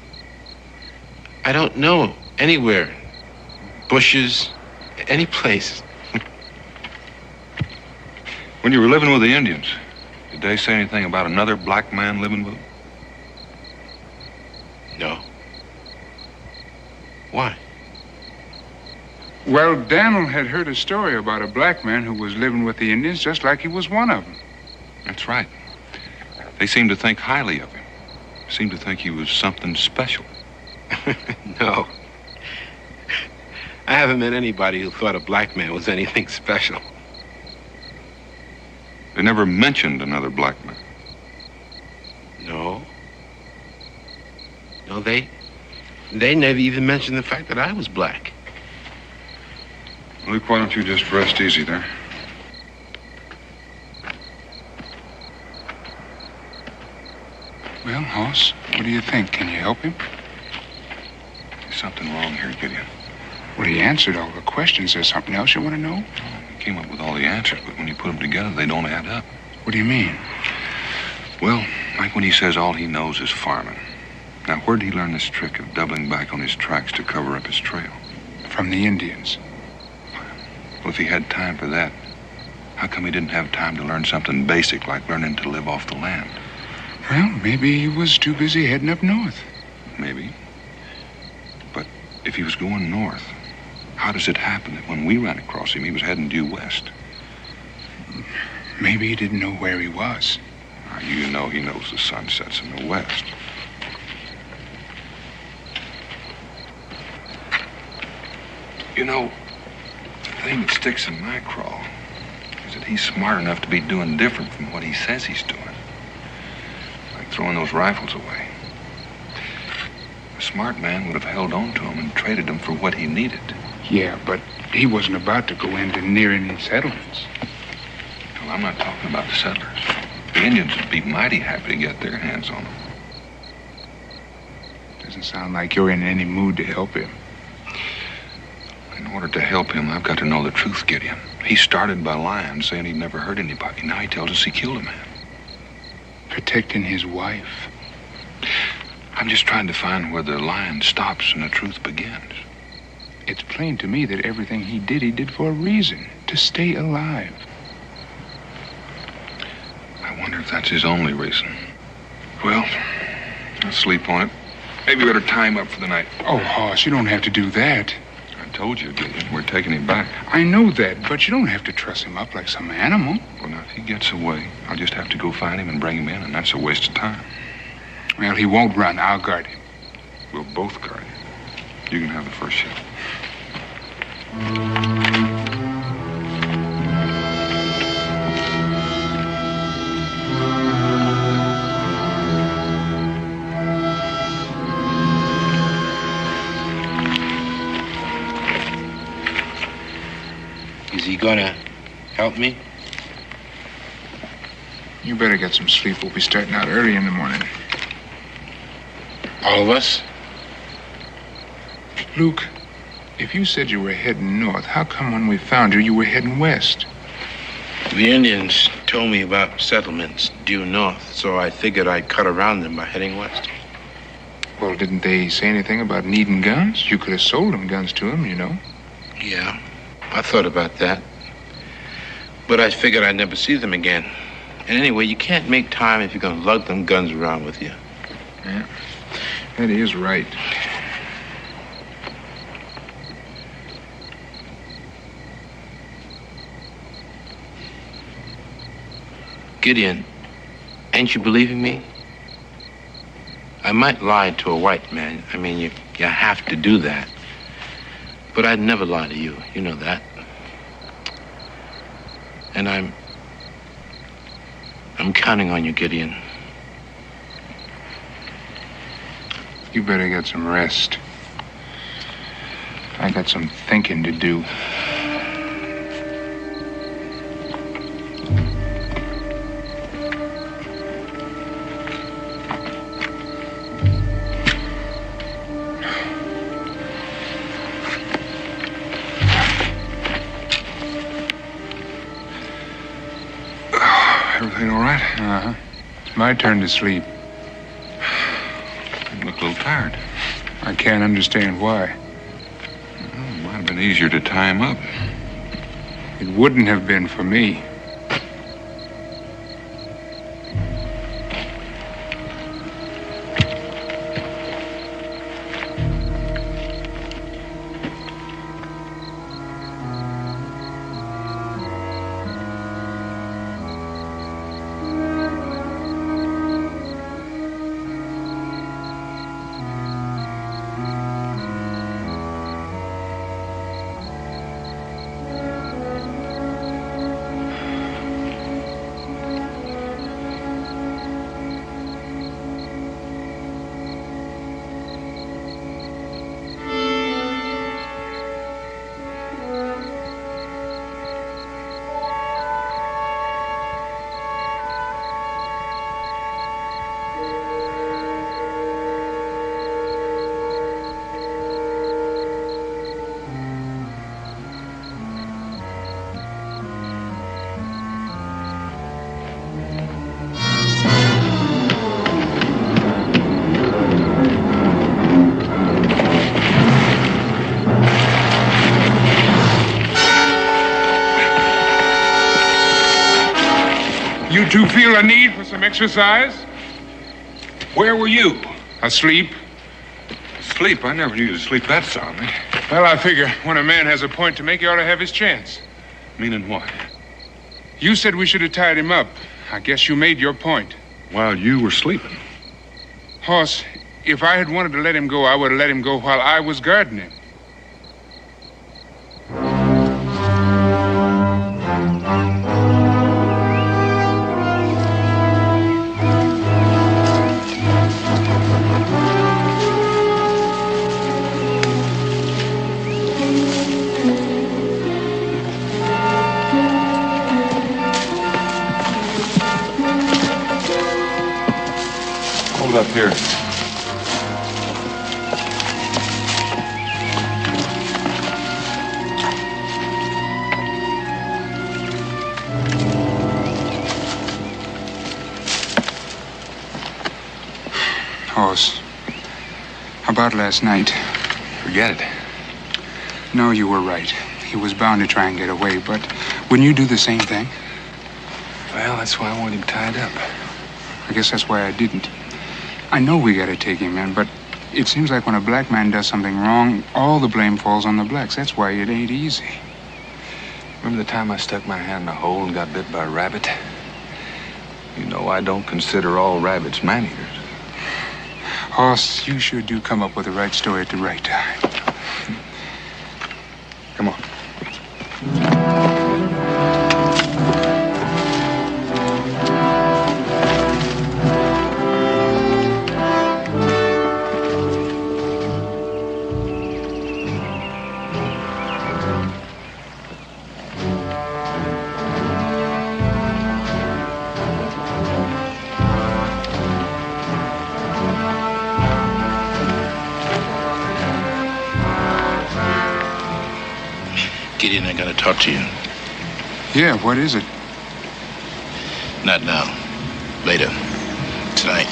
[SPEAKER 5] I don't know. Anywhere. Bushes. Any place.
[SPEAKER 2] When you were living with the Indians, did they say anything about another black man living with them?
[SPEAKER 5] No. Why?
[SPEAKER 8] Well, Daniel had heard a story about a black man who was living with the Indians just like he was one of them.
[SPEAKER 2] That's right. They seemed to think highly of him. Seemed to think he was something special.
[SPEAKER 7] No. I haven't met anybody who thought a black man was anything special.
[SPEAKER 2] They never mentioned another black man.
[SPEAKER 7] No. No, they never even mentioned the fact that I was black.
[SPEAKER 2] Luke, why don't you just rest easy there?
[SPEAKER 8] Well, Hoss, what do you think? Can you help him?
[SPEAKER 2] There's something wrong here, Gideon.
[SPEAKER 8] Well, he answered all the questions. There's something else you want to know?
[SPEAKER 2] He came up with all the answers, but when you put them together, they don't add up.
[SPEAKER 8] What do you mean?
[SPEAKER 2] Well, like when he says all he knows is farming. Now, where'd he learn this trick of doubling back on his tracks to cover up his trail?
[SPEAKER 8] From the Indians.
[SPEAKER 2] Well, if he had time for that, how come he didn't have time to learn something basic like learning to live off the land?
[SPEAKER 8] Well, maybe he was too busy heading up north.
[SPEAKER 2] Maybe. But if he was going north, how does it happen that when we ran across him, he was heading due west?
[SPEAKER 8] Maybe he didn't know where he was.
[SPEAKER 2] Now, you know he knows the sun sets in the west. You know, the thing that sticks in my craw is that he's smart enough to be doing different from what he says he's doing. Like throwing those rifles away. A smart man would have held on to them and traded them for what he needed.
[SPEAKER 8] Yeah, but he wasn't about to go into near any settlements.
[SPEAKER 2] Well, I'm not talking about the settlers. The Indians would be mighty happy to get their hands on them.
[SPEAKER 8] Doesn't sound like you're in any mood to help him.
[SPEAKER 2] In order to help him, I've got to know the truth, Gideon. He started by lying, saying he'd never hurt anybody. Now he tells us he killed a man.
[SPEAKER 8] Protecting his wife.
[SPEAKER 2] I'm just trying to find where the lying stops and the truth begins.
[SPEAKER 8] It's plain to me that everything he did for a reason. To stay alive.
[SPEAKER 2] I wonder if that's his only reason. Well, I'll sleep on it. Maybe we better tie him up for the night.
[SPEAKER 8] Oh, Hoss, you don't have to do that.
[SPEAKER 2] I told you, Gideon, we're taking him back.
[SPEAKER 8] I know that, but you don't have to truss him up like some animal.
[SPEAKER 2] Well, now, if he gets away, I'll just have to go find him and bring him in, and that's a waste of time.
[SPEAKER 8] Well, he won't run. I'll guard him.
[SPEAKER 2] We'll both guard him. You can have the first shot.
[SPEAKER 7] Is he gonna help me?
[SPEAKER 8] You better get some sleep. We'll be starting out early in the morning.
[SPEAKER 7] All of us?
[SPEAKER 8] Luke, if you said you were heading north, how come when we found you, you were heading west?
[SPEAKER 7] The Indians told me about settlements due north, so I figured I'd cut around them by heading west.
[SPEAKER 8] Well, didn't they say anything about needing guns? You could have sold them guns to them, you know.
[SPEAKER 7] Yeah, I thought about that. But I figured I'd never see them again. And anyway, you can't make time if you're gonna lug them guns around with you.
[SPEAKER 8] Yeah, that is right.
[SPEAKER 7] Gideon, ain't you believing me? I might lie to a white man. I mean, you have to do that. But I'd never lie to you. You know that. And I'm counting on you, Gideon.
[SPEAKER 8] You better get some rest. I got some thinking to do.
[SPEAKER 2] Everything all right?
[SPEAKER 8] Uh-huh. It's my turn to sleep.
[SPEAKER 2] You look a little tired.
[SPEAKER 8] I can't understand why.
[SPEAKER 2] Well, it might have been easier to tie him up.
[SPEAKER 8] It wouldn't have been for me. You two feel a need for some exercise?
[SPEAKER 2] Where were you?
[SPEAKER 8] Asleep.
[SPEAKER 2] Sleep? I never knew you to sleep that soundly.
[SPEAKER 8] Well, I figure when a man has a point to make, he ought to have his chance.
[SPEAKER 2] Meaning what?
[SPEAKER 8] You said we should have tied him up. I guess you made your point.
[SPEAKER 2] While you were sleeping.
[SPEAKER 8] Hoss, if I had wanted to let him go, I would have let him go while I was guarding him.
[SPEAKER 2] Hold up here.
[SPEAKER 8] Hoss, about last night.
[SPEAKER 2] Forget it.
[SPEAKER 8] No, you were right. He was bound to try and get away, but wouldn't you do the same thing?
[SPEAKER 2] Well, that's why I want him tied up.
[SPEAKER 8] I guess that's why I didn't. I know we gotta take him in, but it seems like when a black man does something wrong, all the blame falls on the blacks. That's why it ain't easy.
[SPEAKER 2] Remember the time I stuck my hand in a hole and got bit by a rabbit? You know I don't consider all rabbits man-eaters.
[SPEAKER 8] Hoss, you sure do come up with the right story at the right time.
[SPEAKER 2] Come on.
[SPEAKER 5] Gideon, I gotta talk to you.
[SPEAKER 8] Yeah, what is it?
[SPEAKER 5] Not now. Later. Tonight.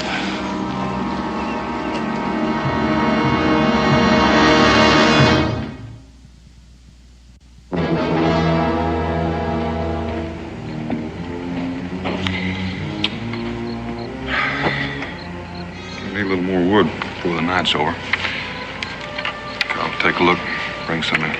[SPEAKER 2] I need a little more wood before the night's over. I'll take a look, bring some in.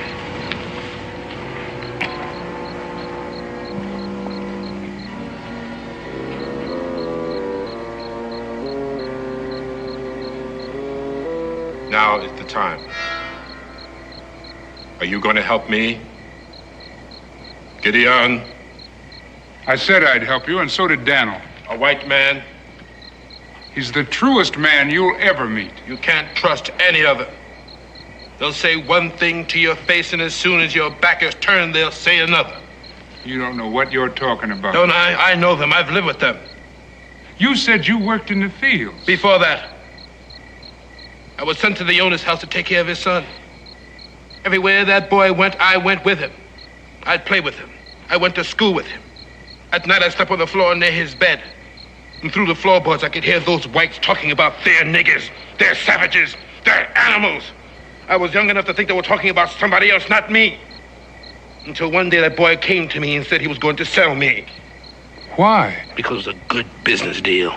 [SPEAKER 7] Now is the time. Are you going to help me? Gideon?
[SPEAKER 8] I said I'd help you, and so did Daniel.
[SPEAKER 7] A white man?
[SPEAKER 8] He's the truest man you'll ever meet.
[SPEAKER 7] You can't trust any of them. They'll say one thing to your face, and as soon as your back is turned, they'll say another.
[SPEAKER 8] You don't know what you're talking about.
[SPEAKER 7] Don't I? I know them. I've lived with them.
[SPEAKER 8] You said you worked in the fields.
[SPEAKER 7] Before that, I was sent to the owner's house to take care of his son. Everywhere that boy went, I went with him. I'd play with him. I went to school with him. At night, I slept on the floor near his bed. And through the floorboards, I could hear those whites talking about their niggers, their savages, their animals. I was young enough to think they were talking about somebody else, not me. Until one day, that boy came to me and said he was going to sell me.
[SPEAKER 8] Why?
[SPEAKER 7] Because it was a good business deal.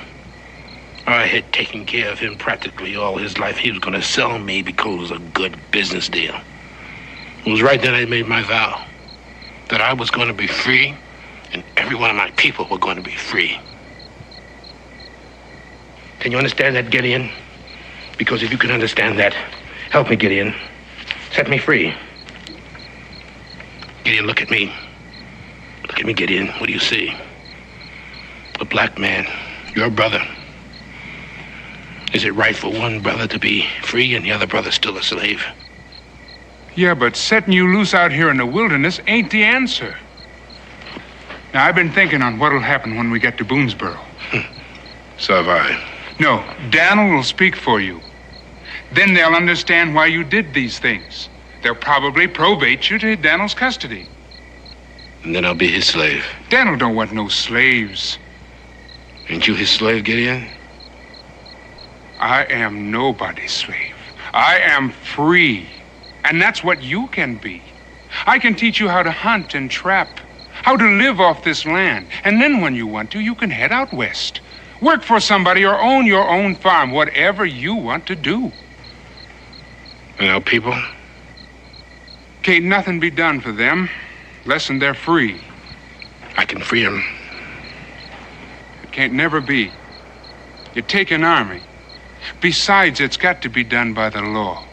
[SPEAKER 7] I had taken care of him practically all his life. He was going to sell me because it was a good business deal. It was right then I made my vow that I was going to be free and every one of my people were going to be free. Can you understand that, Gideon? Because if you can understand that, help me, Gideon. Set me free. Gideon, look at me. Look at me, Gideon. What do you see? A black man, your brother. Is it right for one brother to be free and the other brother still a slave?
[SPEAKER 8] Yeah, but setting you loose out here in the wilderness ain't the answer. Now, I've been thinking on what'll happen when we get to Boonesboro.
[SPEAKER 7] So have I.
[SPEAKER 8] No, Daniel will speak for you. Then they'll understand why you did these things. They'll probably probate you to Daniel's custody.
[SPEAKER 7] And then I'll be his slave.
[SPEAKER 8] Daniel don't want no slaves.
[SPEAKER 7] Ain't you his slave, Gideon?
[SPEAKER 8] I am nobody's slave. I am free. And that's what you can be. I can teach you how to hunt and trap. how to live off this land. And then when you want to, you can head out west. Work for somebody or own your own farm, whatever you want to do.
[SPEAKER 7] You know, people?
[SPEAKER 8] Can't nothing be done for them, less than they're free.
[SPEAKER 7] I can free them.
[SPEAKER 8] It can't never be. You take an army. Besides, it's got to be done by the law.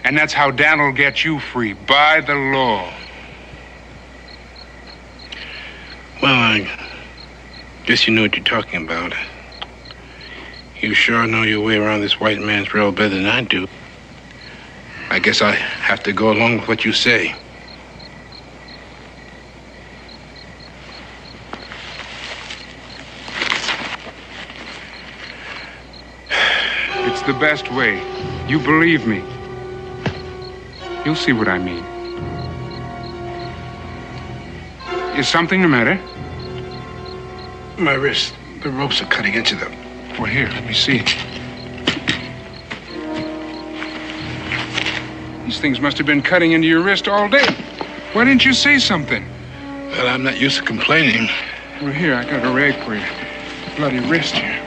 [SPEAKER 8] And that's how Dan'll get you free, by the law.
[SPEAKER 7] Well, I guess you know what you're talking about. You sure know your way around this white man's rail better than I do. I guess I have to go along with what you say.
[SPEAKER 8] It's the best way. You believe me. You'll see what I mean. Is something the matter?
[SPEAKER 7] My wrist. The ropes are cutting into them.
[SPEAKER 8] Well, here, let me see. These things must have been cutting into your wrist all day. Why didn't you say something?
[SPEAKER 7] Well, I'm not used to complaining.
[SPEAKER 8] Well, here, I got a rag for you. Bloody wrist here.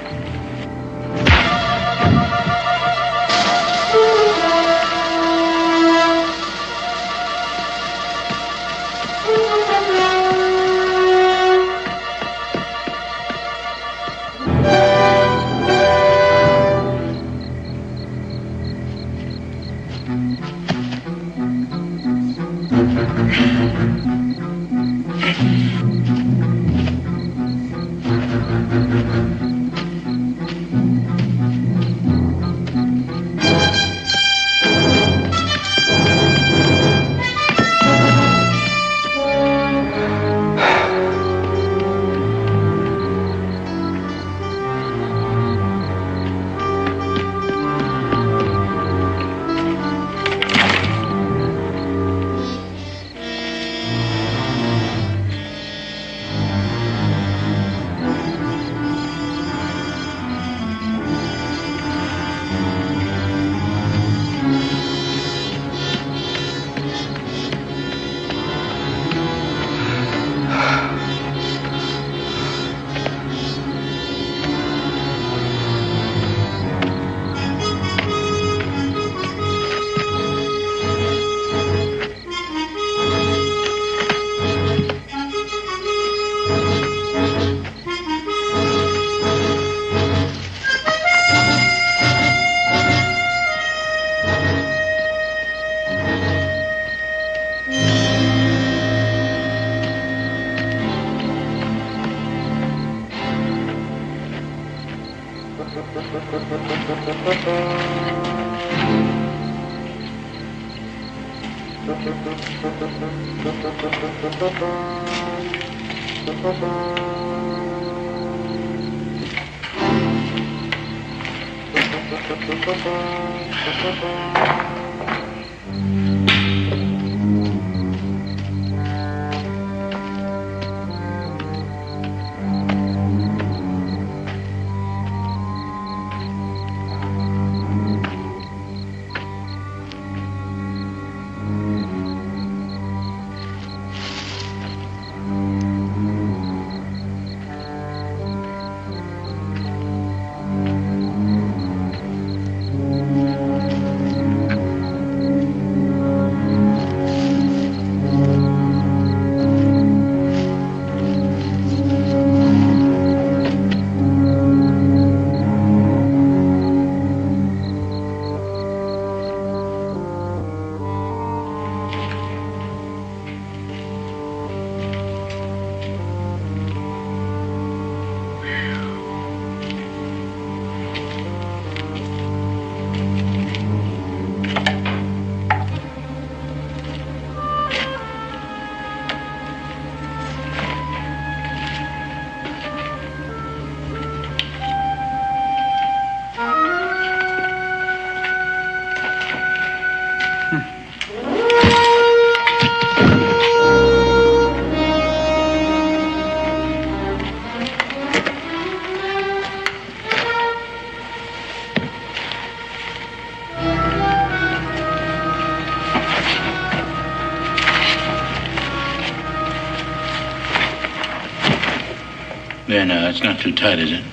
[SPEAKER 6] There now, that's not too tight, is it?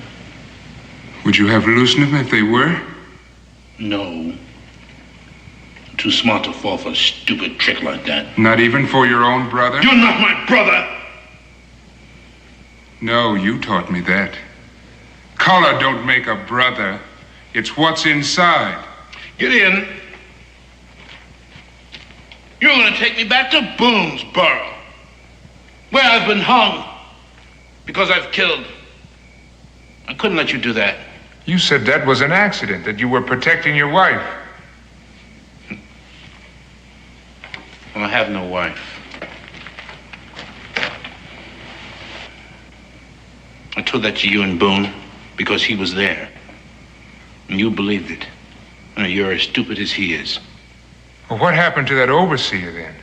[SPEAKER 8] Would you have loosened them if they were?
[SPEAKER 6] No. Too smart to fall for a stupid trick like that.
[SPEAKER 8] Not even for your own brother?
[SPEAKER 6] You're not my brother!
[SPEAKER 8] No, you taught me that. Color don't make a brother. It's what's inside.
[SPEAKER 6] Gideon, you're going to take me back to Boonesboro, where I've been hung because I've killed. I couldn't let you do that.
[SPEAKER 8] You said that was an accident, that you were protecting your wife.
[SPEAKER 6] Well, I have no wife. I told that to you and Boone because he was there. And you believed it. And you're as stupid as he is.
[SPEAKER 8] Well, what happened to that overseer then?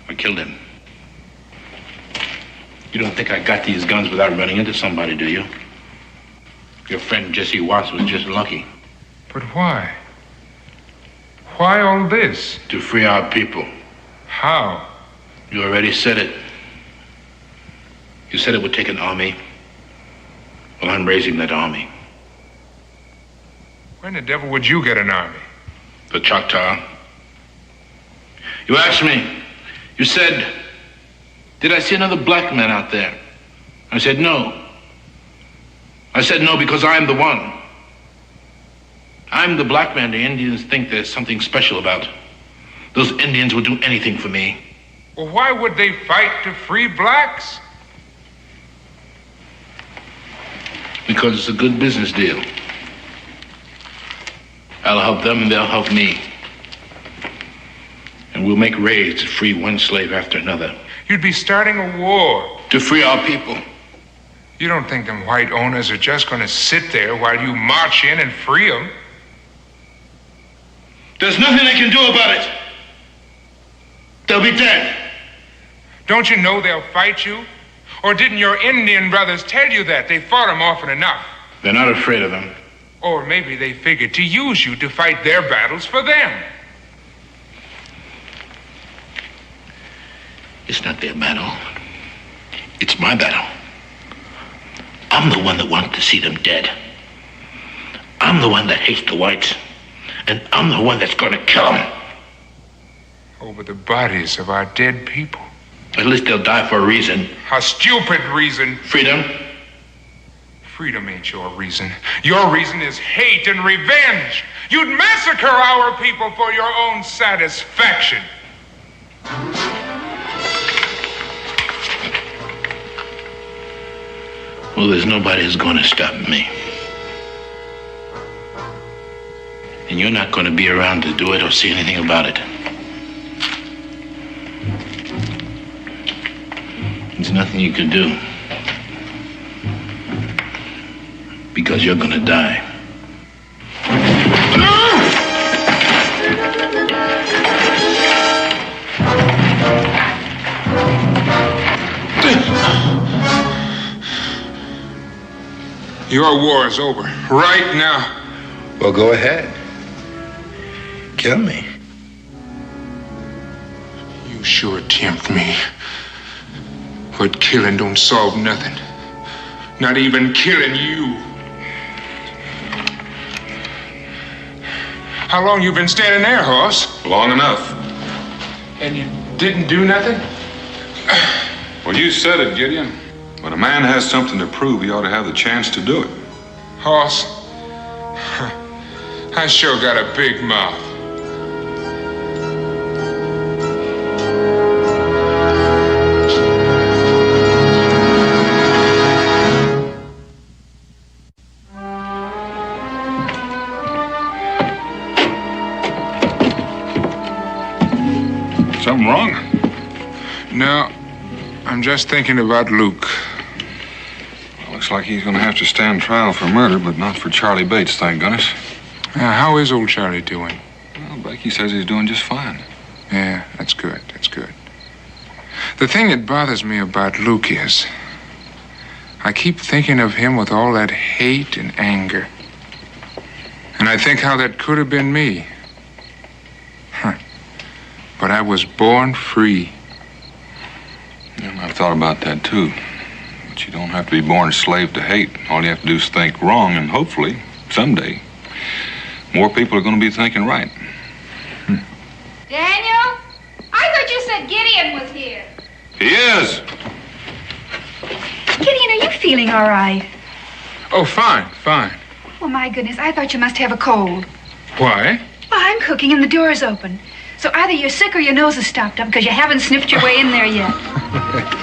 [SPEAKER 6] I killed him. You don't think I got these guns without running into somebody, do you? Your friend Jesse Watts was just lucky.
[SPEAKER 8] But why? Why all this?
[SPEAKER 6] To free our people.
[SPEAKER 8] How?
[SPEAKER 6] You already said it. You said it would take an army. Well, I'm raising that army.
[SPEAKER 8] When the devil would you get an army?
[SPEAKER 6] The Choctaw. You asked me. You said, did I see another black man out there? I said, no. I said no because I'm the one. I'm the black man the Indians think there's something special about. Those Indians would do anything for me.
[SPEAKER 8] Well, why would they fight to free blacks?
[SPEAKER 6] Because it's a good business deal. I'll help them and they'll help me. And we'll make raids to free one slave after another.
[SPEAKER 8] You'd be starting a war.
[SPEAKER 6] To free our people.
[SPEAKER 8] You don't think them white owners are just going to sit there while you march in and free them?
[SPEAKER 6] There's nothing they can do about it. They'll be dead.
[SPEAKER 8] Don't you know they'll fight you? Or didn't your Indian brothers tell you that? They fought them often enough.
[SPEAKER 6] They're not afraid of them.
[SPEAKER 8] Or maybe they figured to use you to fight their battles for them.
[SPEAKER 6] It's not their battle. It's my battle. I'm the one that wants to see them dead. I'm the one that hates the whites. And I'm the one that's going to kill them.
[SPEAKER 8] Over the bodies of our dead people.
[SPEAKER 6] At least they'll die for a reason.
[SPEAKER 8] A stupid reason.
[SPEAKER 6] Freedom?
[SPEAKER 8] Freedom ain't your reason. Your reason is hate and revenge. You'd massacre our people for your own satisfaction.
[SPEAKER 6] Well, there's nobody who's going to stop me. And you're not going to be around to do it or see anything about it. There's nothing you can do. Because you're going to die.
[SPEAKER 8] Your war is over. Right now.
[SPEAKER 5] Well, go ahead. Kill me.
[SPEAKER 8] You sure tempt me. But killing don't solve nothing. Not even killing you. How long you been standing there, Hoss?
[SPEAKER 14] Long enough.
[SPEAKER 8] And you didn't do nothing?
[SPEAKER 14] Well, you said it, Gideon. When a man has something to prove, he ought to have the chance to do it.
[SPEAKER 8] Hoss, I sure got a big mouth.
[SPEAKER 14] Something wrong?
[SPEAKER 8] No, I'm just thinking about Luke.
[SPEAKER 14] Well, looks like he's going to have to stand trial for murder, but not for Charlie Bates, thank goodness.
[SPEAKER 8] How is old Charlie doing?
[SPEAKER 14] Well, Becky says he's doing just fine.
[SPEAKER 8] Yeah, that's good, that's good. The thing that bothers me about Luke is I keep thinking of him with all that hate and anger. And I think how that could have been me. But I was born free.
[SPEAKER 14] Yeah, I've thought about that, too. But you don't have to be born a slave to hate. All you have to do is think wrong, and hopefully, someday, more people are going to be thinking right.
[SPEAKER 9] Daniel? I thought you said Gideon was here.
[SPEAKER 14] He is.
[SPEAKER 9] Gideon, are you feeling all right?
[SPEAKER 8] Oh, fine, fine.
[SPEAKER 9] Oh, my goodness, I thought you must have a cold.
[SPEAKER 8] Why?
[SPEAKER 9] Well, I'm cooking and the door's open. So either you're sick or your nose is stopped up because you haven't sniffed your way in there yet.